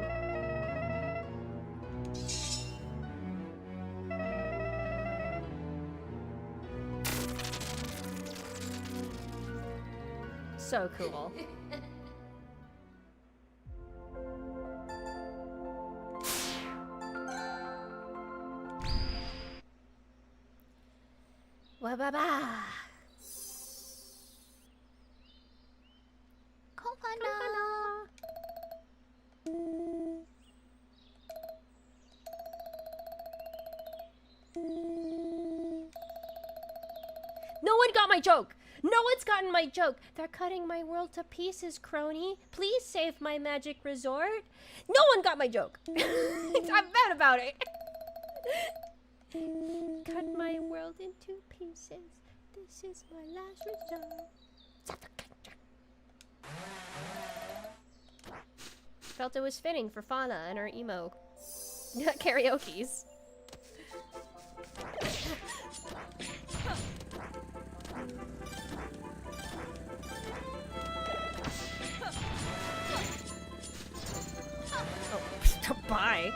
So cool. Wa-ba-ba. Kokana. No one got my joke! No one's gotten my joke! They're cutting my world to pieces, crony. Please save my magic resort. No one got my joke! I'm mad about it! Cut my world into pieces. This is my last resort. Felt it was fitting for Fauna and her emo karaoke's. Hi.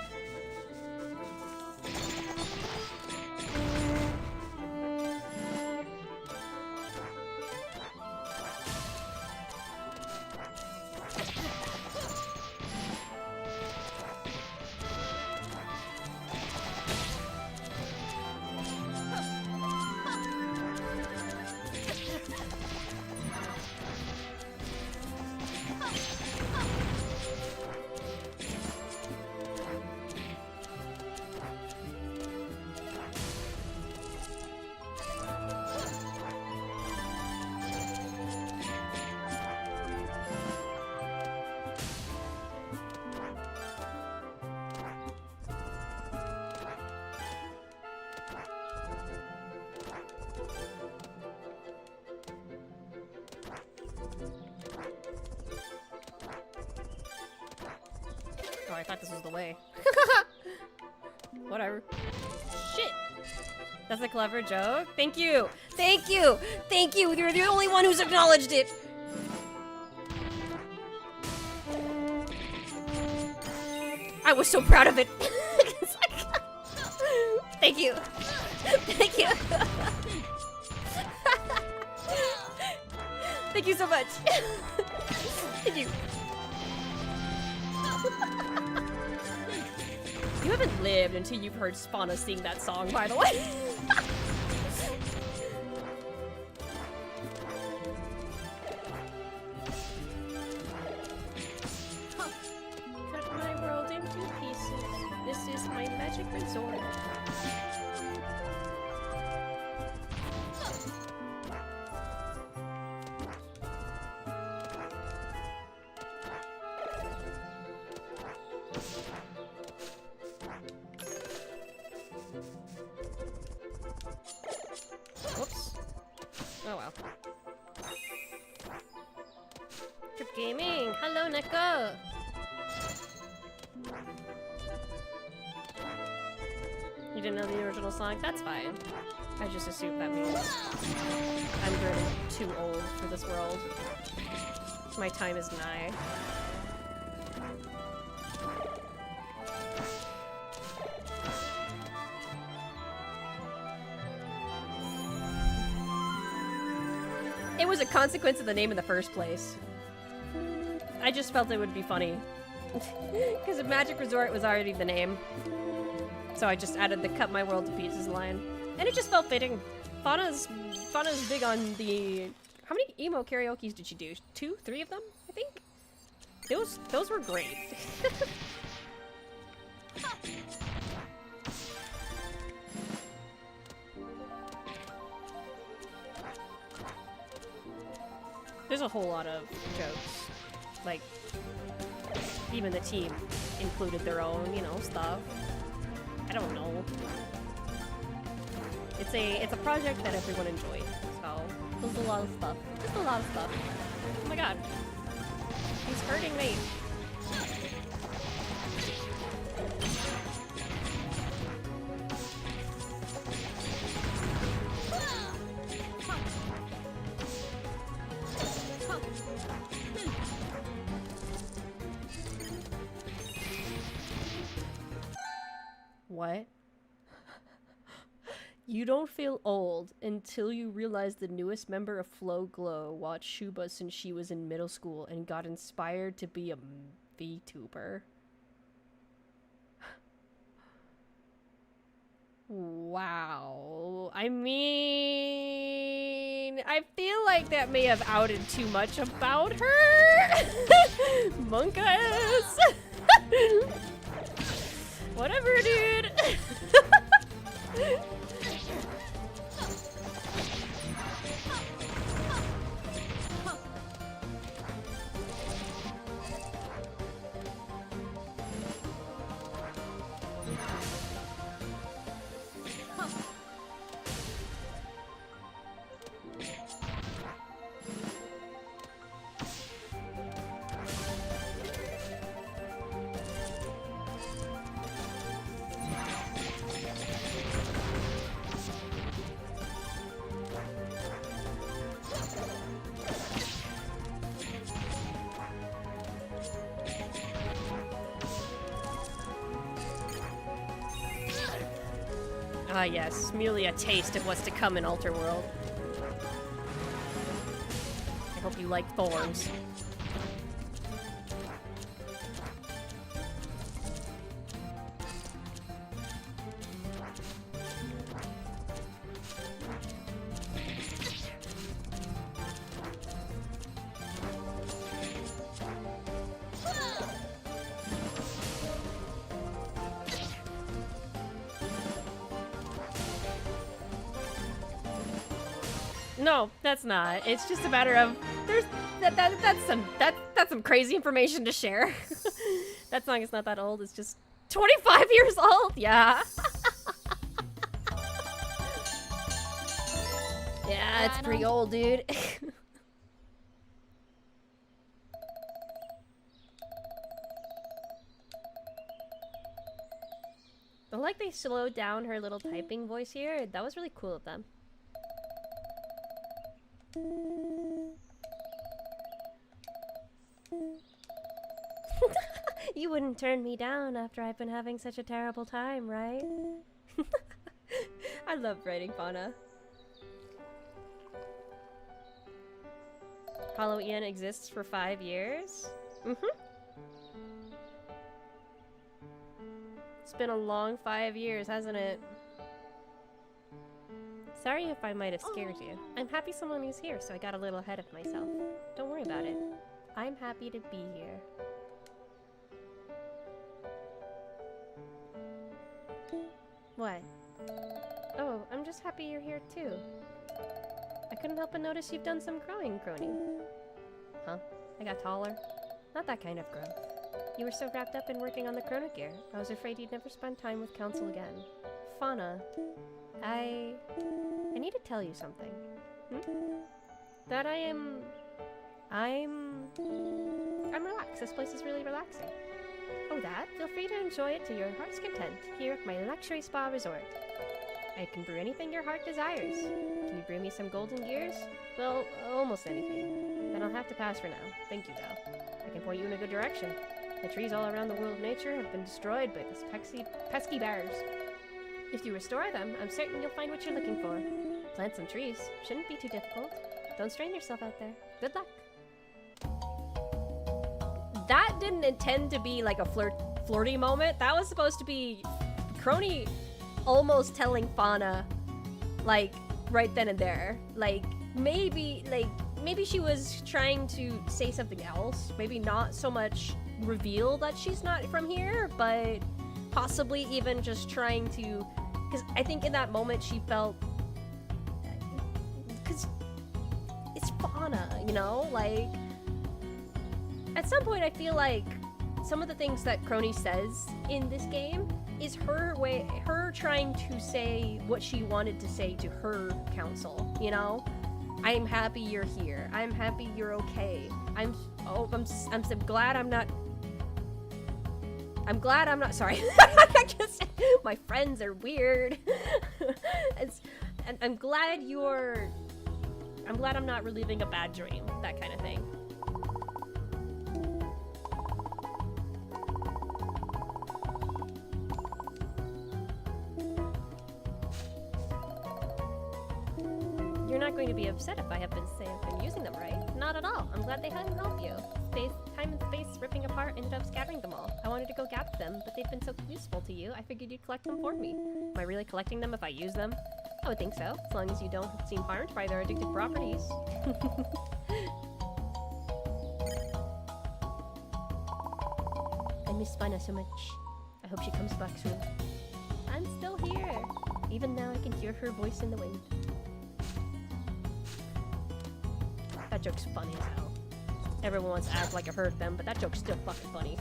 Oh, I thought this was the way. Whatever. Shit! That's a clever joke. Thank you! Thank you! Thank you! You're the only one who's acknowledged it! I was so proud of it! Thank you! Thank you! Thank you so much! Thank you! You haven't lived until you've heard Spawna sing that song, by the way. Cut my world into pieces. This is my magic resort. Whoops. Oh well. Trip Gaming! Hello, Neko! You didn't know the original song? That's fine. I just assumed that means I'm getting too old for this world. My time is nigh. It was a consequence of the name in the first place. I just felt it would be funny. Because the Magic Resort was already the name. So I just added the Cut My World to Pieces line. And it just felt fitting. Fauna's big on the... How many emo karaokes did she do? 2, 3 of them, I think? Those were great. There's a whole lot of jokes. Like, even the team included their own, you know, stuff. I don't know. It's a project that everyone enjoyed. So, there's a lot of stuff. Just a lot of stuff. Oh my god. He's hurting me. What? You don't feel old until you realize the newest member of Flow Glow watched Shuba since she was in middle school and got inspired to be a VTuber. Wow. I mean, I feel like that may have outed too much about her. Monkas. Whatever, dude. Ah yes, merely a taste of what's to come in Alter World. I hope you like thorns. No, that's not. It's just a matter of that's some crazy information to share. That song is not that old. It's just 25 years old. Yeah. Yeah, it's pretty old, dude. I like they slowed down her little typing voice here. That was really cool of them. You wouldn't turn me down after I've been having such a terrible time, right? I love writing fauna. Halloween exists for 5 years? It's been a long 5 years, hasn't it? Sorry if I might have scared you. I'm happy someone is here, so I got a little ahead of myself. Don't worry about it. I'm happy to be here. What? Oh, I'm just happy you're here too. I couldn't help but notice you've done some growing, Crony. Huh? I got taller? Not that kind of growth. You were so wrapped up in working on the Chrono gear, I was afraid you'd never spend time with Council again. Fauna, I need to tell you something. That I'm relaxed. This place is really relaxing. Oh, that? Feel free to enjoy it to your heart's content here at my luxury spa resort. I can brew anything your heart desires. Can you brew me some golden gears? Well, almost anything. Then I'll have to pass for now. Thank you, though. I can point you in a good direction. The trees all around the world of nature have been destroyed by this pesky bears. If you restore them, I'm certain you'll find what you're looking for. Plant some trees. Shouldn't be too difficult. Don't strain yourself out there. Good luck. That didn't intend to be like a flirty moment. That was supposed to be Crony almost telling Fauna, like, right then and there. Like, maybe she was trying to say something else. Maybe not so much reveal that she's not from here, but possibly even just trying to... Because I think in that moment she felt... Because it's Fauna, you know? Like... At some point I feel like some of the things that Crony says in this game is her trying to say what she wanted to say to her council, you know? I'm happy you're here. I'm happy you're okay. I'm so glad I'm not... sorry. I just, my friends are weird. I'm glad I'm not reliving a bad dream. That kind of thing. You're not going to be upset if I have been using them, right? Not at all. I'm glad they hadn't helped you. Time and space ripping apart ended up scattering them all. I wanted to go gather them, but they've been so useful to you, I figured you'd collect them for me. Am I really collecting them if I use them? I would think so, as long as you don't seem harmed by their addictive properties. I miss Fauna so much. I hope she comes back soon. I'm still here. Even now I can hear her voice in the wind. That joke's funny as hell. Everyone wants to act like I heard them, but that joke's still fucking funny.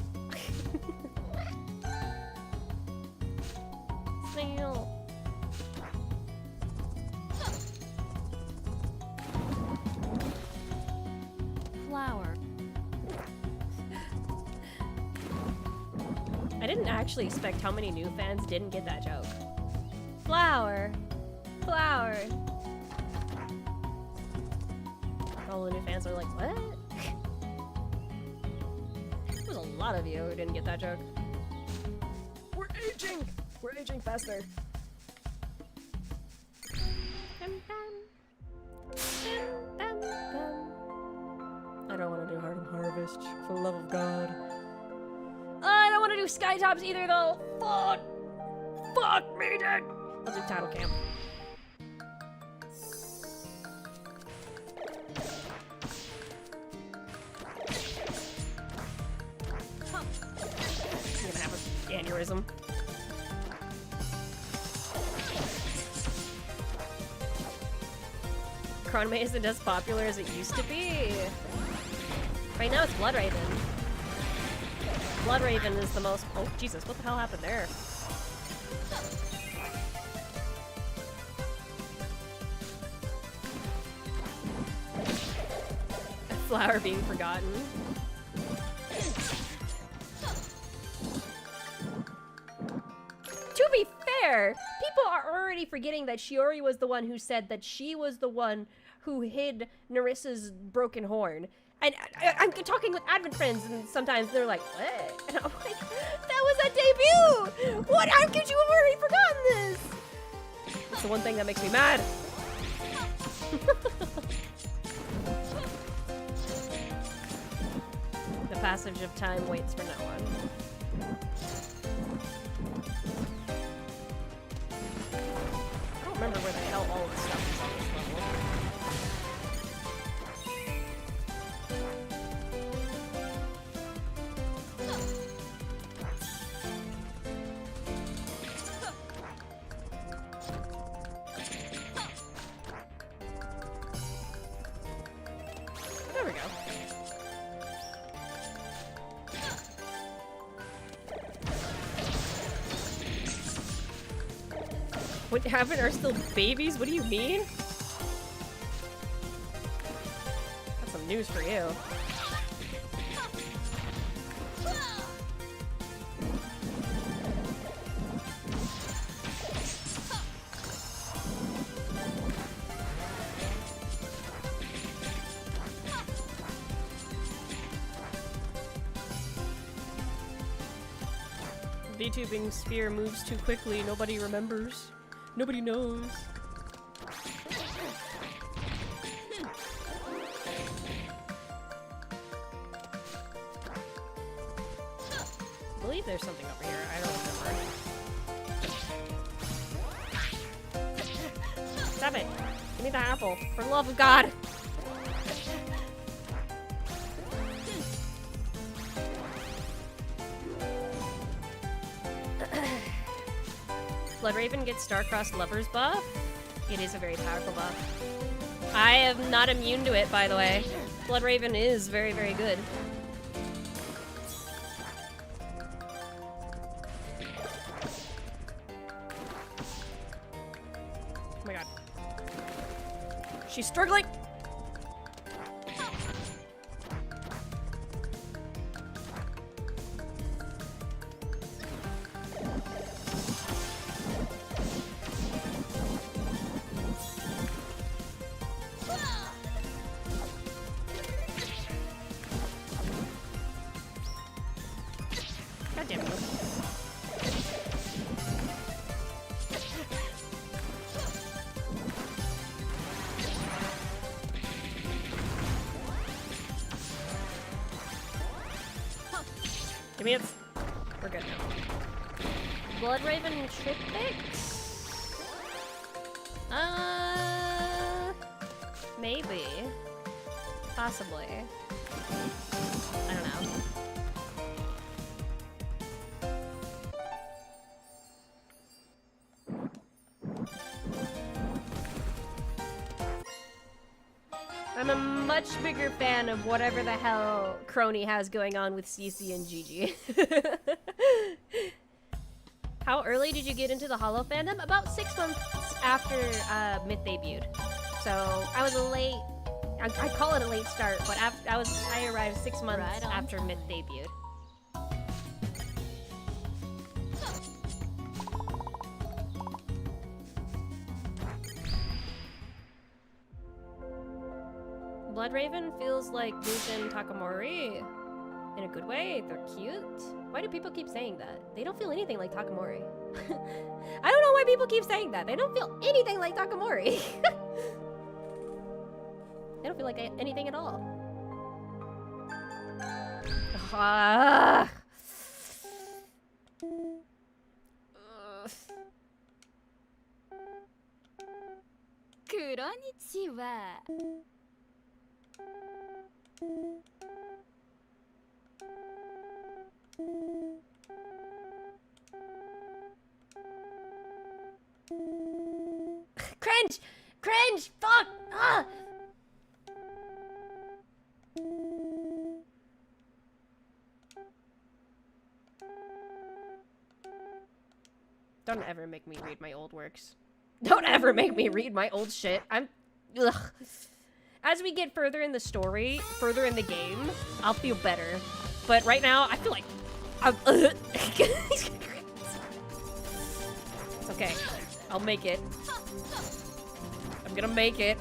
Snail. Flower. I didn't actually expect how many new fans didn't get that joke. Flower. Flower. All the new fans are like, what? There's a lot of you who didn't get that joke. We're aging! We're aging faster. I don't want to do Hardened Harvest, for the love of God. I don't want to do Skytops either, though. Fuck! Fuck me, dude! I'll do Title Camp. I'm gonna have an aneurysm. Chrono isn't as popular as it used to be. Right now it's Blood Raven. Blood Raven is the most— oh, Jesus, what the hell happened there? A flower being forgotten. To be fair, people are already forgetting that Shiori was the one who said that she was the one who hid Narissa's broken horn. And I'm talking with Advent friends, and sometimes they're like, what? And I'm like, that was a debut! What? How could you have already forgotten this? It's the one thing that makes me mad. The passage of time waits for no one. I don't remember where the hell all of the stuff is on this level. There we go. What happened? Are still babies? What do you mean? That's some news for you. VTubing sphere moves too quickly. Nobody remembers. Nobody knows. I believe there's something over here. I don't remember. Stop it. Give me the apple. For the love of God. Bloodraven gets Star-Crossed Lover's buff. It is a very powerful buff. I am not immune to it, by the way. Bloodraven is very, very good. Oh my god. She's struggling! God damn it. Give me it. We're good now. Bloodraven trip fix? Maybe. Possibly. I don't know. I'm a much bigger fan of whatever the hell Chrono has going on with CC and Gigi. How early did you get into the Hollow fandom? About 6 months after Myth debuted. So I was a late, I call it a late start, but I arrived 6 months Right on after time. Myth debuted. Bloodraven feels like Bujin Takamori. In a good way? They're cute? Why do people keep saying that? They don't feel anything like Takamori. I don't know why people keep saying that. They don't feel anything like Takamori. They don't feel like anything at all. Ah. Konnichiwa. Cringe! Cringe! Fuck! Ah! Don't ever make me read my old works. Don't ever make me read my old shit. Ugh. As we get further in the story, further in the game, I'll feel better. But right now, I feel like it's okay. I'll make it. I'm gonna make it.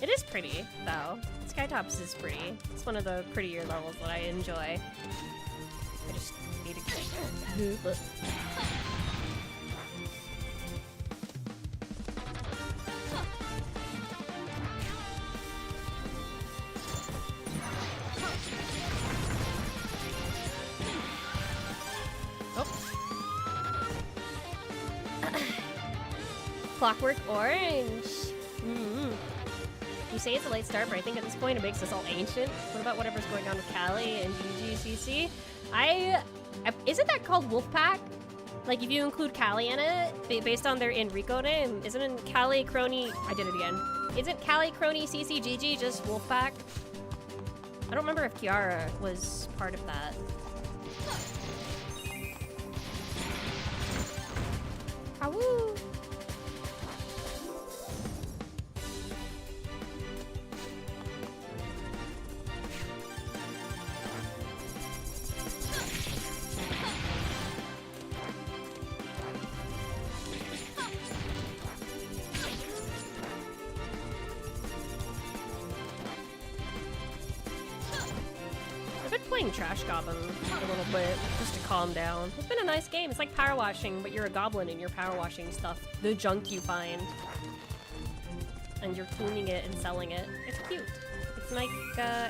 It is pretty, though. Skytops is pretty. It's one of the prettier levels that I enjoy. I just need to get... Clockwork Orange. You say it's a late start, but I think at this point it makes us all ancient. What about whatever's going on with Callie and GGCC? Isn't that called Wolfpack? Like if you include Callie in it, based on their Enrico name, isn't Callie, Crony, I did it again. Isn't Callie, Crony, CC, GG just Wolfpack? I don't remember if Kiara was part of that. Awoo! Trash Goblin a little bit just to calm down. It's been a nice game. It's like power washing, but you're a goblin and you're power washing stuff. The junk you find. And you're cleaning it and selling it. It's cute. It's like,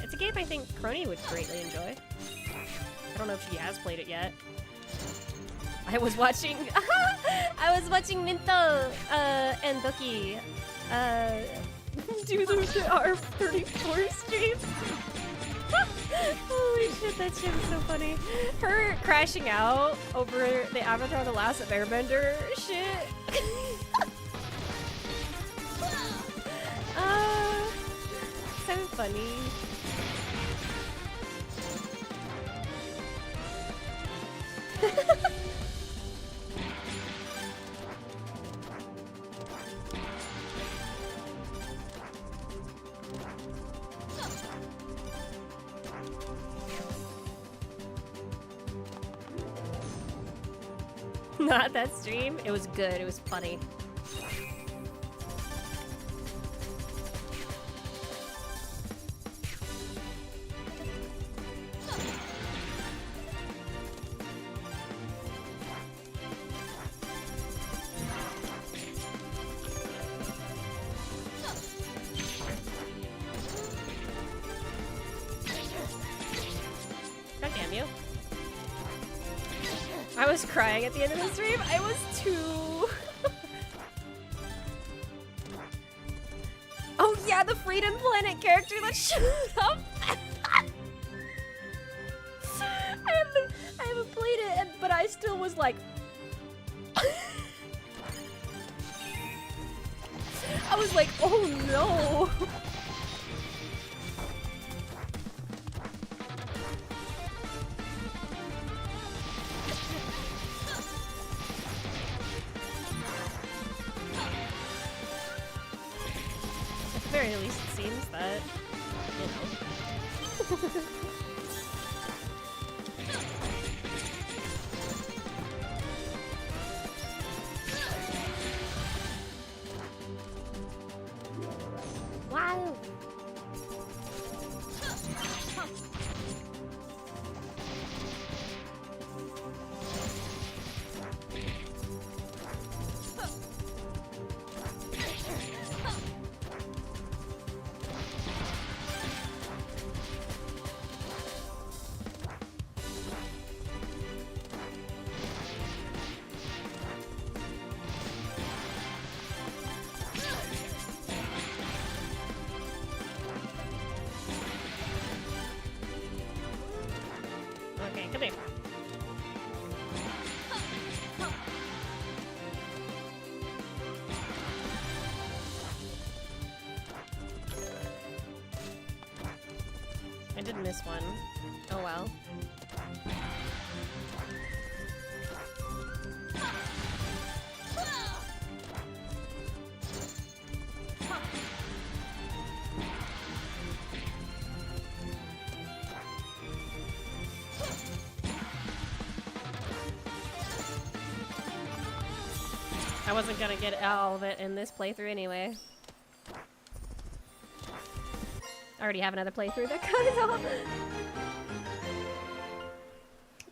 it's a game I think Crony would greatly enjoy. I don't know if she has played it yet. I was watching Minto and Doki do the R34 stream. Holy shit, that shit is so funny. Her crashing out over the Avatar The Last Airbender shit. So funny. Not that stream. It was good. It was funny. God damn you. I was crying at the end of the stream. I was too... Oh yeah, the Freedom Planet character that showed up. I haven't played it, but I still was like. I was like, oh no. At the very least, it seems that, you know. Wow. Okay, come here. I did miss one. Oh well. I wasn't gonna get all of it in this playthrough anyway. I already have another playthrough that goes off.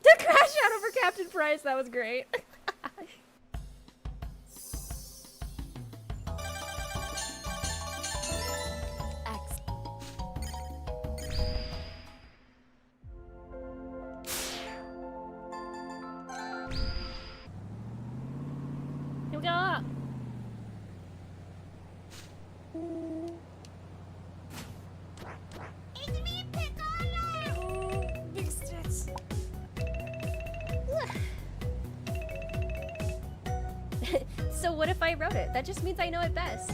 To crash out over Captain Price, that was great. Here we go. It's me, Piccolo! Big sticks. So what if I wrote it? That just means I know it best.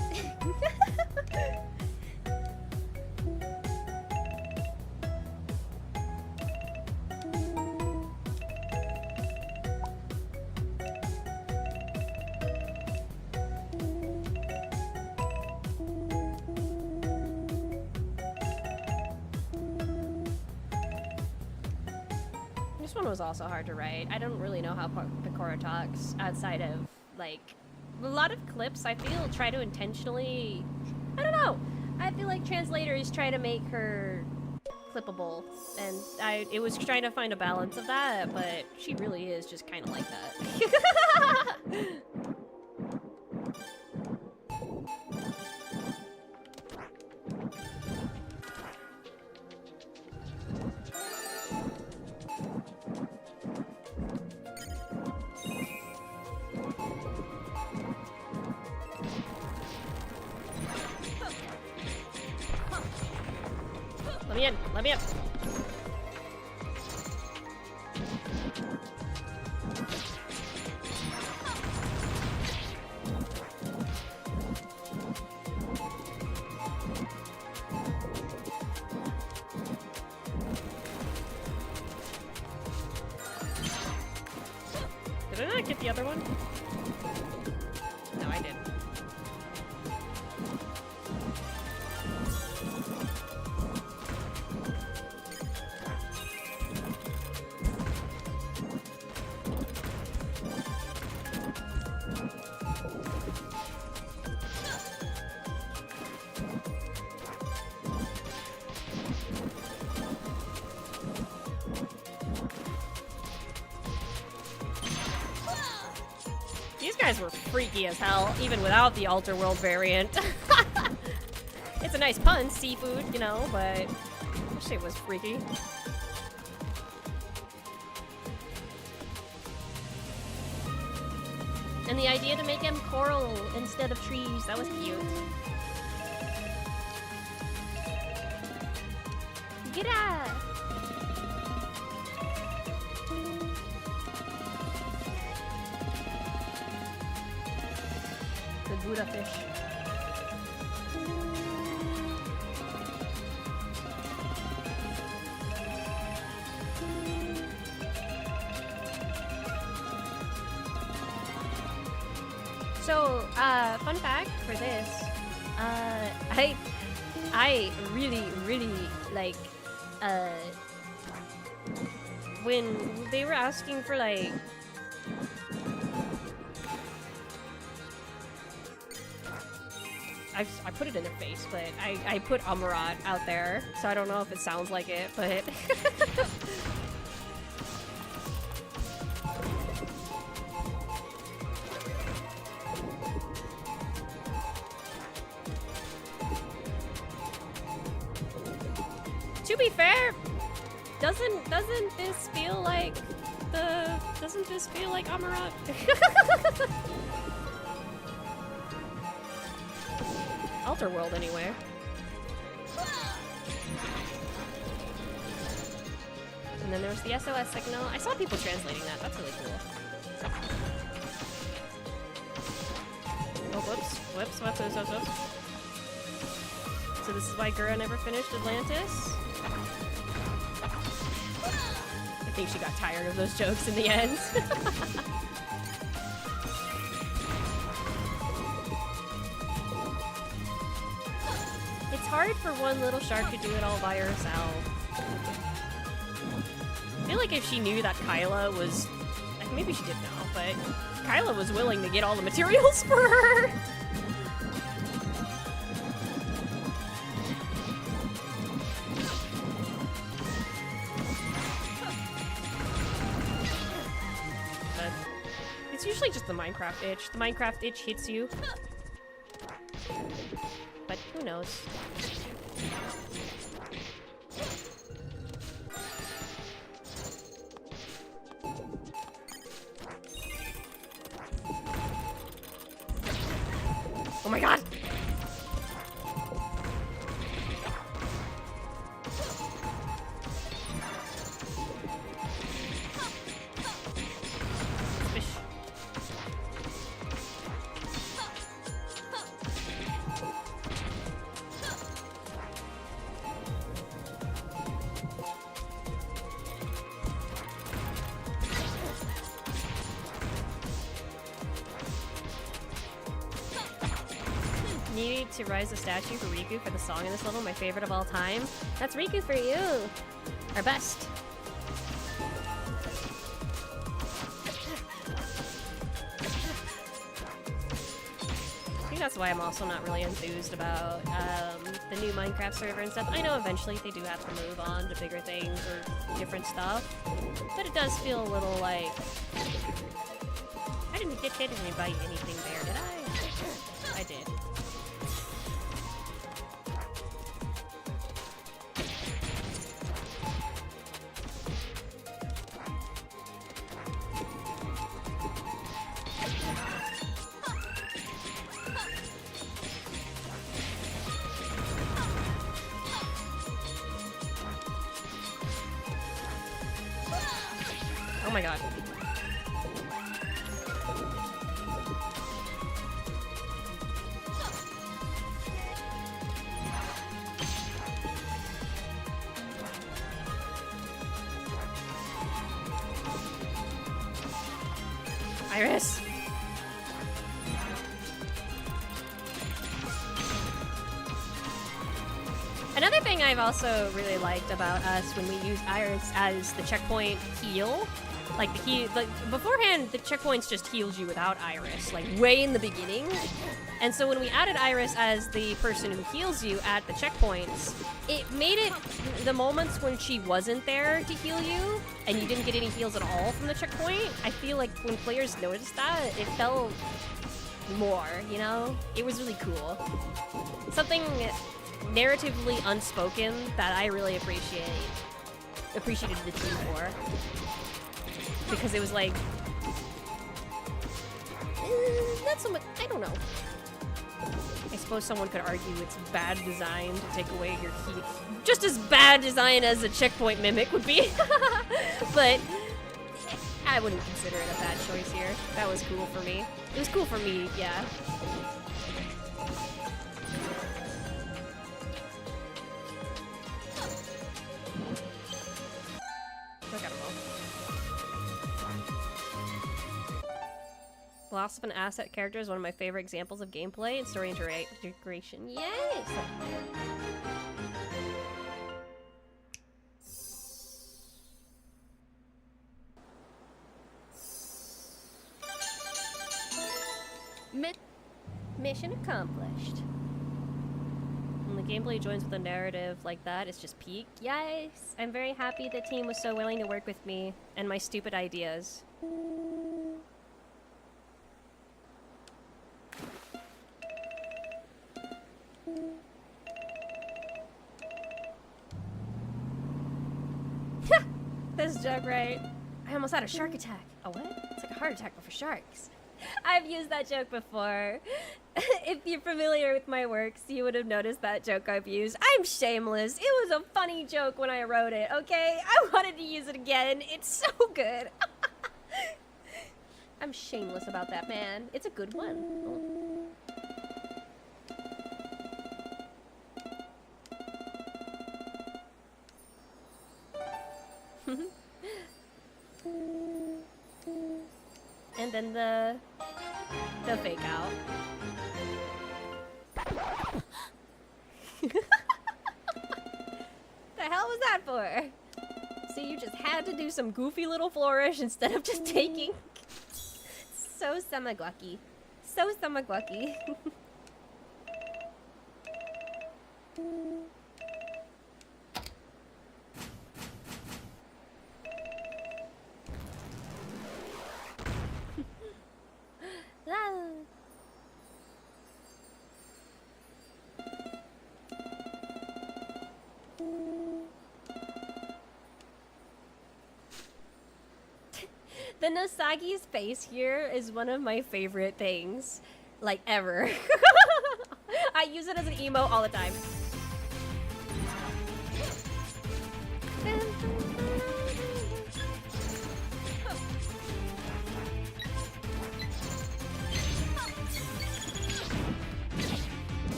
This one was also hard to write. I don't really know how Picora talks outside of, like, a lot of clips I feel try to intentionally, I don't know. I feel like translators try to make her clippable, and it was trying to find a balance of that, but she really is just kind of like that. Let me in! Let me in! Did I not get the other one? No, I didn't. These guys were freaky as hell, even without the Alter World variant. It's a nice pun, seafood, you know, but this shit was freaky. And the idea to make him coral instead of trees, that was cute. Get out! The Buddha fish. So, fun fact for this, I really, like, when they were asking for, like, I put it in their face, but I put Amarat out there, so I don't know if it sounds like it, but... To be fair, doesn't this feel like doesn't this feel like Amarat? Alter World anyway. And then there was the SOS signal. I saw people translating that. That's really cool. Oh, whoops. So this is why Gura never finished Atlantis? I think she got tired of those jokes in the end. It's hard for one little shark to do it all by herself. I feel like if she knew that Kyla was... Like, maybe she did know, but Kyla was willing to get all the materials for her. It's usually just the Minecraft itch. The Minecraft itch hits you. But who knows? Oh my god! Fish. Needed to rise a statue for Riku for the song in this level, my favorite of all time. That's Riku for you! Our best. I think that's why I'm also not really enthused about the new Minecraft server and stuff. I know eventually they do have to move on to bigger things or different stuff, but it does feel a little like... I didn't get anybody anything there, did I? I did. Oh my god. Iris! Another thing I've also really liked about us when we use Iris as the checkpoint heal, like the heal, like beforehand the checkpoints just healed you without Iris, like way in the beginning. And so when we added Iris as the person who heals you at the checkpoints, it made it the moments when she wasn't there to heal you and you didn't get any heals at all from the checkpoint. I feel like when players noticed that, it felt more, you know? It was really cool. Something narratively unspoken that I really appreciated the team for. Because it was like... not so much... I don't know. I suppose someone could argue it's bad design to take away your key. Just as bad design as a checkpoint mimic would be. But I wouldn't consider it a bad choice here. That was cool for me. It was cool for me, yeah. Look at them all. Loss of an asset character is one of my favorite examples of gameplay and story integration. Yes! Mission accomplished. When the gameplay joins with a narrative like that, it's just peak. Yes! I'm very happy the team was so willing to work with me and my stupid ideas. This joke, right? I almost had a shark attack. A what? It's like a heart attack, but for sharks. I've used that joke before. If you're familiar with my works, you would have noticed that joke I've used. I'm shameless. It was a funny joke when I wrote it, okay? I wanted to use it again. It's so good. I'm shameless about that, man. It's a good one. And then the fake out. The hell was that for? So you just had to do some goofy little flourish instead of just taking. So samagwaki. So samagwaki. The Nosagi's face here is one of my favorite things, like, ever. I use it as an emote all the time.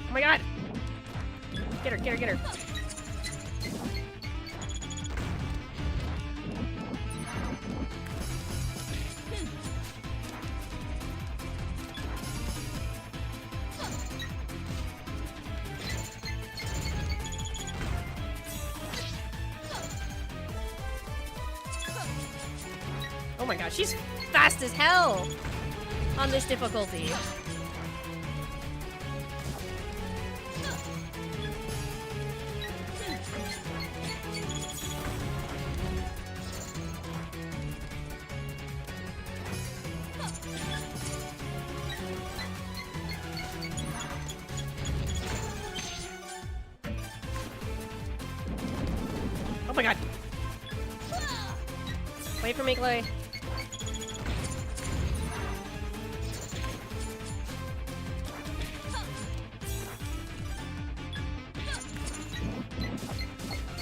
Oh my god! Get her, get her, get her. Oh my god, she's fast as hell on this difficulty. Oh my god. Wait for me, Chloe.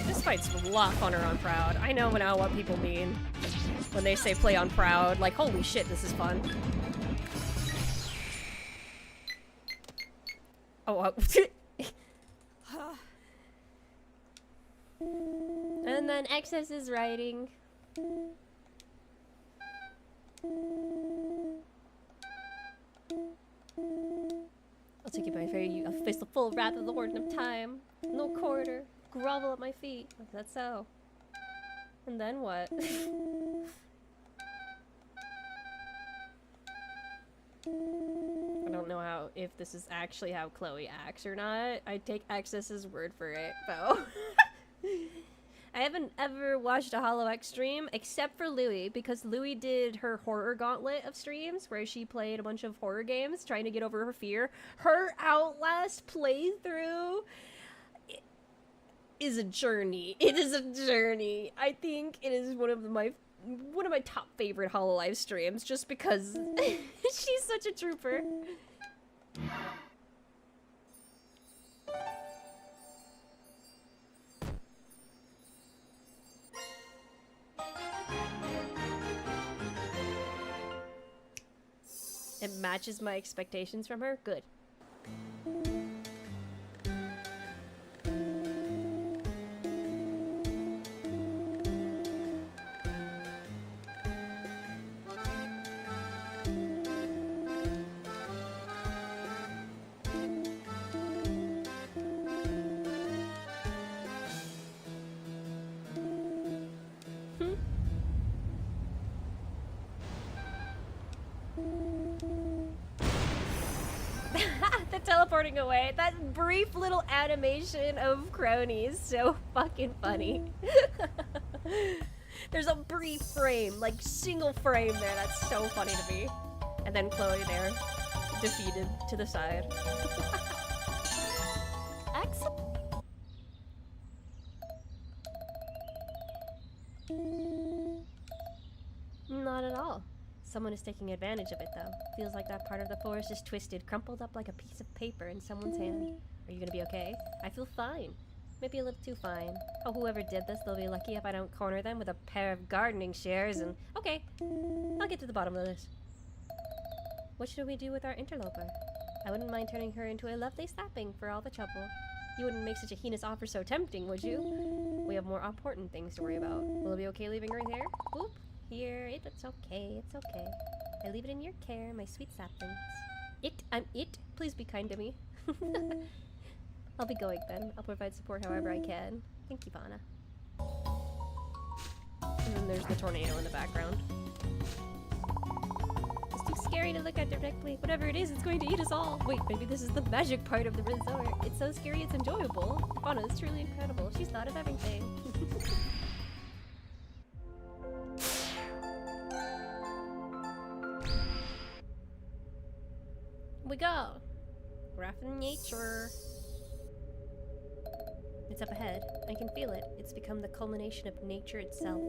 This fight's a lot funner on Proud. I know now what people mean when they say play on Proud. Like, holy shit, this is fun. Oh, and then Excess is writing. I'll take you by fair, you. I'll face the full wrath of the Warden of Time. No quarter. Grovel at my feet. That's so. And then what? I don't know if this is actually how Chloe acts or not. I take Access's word for it, though. I haven't ever watched a Hollow X stream except for Louie, because Louie did her horror gauntlet of streams where she played a bunch of horror games trying to get over her fear. Her Outlast playthrough is a journey. It is a journey. I think it is one of my top favorite Hololive streams just because she's such a trooper. matches my expectations from her, good. The teleporting away. That brief little animation of Crony is so fucking funny. There's a brief frame, like single frame there. That's so funny to me. And then Chloe there, defeated to the side. Excellent. Not at all. Someone is taking advantage of it, though. Feels like that part of the forest is twisted, crumpled up like a piece of paper in someone's hand. Are you gonna be okay? I feel fine. Maybe a little too fine. Oh, whoever did this, they'll be lucky if I don't corner them with a pair of gardening shears and... Okay, I'll get to the bottom of this. What should we do with our interloper? I wouldn't mind turning her into a lovely slapping for all the trouble. You wouldn't make such a heinous offer so tempting, would you? We have more important things to worry about. Will it be okay leaving her here? Oop. Here, it's okay, it's okay. I leave it in your care, my sweet saplings. I'm it. Please be kind to me. I'll be going then. I'll provide support however I can. Thank you, Vana. And then there's the tornado in the background. It's too scary to look at directly. Whatever it is, it's going to eat us all. Wait, maybe this is the magic part of the resort. It's so scary, it's enjoyable. Vana is truly incredible. She's thought of everything. We go. Graph in nature. It's up ahead. I can feel it. It's become the culmination of nature itself.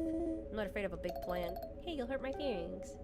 I'm not afraid of a big plant. Hey, you'll hurt my feelings.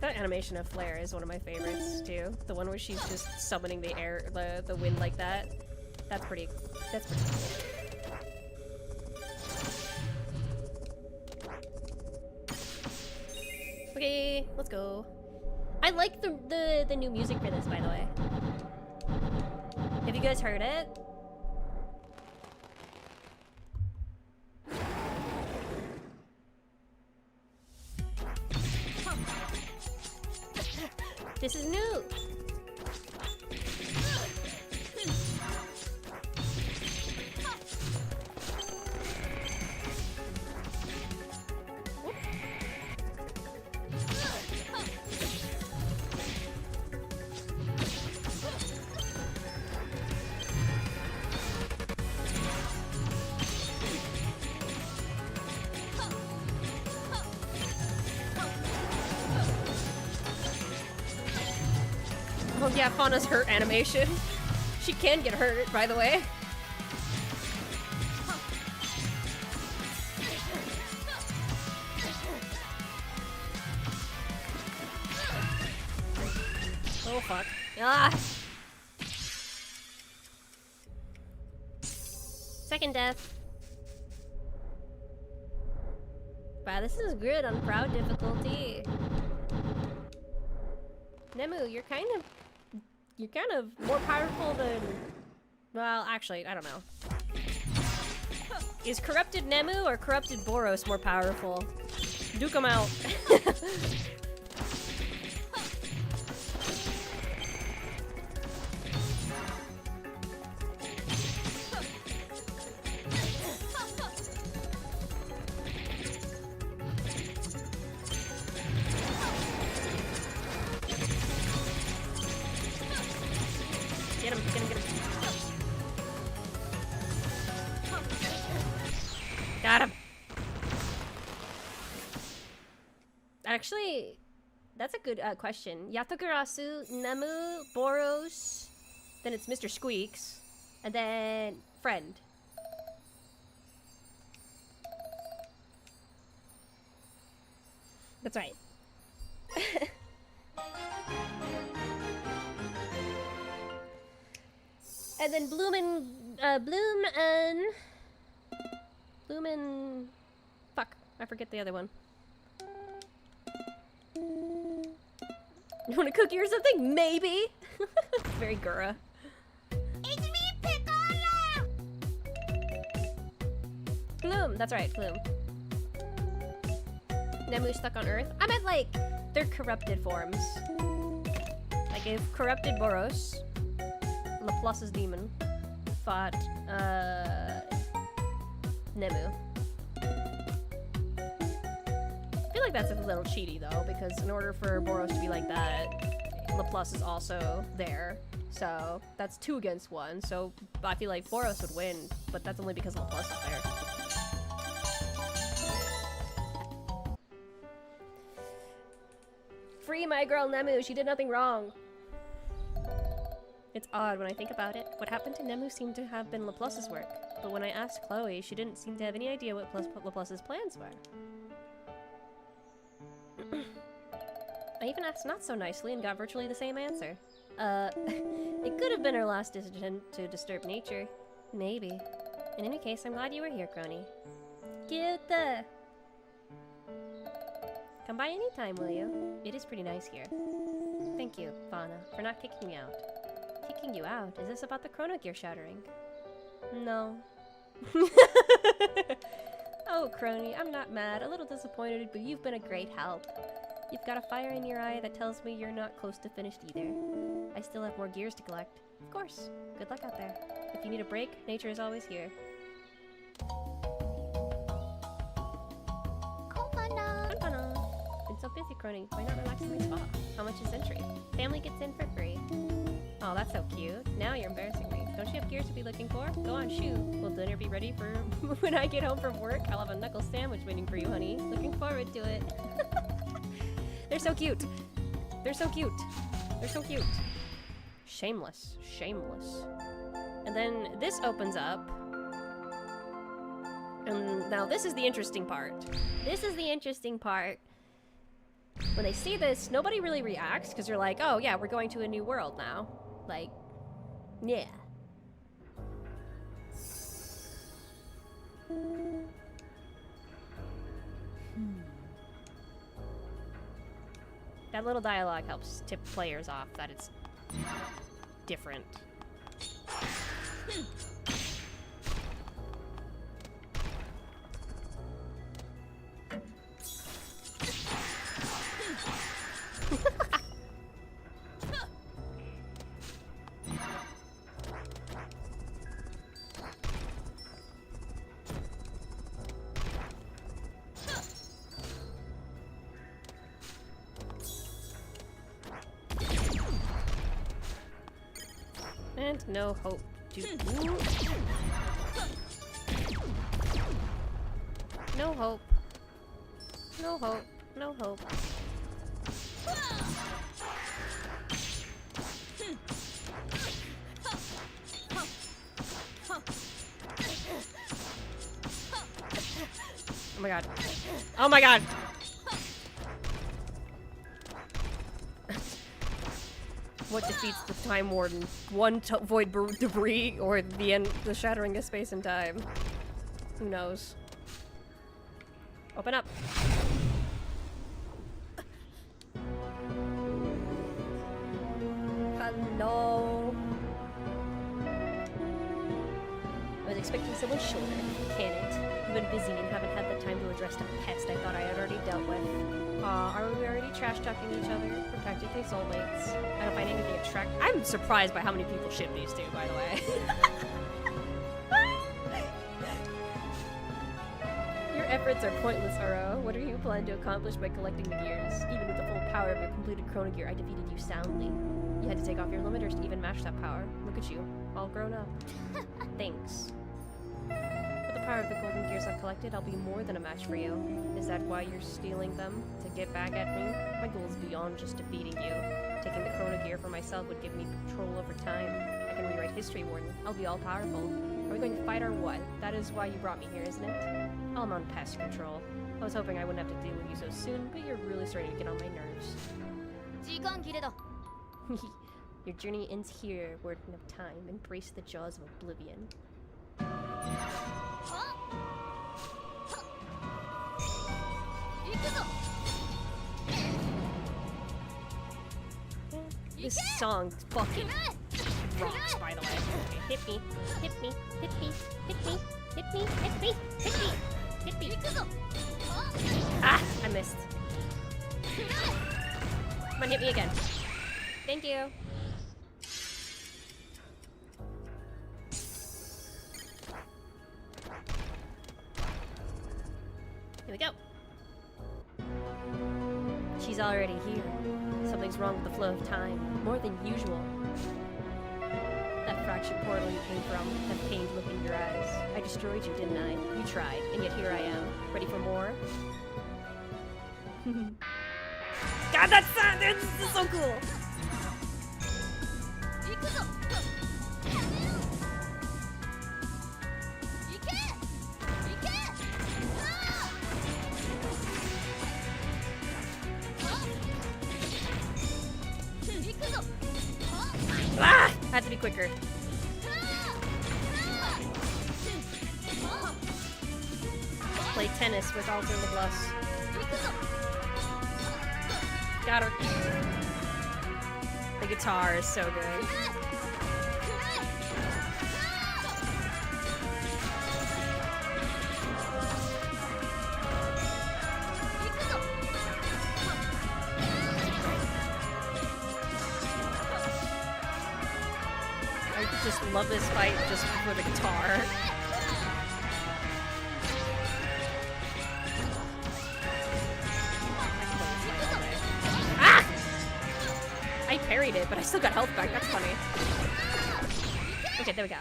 That animation of Flare is one of my favorites too. The one where she's just summoning the air, the wind like that. That's pretty cool. Okay, let's go. I like the new music for this, by the way. Have you guys heard it? This is new. Oh yeah, Fauna's hurt animation. She can get hurt, by the way. Oh fuck. Ah! Second death. Wow, this is good on proud difficulty. Nemu, you're kind of more powerful than... Well, actually, I don't know. Is corrupted Nemu or corrupted Boros more powerful? Duke 'em out. Get him, get him, get him. Got him. Actually, that's a good question. Yatagarasu, Nemu, Boros, then it's Mr. Squeaks, and then Friend. That's right. And then fuck, I forget the other one. You wanna cookie or something? Maybe! Very Gura. It's me, Piccolo! Gloom, that's right, Gloom. Nemu stuck on Earth? I meant like, they're corrupted forms. Like if corrupted Boros, Laplace's demon, fought, Nemu. I feel like that's a little cheaty though, because in order for Boros to be like that, Laplace is also there. So that's 2 against 1. So I feel like Boros would win, but that's only because Laplace is there. Free my girl Nemu, she did nothing wrong. It's odd when I think about it. What happened to Nemu seemed to have been Laplace's work, but when I asked Chloe, she didn't seem to have any idea what Laplace's plans were. I even asked not so nicely and got virtually the same answer. It could have been her last decision to disturb nature. Maybe. In any case, I'm glad you were here, Crony. Cute! Come by anytime, will you? It is pretty nice here. Thank you, Fauna, for not kicking me out. Kicking you out? Is this about the Chrono Gear shattering? No. Oh, Crony, I'm not mad. A little disappointed, but you've been a great help. You've got a fire in your eye that tells me you're not close to finished either. I still have more gears to collect. Of course. Good luck out there. If you need a break, nature is always here. Komana. Been so busy, Crony. Why not relax in my spa? How much is entry? Family gets in for free. Oh, that's so cute. Now you're embarrassing me. Don't you have gears to be looking for? Go on, shoot. Will dinner be ready for when I get home from work? I'll have a knuckle sandwich waiting for you, honey. Looking forward to it. They're so cute. They're so cute. They're so cute. Shameless. Shameless. And then this opens up. And now this is the interesting part. This is the interesting part. When they see this, nobody really reacts because they're like, oh yeah, we're going to a new world now. Like, yeah. That little dialogue helps tip players off that it's different. And no hope to no hope. No hope. No hope. Oh my god. Oh my god! What defeats the Time Warden? One void debris or the shattering of space and time? Who knows? Open up. Hello. I was expecting someone shorter. Can it? I've been busy and haven't had the time to address a pest I thought I had already dealt with. Are we already trash-talking each other? We're practically soulmates. I don't find anything attractive. I'm surprised by how many people ship these two, by the way. Your efforts are pointless, Uro. What do you plan to accomplish by collecting the gears? Even with the full power of your completed Chrono Gear, I defeated you soundly. You had to take off your limiters to even match that power. Look at you, all grown up. Thanks. With the power of the golden gears I've collected, I'll be more than a match for you. Is that why you're stealing them? To get back at me? My goal is beyond just defeating you. Taking the Chrono gear for myself would give me control over time. I can rewrite history, Warden. I'll be all-powerful. Are we going to fight or what? That is why you brought me here, isn't it? I'm on pest control. I was hoping I wouldn't have to deal with you so soon, but you're really starting to get on my nerves. 時間切れだ Your journey ends here, Warden of Time. Embrace the jaws of oblivion. 行くぞ This song fucking rocks, by the way. Okay, hit me, hit me, hit me, hit me, hit me, hit me, hit me, hit me. 行くぞ Ah, I missed. Come on, hit me again. Thank you. Here we go. She's already here. Something's wrong with the flow of time, more than usual. That fractured portal you came from, that pained look in your eyes. I destroyed you, didn't I? You tried, and yet here I am. Ready for more? God, that sound! This is so cool! 行くぞ行け行け Ah! Had to be quicker. Play tennis with Alter LeBlus. Got her. The guitar is so good. I just love this fight just for the guitar. Ah! I parried it, but I still got health back. That's funny. Okay, there we go.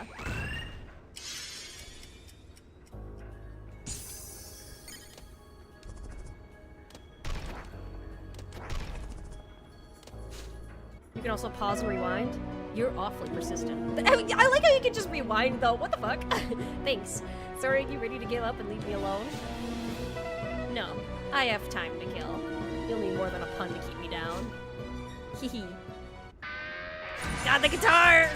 You can also pause and rewind. You're awfully persistent. I like how you can just rewind though. What the fuck? Thanks. Sorry, are you ready to give up and leave me alone? No, I have time to kill. You'll need more than a pun to keep me down. Hehe. God, the guitar!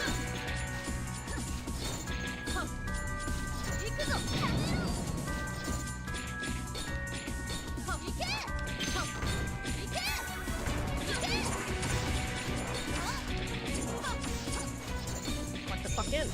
What the fuck in?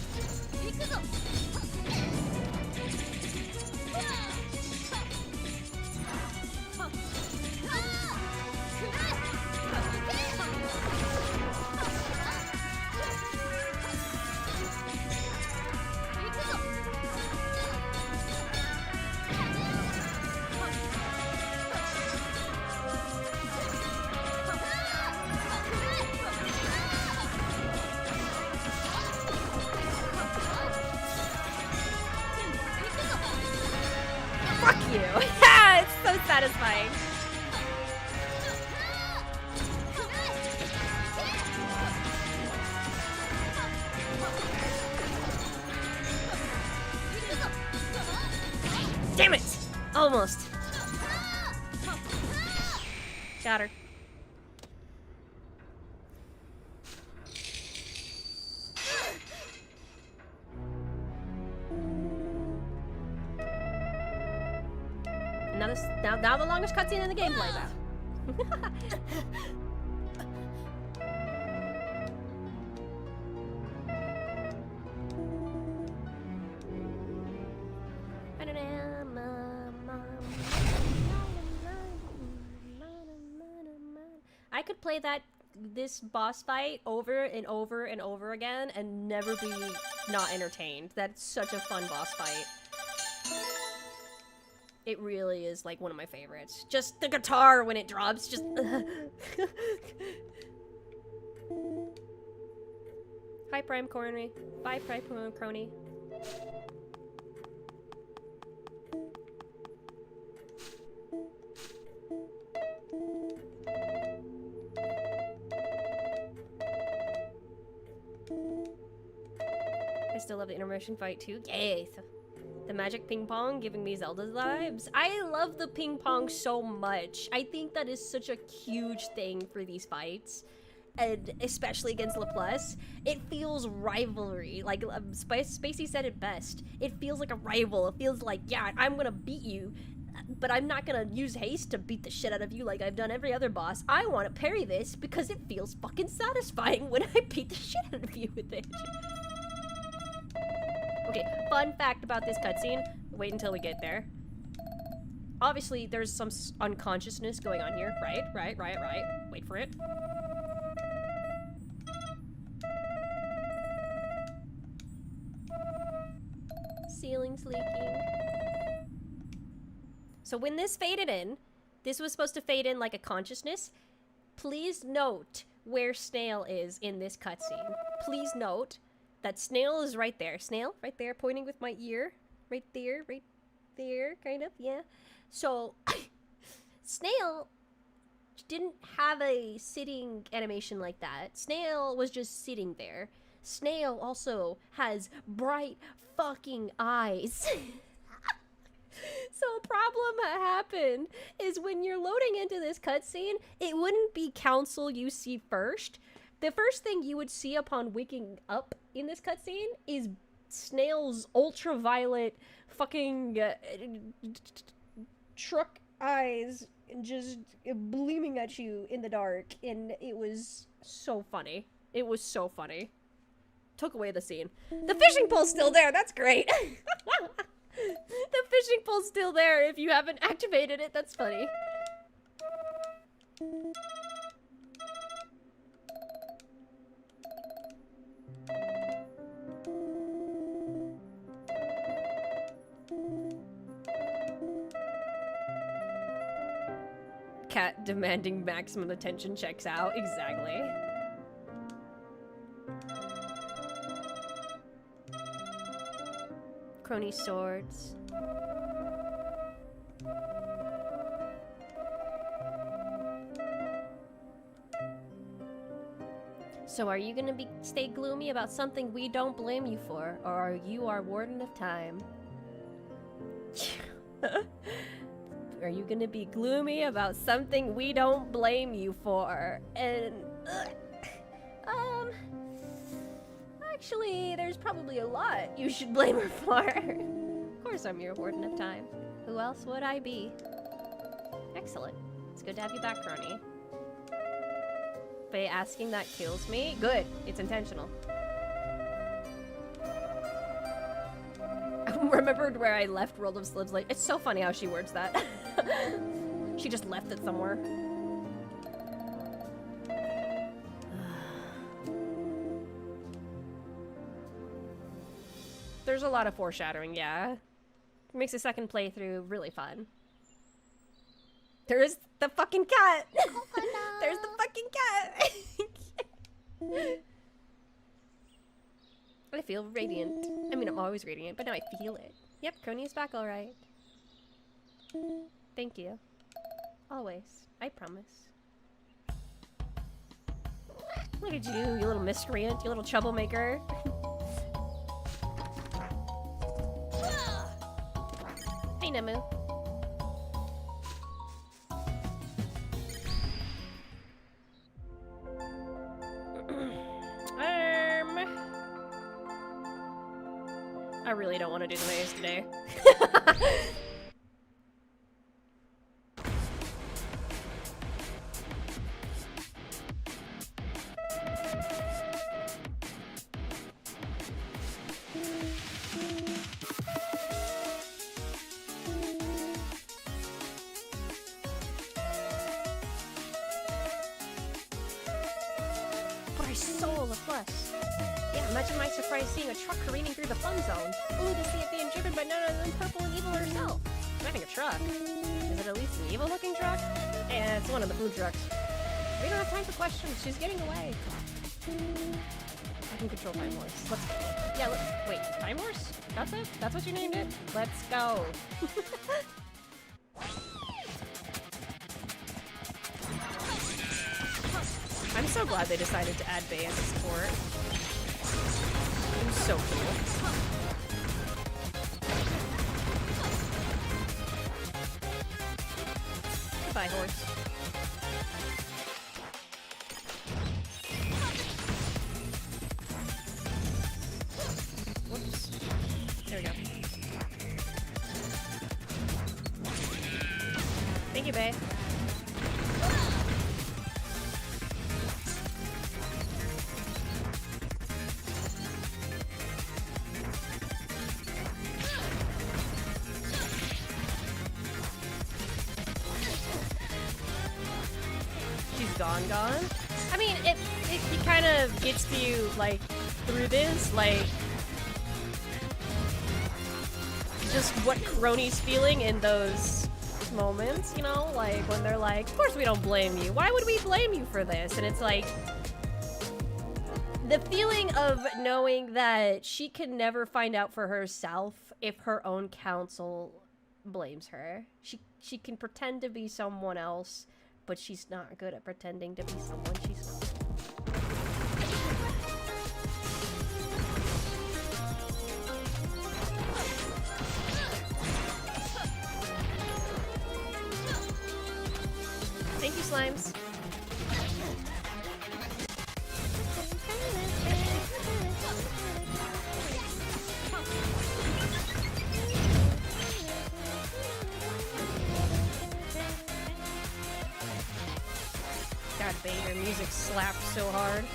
Fuck you! Yeah, it's so satisfying. Damn it! Almost. Got her. Now the longest cutscene in the gameplay, though. I could play this boss fight over and over and over again and never be not entertained. That's such a fun boss fight. It really is like one of my favorites. Just the guitar when it drops, just Hi, Prime Corny. Bye, Prime Crony. I still love the intermission fight too. Yes! The magic ping pong giving me Zelda vibes. I love the ping pong so much. I think that is such a huge thing for these fights. And especially against Laplace, it feels rivalry. Like Spacey said it best. It feels like a rival. It feels like, yeah, I'm gonna beat you, but I'm not gonna use haste to beat the shit out of you like I've done every other boss. I want to parry this because it feels fucking satisfying when I beat the shit out of you with it. Okay, fun fact about this cutscene. Wait until we get there. Obviously, there's some unconsciousness going on here. Right. Wait for it. Ceiling's leaking. So when this faded in, this was supposed to fade in like a consciousness. Please note where Snail is in this cutscene. Please note that Snail is right there. Snail, right there, pointing with my ear. Right there, kind of, yeah. So, Snail didn't have a sitting animation like that. Snail was just sitting there. Snail also has bright fucking eyes. So a problem that happened is when you're loading into this cutscene, it wouldn't be Council you see first. The first thing you would see upon waking up in this cutscene is Snail's ultraviolet fucking truck eyes just gleaming at you in the dark, and it was so funny. It was so funny. Took away the scene. The fishing pole's still there, that's great! The fishing pole's still there if you haven't activated it, that's funny. Cat demanding maximum attention checks out, exactly. Crony swords. So are you gonna stay gloomy about something we don't blame you for, or are you our Warden of Time? Are you gonna be gloomy about something we don't blame you for? And actually, there's probably a lot you should blame her for. Of course I'm your Warden of Time. Who else would I be? Excellent. It's good to have you back, Crony. But asking that kills me? Good. It's intentional. I remembered where I left World of Slivs. Like, it's so funny how she words that. She just left it somewhere. There's a lot of foreshadowing, yeah. It makes a second playthrough really fun. There's the fucking cat! There's the fucking cat! I feel radiant. I mean, I'm always radiant, but now I feel it. Yep, Crony's back alright. Thank you. Always. I promise. Look at you, you little miscreant, you little troublemaker. Hey, Nemu. I really don't want to do the maze today. But I soul of plus. Yeah, imagine my surprise seeing a truck careening through the fun zone. Ooh, to see it being driven by none other than Purple and Evil herself. Driving a truck. Is it at least an evil-looking truck? Yeah, it's one of the food trucks. We don't have time for questions. She's getting away. I can control Time Horse. Let's go. Yeah, wait, Time Horse? That's it? That's what you named it? Let's go. I'm so glad they decided to add Bay as a support. It was so cool. Goodbye, horse. Whoops. There we go. Thank you, Bay. Gone. I mean, it kind of gets to you, like, through this, like, just what Chrono's feeling in those moments, you know? Like, when they're like, of course we don't blame you. Why would we blame you for this? And it's like, the feeling of knowing that she can never find out for herself if her own council blames her. She can pretend to be someone else, but she's not good at pretending to be someone she's not. Thank you, slimes. God, babe, your music slapped so hard.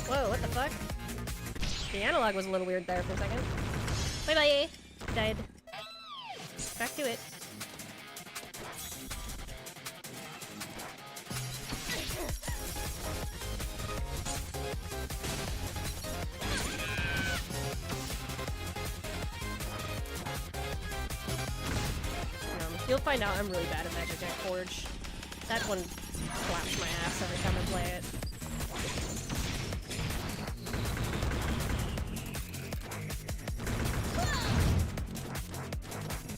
Whoa, what the fuck? The analog was a little weird there for a second. Bye-bye! Died. Back to it. You'll find out I'm really bad at Magic Deck Forge. That one slaps my ass every time I play it.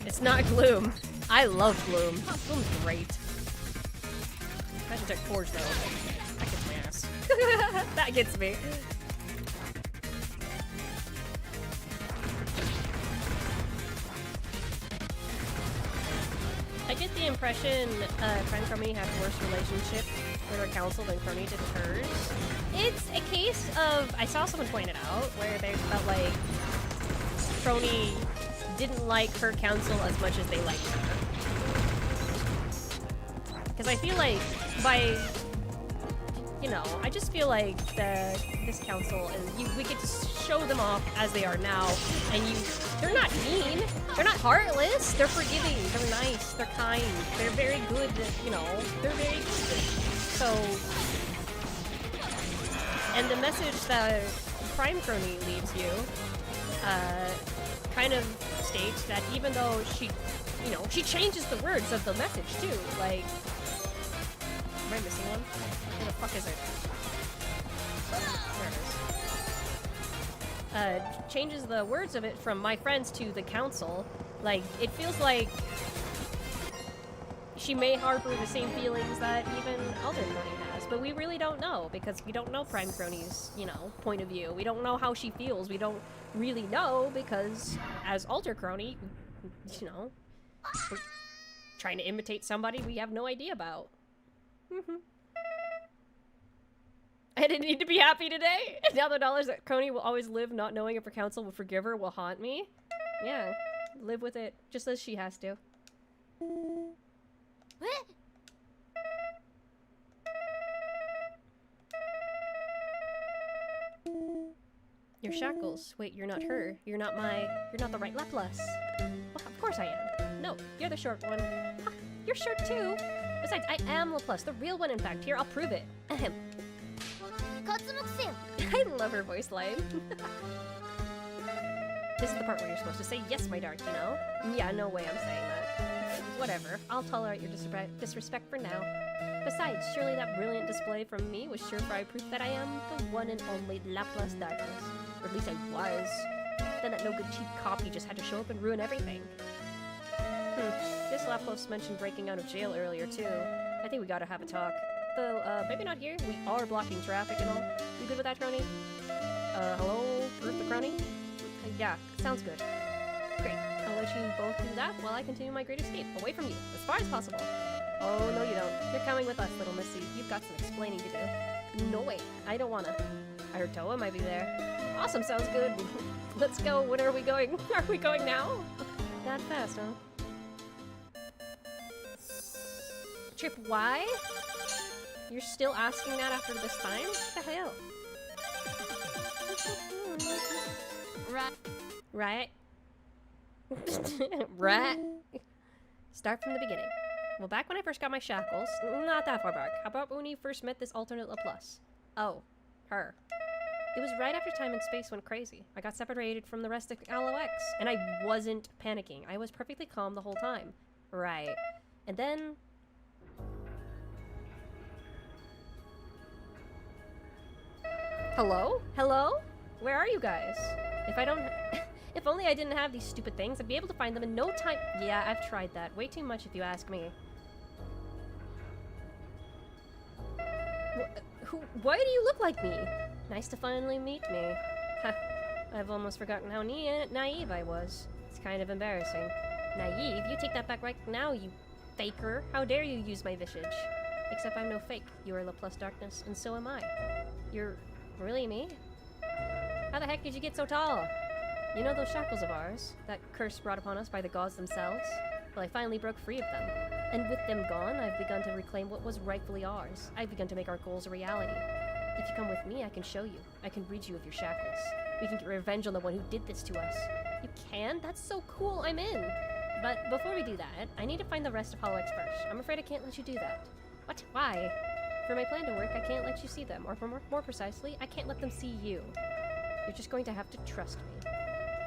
It's not Gloom. I love Gloom. Gloom's great. Magic Deck Forge, though. That gets my ass. That gets me. I get the impression Friend Crony has a worse relationship with her council than Crony did with hers. It's a case of, I saw someone point it out, where they felt like Crony didn't like her council as much as they liked her. Because I feel like by, you know, I just feel like this council is, we get to show them off as they are now, and they're not mean, they're not heartless, they're forgiving, they're nice, they're kind, they're very good, you know, they're very good. So, and the message that Prime Crony leaves you, kind of states that even though she, you know, she changes the words of the message too, like, am I missing one? Where the fuck is it? There it is. Changes the words of it from my friends to the council. Like, it feels like she may harbor the same feelings that even Elder Crony has, but we really don't know, because we don't know Prime Crony's, you know, point of view. We don't know how she feels. We don't really know, because as Alter Crony, you know, we're trying to imitate somebody we have no idea about. I didn't need to be happy today. Now the knowledge that Coney will always live not knowing if her council will forgive her will haunt me. Yeah, live with it, just as she has to. え Your shackles. Wait, you're not her. You're not the right Laplace. Well, of course I am. No, you're the short one. Ha, you're short too. Besides, I am Laplace, the real one in fact. Here, I'll prove it. Ahem. 刮目せよ I love her voice line. This is the part where you're supposed to say, yes, my dark, you know? Yeah, no way I'm saying that. Whatever. I'll tolerate your disrespect for now. Besides, surely that brilliant display from me was surefire proof that I am the one and only Laplace Darkness. Or at least I was. Then that no-good cheap copy just had to show up and ruin everything. This Laplace mentioned breaking out of jail earlier, too. I think we gotta have a talk. Though, maybe not here. We are blocking traffic and all. You good with that, Crony? Hello? Proof the Crony? Yeah, sounds good. Great. I'll let you both do that while I continue my great escape, away from you, as far as possible. Oh, no you don't. You're coming with us, little missy. You've got some explaining to do. No way. I don't wanna. I heard Toa might be there. Awesome, sounds good. Let's go. When are we going? Are we going now? That fast, huh? Trip, why? You're still asking that after this time? What the hell? Right. Right? Right? Start from the beginning. Well, back when I first got my shackles, not that far back. How about when you first met this alternate Laplace? Oh, her. It was right after time and space went crazy. I got separated from the rest of LOX, and I wasn't panicking. I was perfectly calm the whole time. Right. And then... Hello? Hello? Where are you guys? If I don't... if only I didn't have these stupid things, I'd be able to find them in no time. Yeah, I've tried that. Way too much if you ask me. Why do you look like me? Nice to finally meet me. Ha, I've almost forgotten how naive I was. It's kind of embarrassing. Naive? You take that back right now, you faker. How dare you use my visage? Except I'm no fake. You are Laplace Darkness, and so am I. You're really me? How the heck did you get so tall? You know those shackles of ours? That curse brought upon us by the gods themselves? Well, I finally broke free of them. And with them gone, I've begun to reclaim what was rightfully ours. I've begun to make our goals a reality. If you come with me, I can show you. I can rid you of your shackles. We can get revenge on the one who did this to us. You can? That's so cool, I'm in! But before we do that, I need to find the rest of Hollow X first. I'm afraid I can't let you do that. What? Why? For my plan to work, I can't let you see them. Or for more precisely, I can't let them see you. You're just going to have to trust me.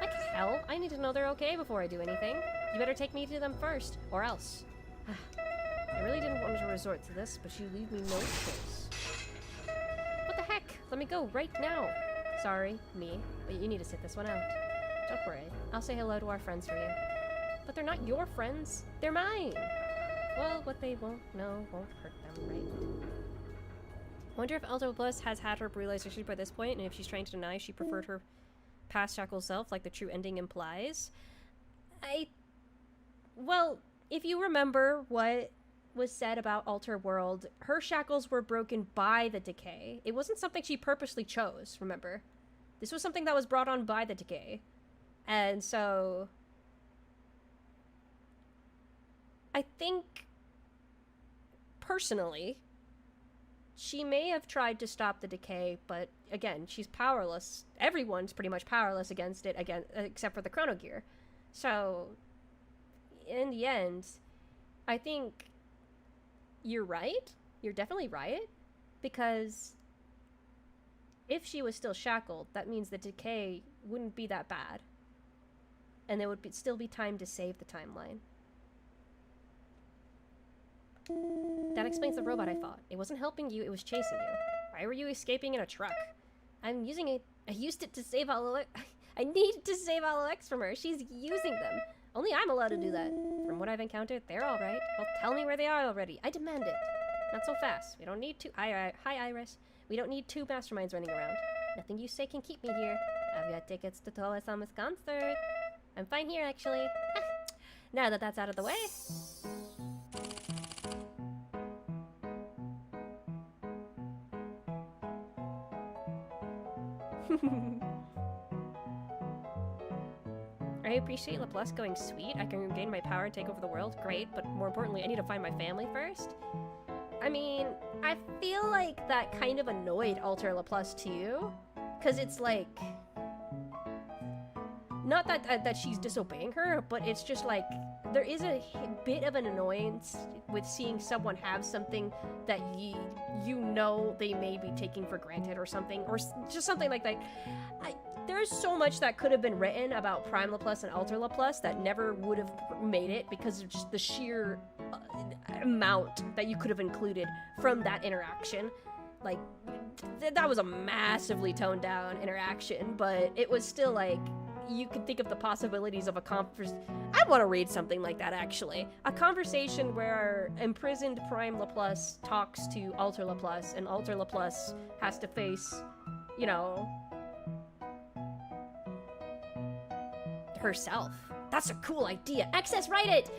Like hell, I need to know they're okay before I do anything. You better take me to them first, or else. I really didn't want to resort to this, but you leave me no choice. What the heck? Let me go right now. Sorry, me, but you need to sit this one out. Don't worry, I'll say hello to our friends for you. But they're not your friends, they're mine. Well, what they won't know won't hurt them, right? Wonder if Elder Bliss has had her realization by this point, and if she's trying to deny she preferred her past shackle self, like the true ending implies. Well, if you remember what was said about Alter World, her shackles were broken by the decay. It wasn't something she purposely chose, remember? This was something that was brought on by the decay. And so... I think... personally... she may have tried to stop the decay, but again, she's powerless. Everyone's pretty much powerless against it, again, except for the Chrono Gear. So, in the end, I think you're right. You're definitely right. Because if she was still shackled, that means the decay wouldn't be that bad. And there would still be time to save the timeline. That explains the robot I fought. It wasn't helping you, it was chasing you. Why were you escaping in a truck? I'm using it. I used it to save Hollow. I need to save Hollow X from her. She's using them. Only I'm allowed to do that. From what I've encountered, they're all right. Well, tell me where they are already. I demand it. Not so fast. We don't need two. Hi, Iris. We don't need two masterminds running around. Nothing you say can keep me here. I've got tickets to Toa-sama's concert. I'm fine here, actually. Now that that's out of the way. I appreciate Laplace going sweet. I can regain my power and take over the world. Great, but more importantly, I need to find my family first. I mean, I feel like that kind of annoyed Alter Laplace too. Because it's like... Not that she's disobeying her, but it's just like... There is a bit of an annoyance with seeing someone have something that you know they may be taking for granted or something. Or just something like that. There's so much that could have been written about Prime Laplace and Alter Laplace that never would have made it because of just the sheer amount that you could have included from that interaction. Like, that was a massively toned down interaction, but it was still like, you could think of the possibilities of a I want to read something like that, actually. A conversation where imprisoned Prime Laplace talks to Alter Laplace, and Alter Laplace has to face, you know... herself. That's a cool idea. Excess, write it!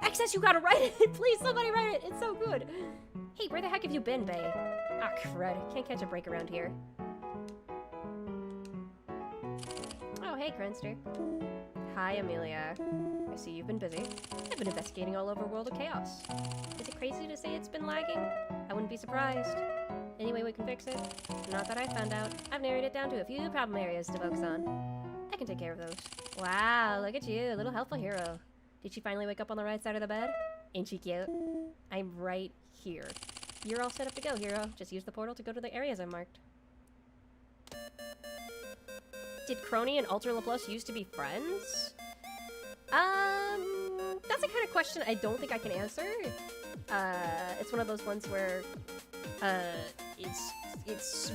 Excess, you gotta write it! Please, somebody write it! It's so good! Hey, where the heck have you been, bae? Ah, crud. Can't catch a break around here. Oh, hey, Cranster. Hi, Amelia. I see you've been busy. I've been investigating all over World of Chaos. Is it crazy to say it's been lagging? I wouldn't be surprised. Any way we can fix it? Not that I found out. I've narrowed it down to a few problem areas to focus on. I can take care of those. Wow, look at you, little helpful hero. Did she finally wake up on the right side of the bed? Ain't she cute? I'm right here. You're all set up to go, hero. Just use the portal to go to the areas I marked. Did Chrono and Alter Laplace used to be friends? That's the kind of question I don't think I can answer. It's one of those ones where,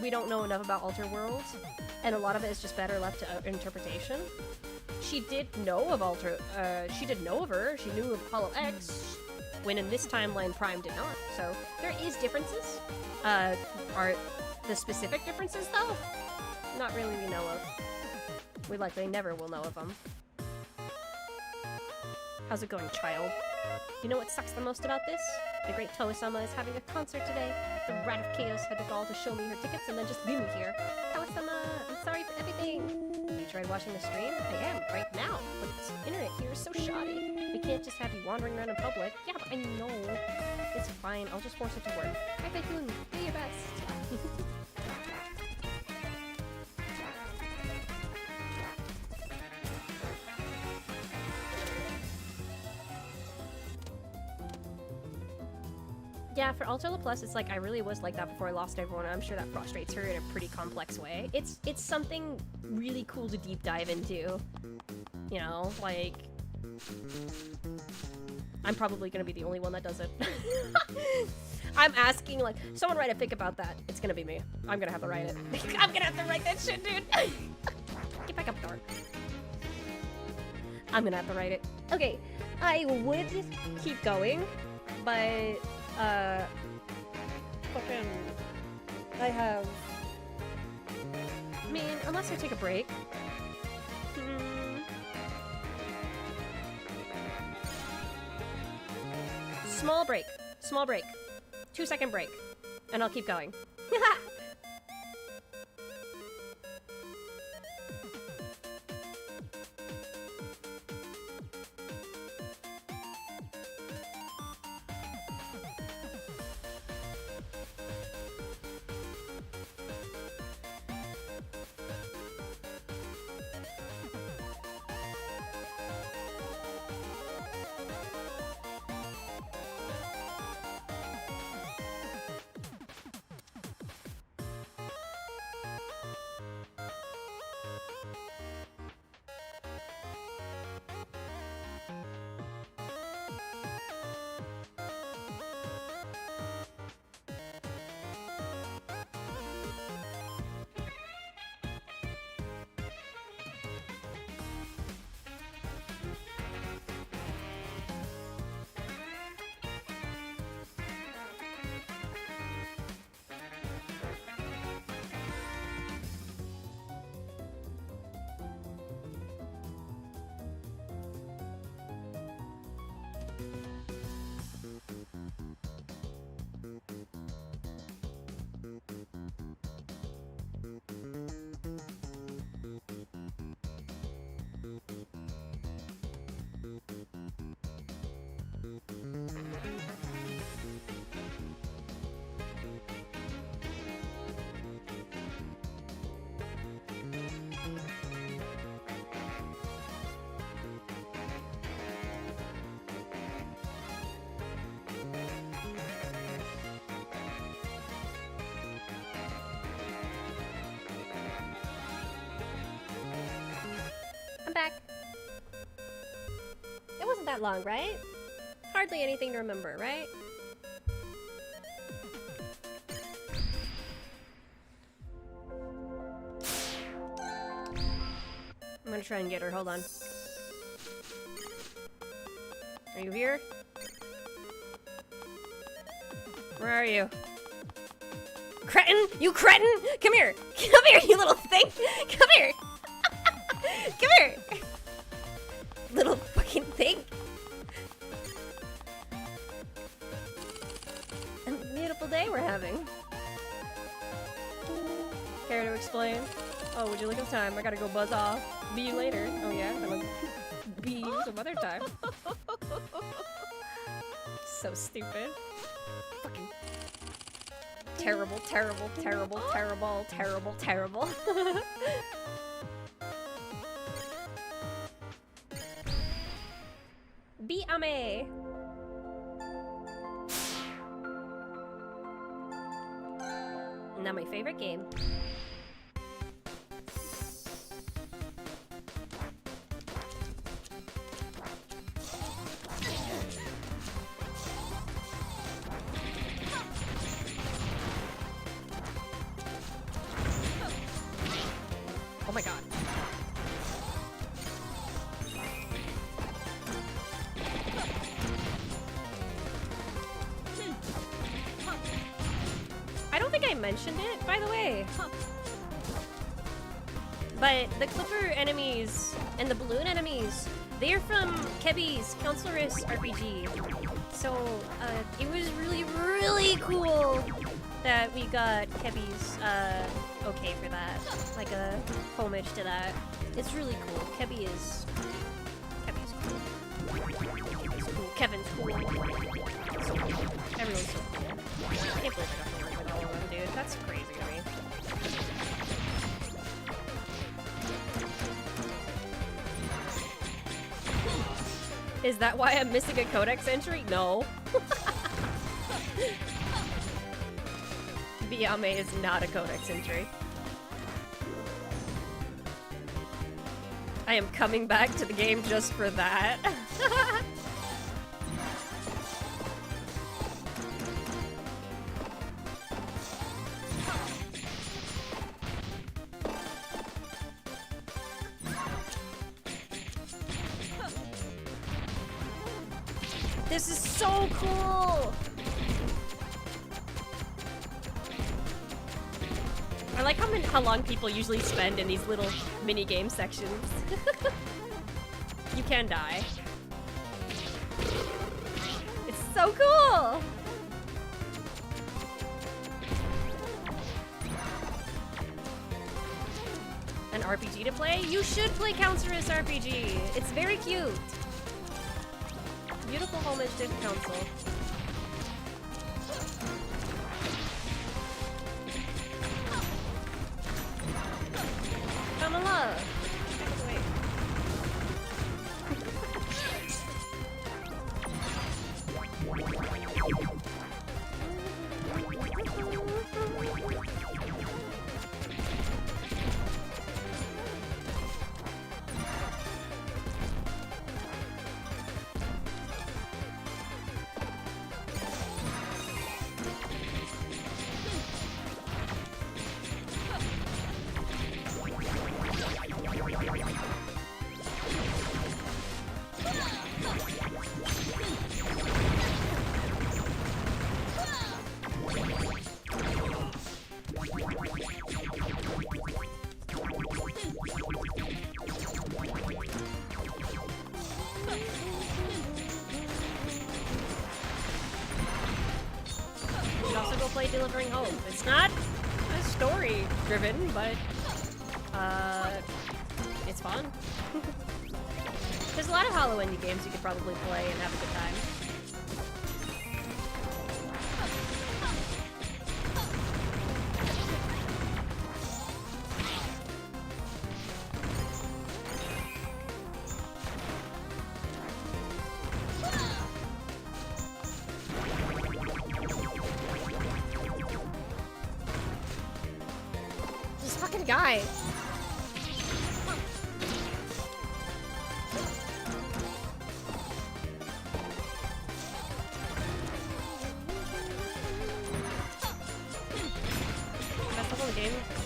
we don't know enough about Alter World, and a lot of it is just better left to interpretation. She did know of she did know of her. She knew of Hollow X, when in this timeline Prime did not. So there is differences. Are the specific differences though? Not really we know of. We likely never will know of them. How's it going, child? You know what sucks the most about this? The great Toa-sama is having a concert today. The Rat of Chaos had it all to show me her tickets and then just leave me here. Toa-sama, I'm sorry for everything. You tried watching the stream? I am, right now. But the internet here is so shoddy. We can't just have you wandering around in public. Yeah, but I know. It's fine, I'll just force it to work. Hi, Typhoon. Do your best. Yeah, for Alter Laplace, it's like I really was like that before I lost everyone. I'm sure that frustrates her in a pretty complex way. It's something really cool to deep dive into. You know, like... I'm probably gonna be the only one that does it. I'm asking, like, someone write a fic about that. It's gonna be me. I'm gonna have to write it. I'm gonna have to write that shit, dude! Get back up, door. I'm gonna have to write it. Okay, I would keep going, but... fucking... I have... I mean, unless I take a break. Small break. Small break. 2-second break. And I'll keep going. back. It wasn't that long, right? Hardly anything to remember, right? I'm gonna try and get her, hold on. Are you here? Where are you? Cretin! You cretin! Come here! Come here, you little thing! Come here! Come here! Little fucking thing! A beautiful day we're having. Care to explain? Oh, would you look at the time? I gotta go buzz off. Be you later. Oh yeah? I'm like, be you some other time. So stupid. Fucking terrible, terrible, terrible, terrible, terrible, terrible. Be ame. Now my favorite game. Oh my god. I don't think I mentioned it, by the way. But the Clipper enemies and the balloon enemies, they are from Kebi's Counseloress RPG. So it was really, really cool that we got Kebi's okay for that. Like a homage to that. It's really cool. Kebi's cool. It's cool. Kevin's cool. So cool. Everyone's so cool. I can't believe I got to work with all of them, dude. That's crazy to me. Is that why I'm missing a codex entry? No. Biyame is not a codex entry. I am coming back to the game just for that. This is so cool! I like how long people usually spend in these little mini game sections. You can die. It's so cool! An RPG to play? You should play Counseloress RPG. It's very cute. Beautiful homage to Council. Come along. Wait. Delivering Hope. It's not story driven, but it's fun. There's a lot of Hollow Indie games you could probably play and have a good time. Guy.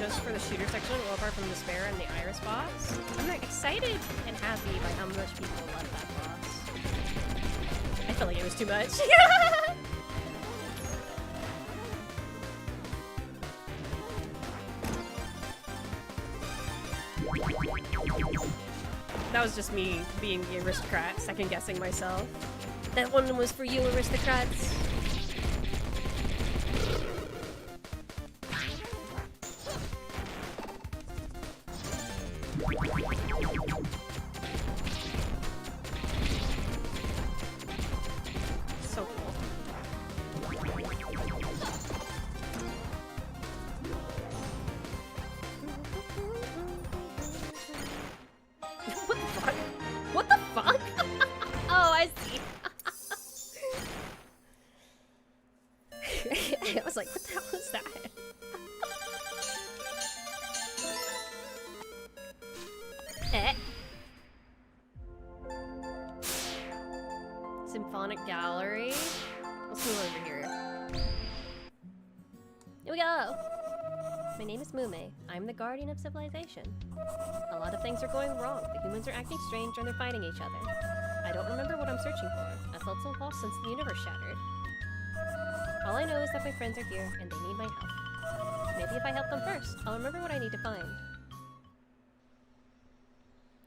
just for the shooter section, well, apart from Despair and the Iris boss. I'm like, excited and happy by how much people love that boss. I felt like it was too much. That was just me being the aristocrat, second guessing myself. That one was for you, aristocrats. So cool. What the fuck? What the fuck? Oh, I see. I was like, what the hell is that? Symphonic Gallery. Let's move over here. Here we go! My name is Mume. I'm the guardian of civilization. A lot of things are going wrong. The humans are acting strange and they're fighting each other. I don't remember what I'm searching for. I felt so lost since the universe shattered. All I know is that my friends are here and they need my help. Maybe if I help them first, I'll remember what I need to find.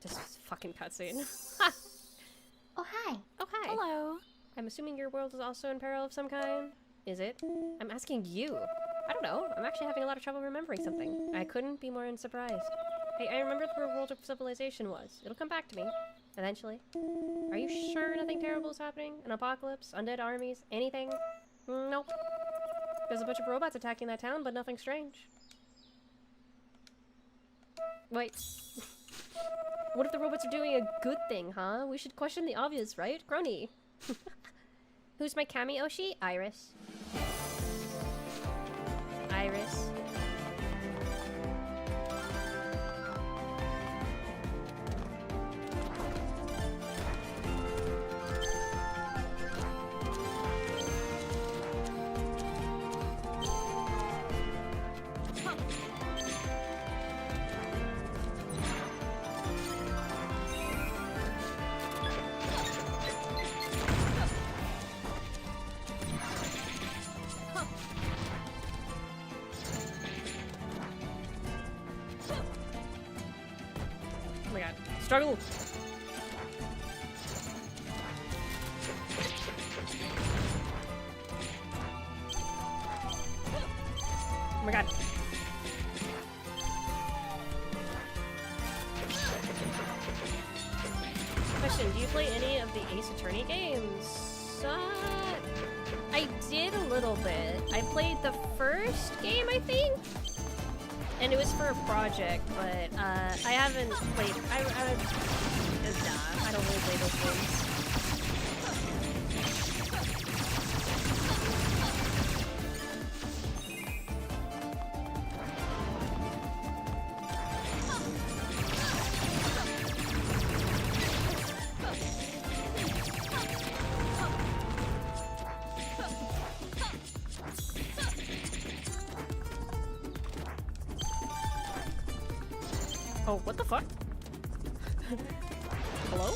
Just fucking cutscene. Oh, hi. Oh, hi. Hello. I'm assuming your world is also in peril of some kind? Is it? I'm asking you. I don't know. I'm actually having a lot of trouble remembering something. I couldn't be more unsurprised. Hey, I remember where World of Civilization was. It'll come back to me. Eventually. Are you sure nothing terrible is happening? An apocalypse? Undead armies? Anything? Nope. There's a bunch of robots attacking that town, but nothing strange. Wait. What if the robots are doing a good thing, huh? We should question the obvious, right? Crony. Who's my Kami Oshi? Iris. Iris. Oh my god. Struggle! Oh my god. Question, do you play any of the Ace Attorney games? I did a little bit. I played the first game, I think? And it was for a project, but I haven't played. I don't really play those games. Oh, what the fuck? Hello?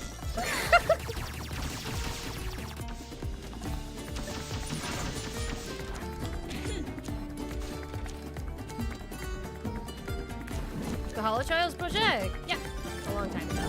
The Hollow Child's project! Yeah, a long time ago.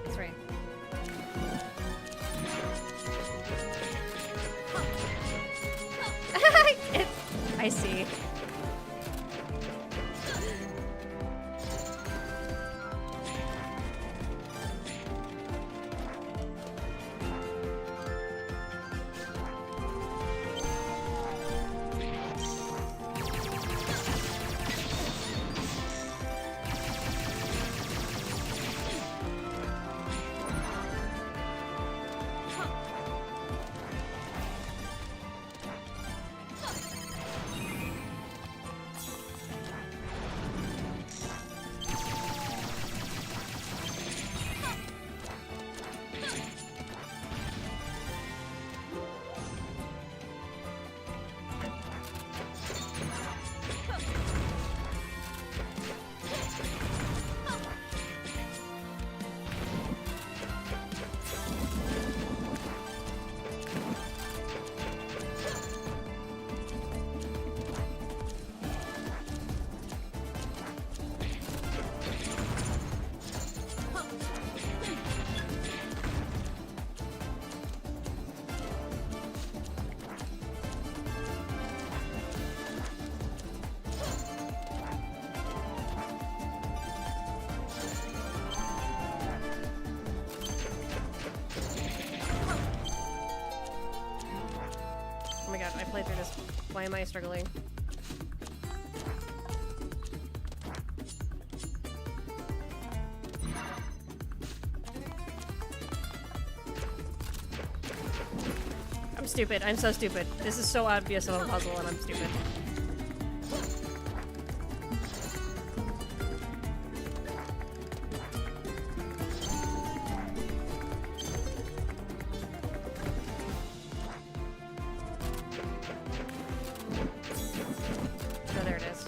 That's right. I see. god, I played through this. Why am I struggling? I'm stupid. I'm so stupid. This is so obvious of a puzzle and I'm stupid. Oh, there it is.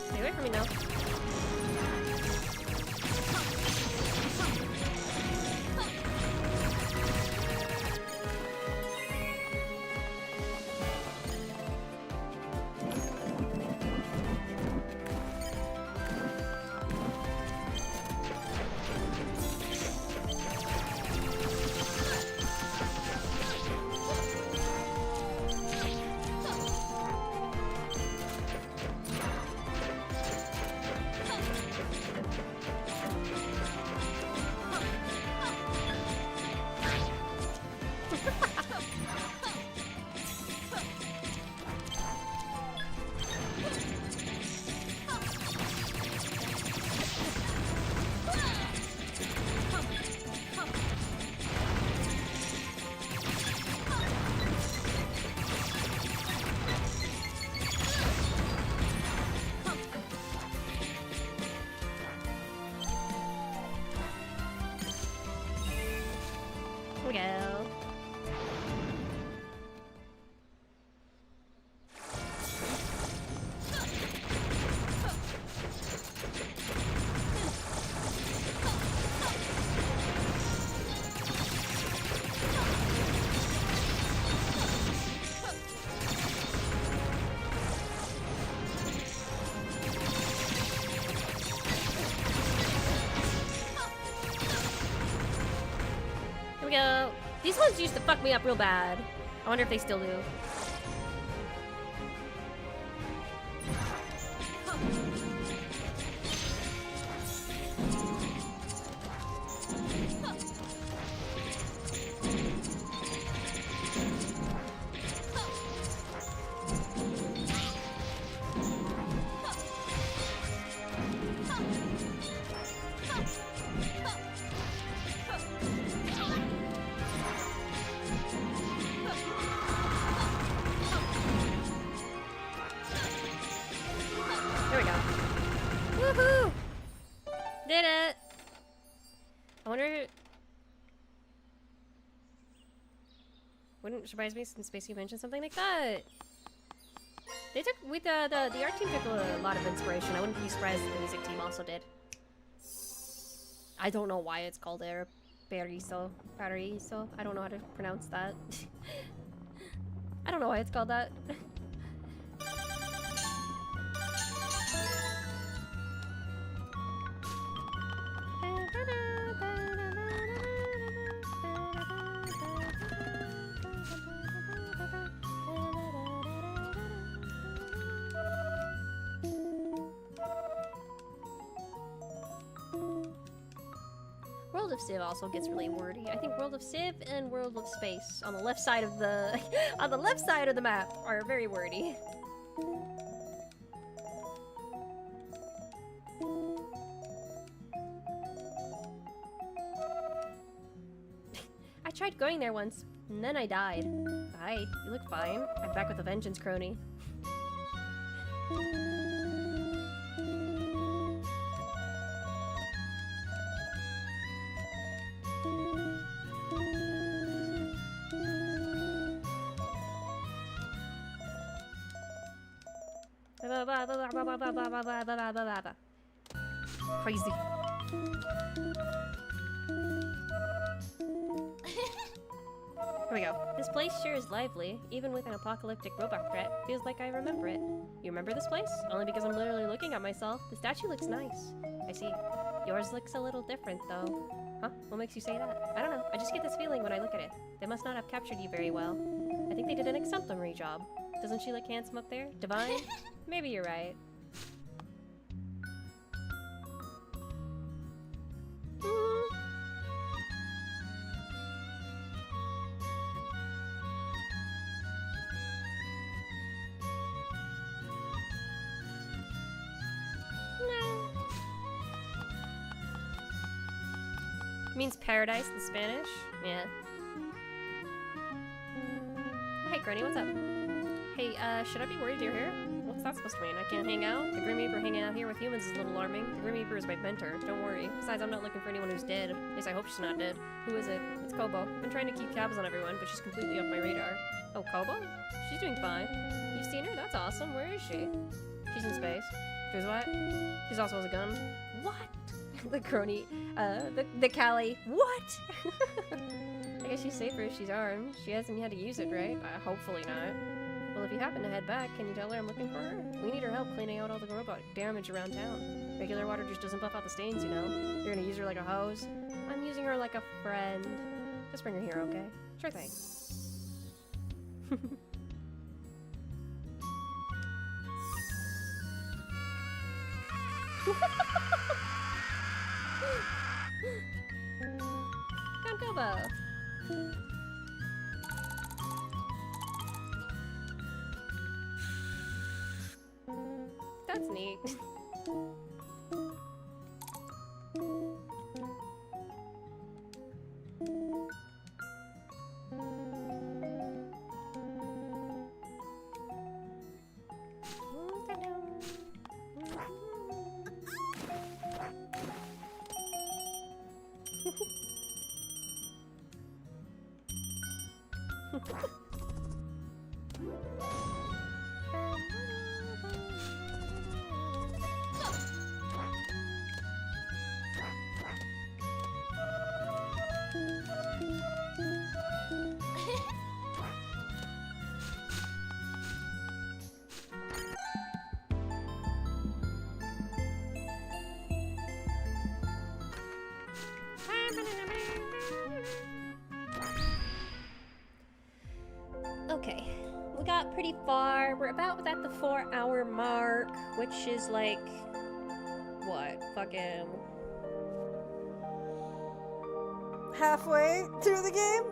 Stay away from me now. Here we go. Here we go. These ones used to fuck me up real bad. I wonder if they still do. There we go. Woohoo! Did it! I wonder... Wouldn't surprise me since Spacey mentioned something like that. They took... With the art team took a lot of inspiration. I wouldn't be surprised if the music team also did. I don't know why it's called Paraiso. Paraiso? I don't know how to pronounce that. I don't know why it's called that. World of Civ also gets really wordy. I think World of Civ and World of Space on the left side of the on the left side of the map are very wordy. I tried going there once, and then I died. Hi, you look fine. I'm back with a vengeance, crony. Crazy. Here we go. This place sure is lively, even with an apocalyptic robot threat. Feels like I remember it. You remember this place? Only because I'm literally looking at myself. The statue looks nice. I see. Yours looks a little different, though. Huh? What makes you say that? I don't know. I just get this feeling when I look at it. They must not have captured you very well. I think they did an exemplary job. Doesn't she look handsome up there? Divine? Maybe you're right. Means paradise in Spanish? Yeah. Hey, Granny, what's up? Hey, should I be worried you're here? What's that supposed to mean? I can't hang out? The Grim Reaper hanging out here with humans is a little alarming. The Grim Reaper is my mentor, don't worry. Besides, I'm not looking for anyone who's dead. At least I hope she's not dead. Who is it? It's Kobo. I've been trying to keep tabs on everyone, but she's completely off my radar. Oh, Kobo? She's doing fine. You've seen her? That's awesome. Where is she? She's in space. She's what? She's also has a gun. What? The crony, the Callie. What? I guess she's safer if she's armed. She hasn't had to use it, right? Hopefully not. Well, if you happen to head back, can you tell her I'm looking for her? We need her help cleaning out all the robot damage around town. Regular water just doesn't buff out the stains, you know? You're gonna use her like a hose? I'm using her like a friend. Just bring her here, okay? Sure thing. Count Kobo! That's neat. Okay, we got pretty far. We're about at the 4-hour mark, which is like, what, fucking halfway through the game?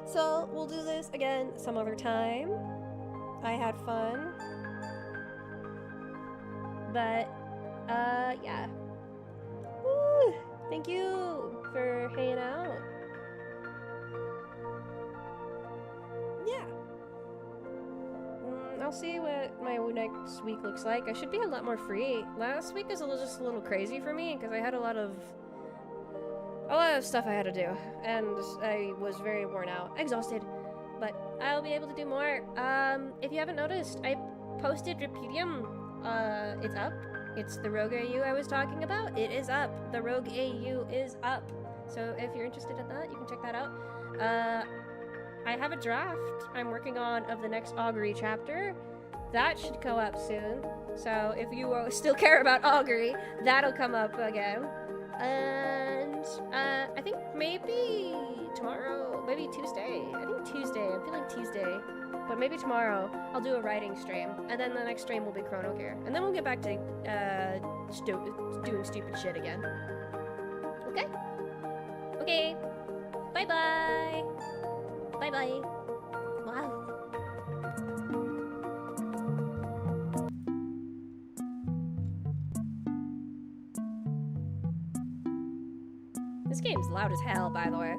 So we'll do this again some other time. I had fun. But, yeah. Woo! Thank you for hanging out. Yeah. I'll see what my next week looks like. I should be a lot more free. Last week was just a little crazy for me because I had a lot of stuff I had to do, and I was very worn out, exhausted. But I'll be able to do more. If you haven't noticed, I posted Repudium. It's up. It's the Rogue AU I was talking about. It is up. The Rogue AU is up. So if you're interested in that, you can check that out. I have a draft I'm working on of the next Augury chapter. That should go up soon. So if you still care about Augury, that'll come up again. And I think maybe tomorrow, maybe Tuesday. I think Tuesday. I'm feeling Tuesday. But maybe tomorrow I'll do a writing stream. And then the next stream will be Chrono Gear. And then we'll get back to doing stupid shit again. Okay? Okay. Bye-bye. Bye-bye. Wow. This game's loud as hell, by the way.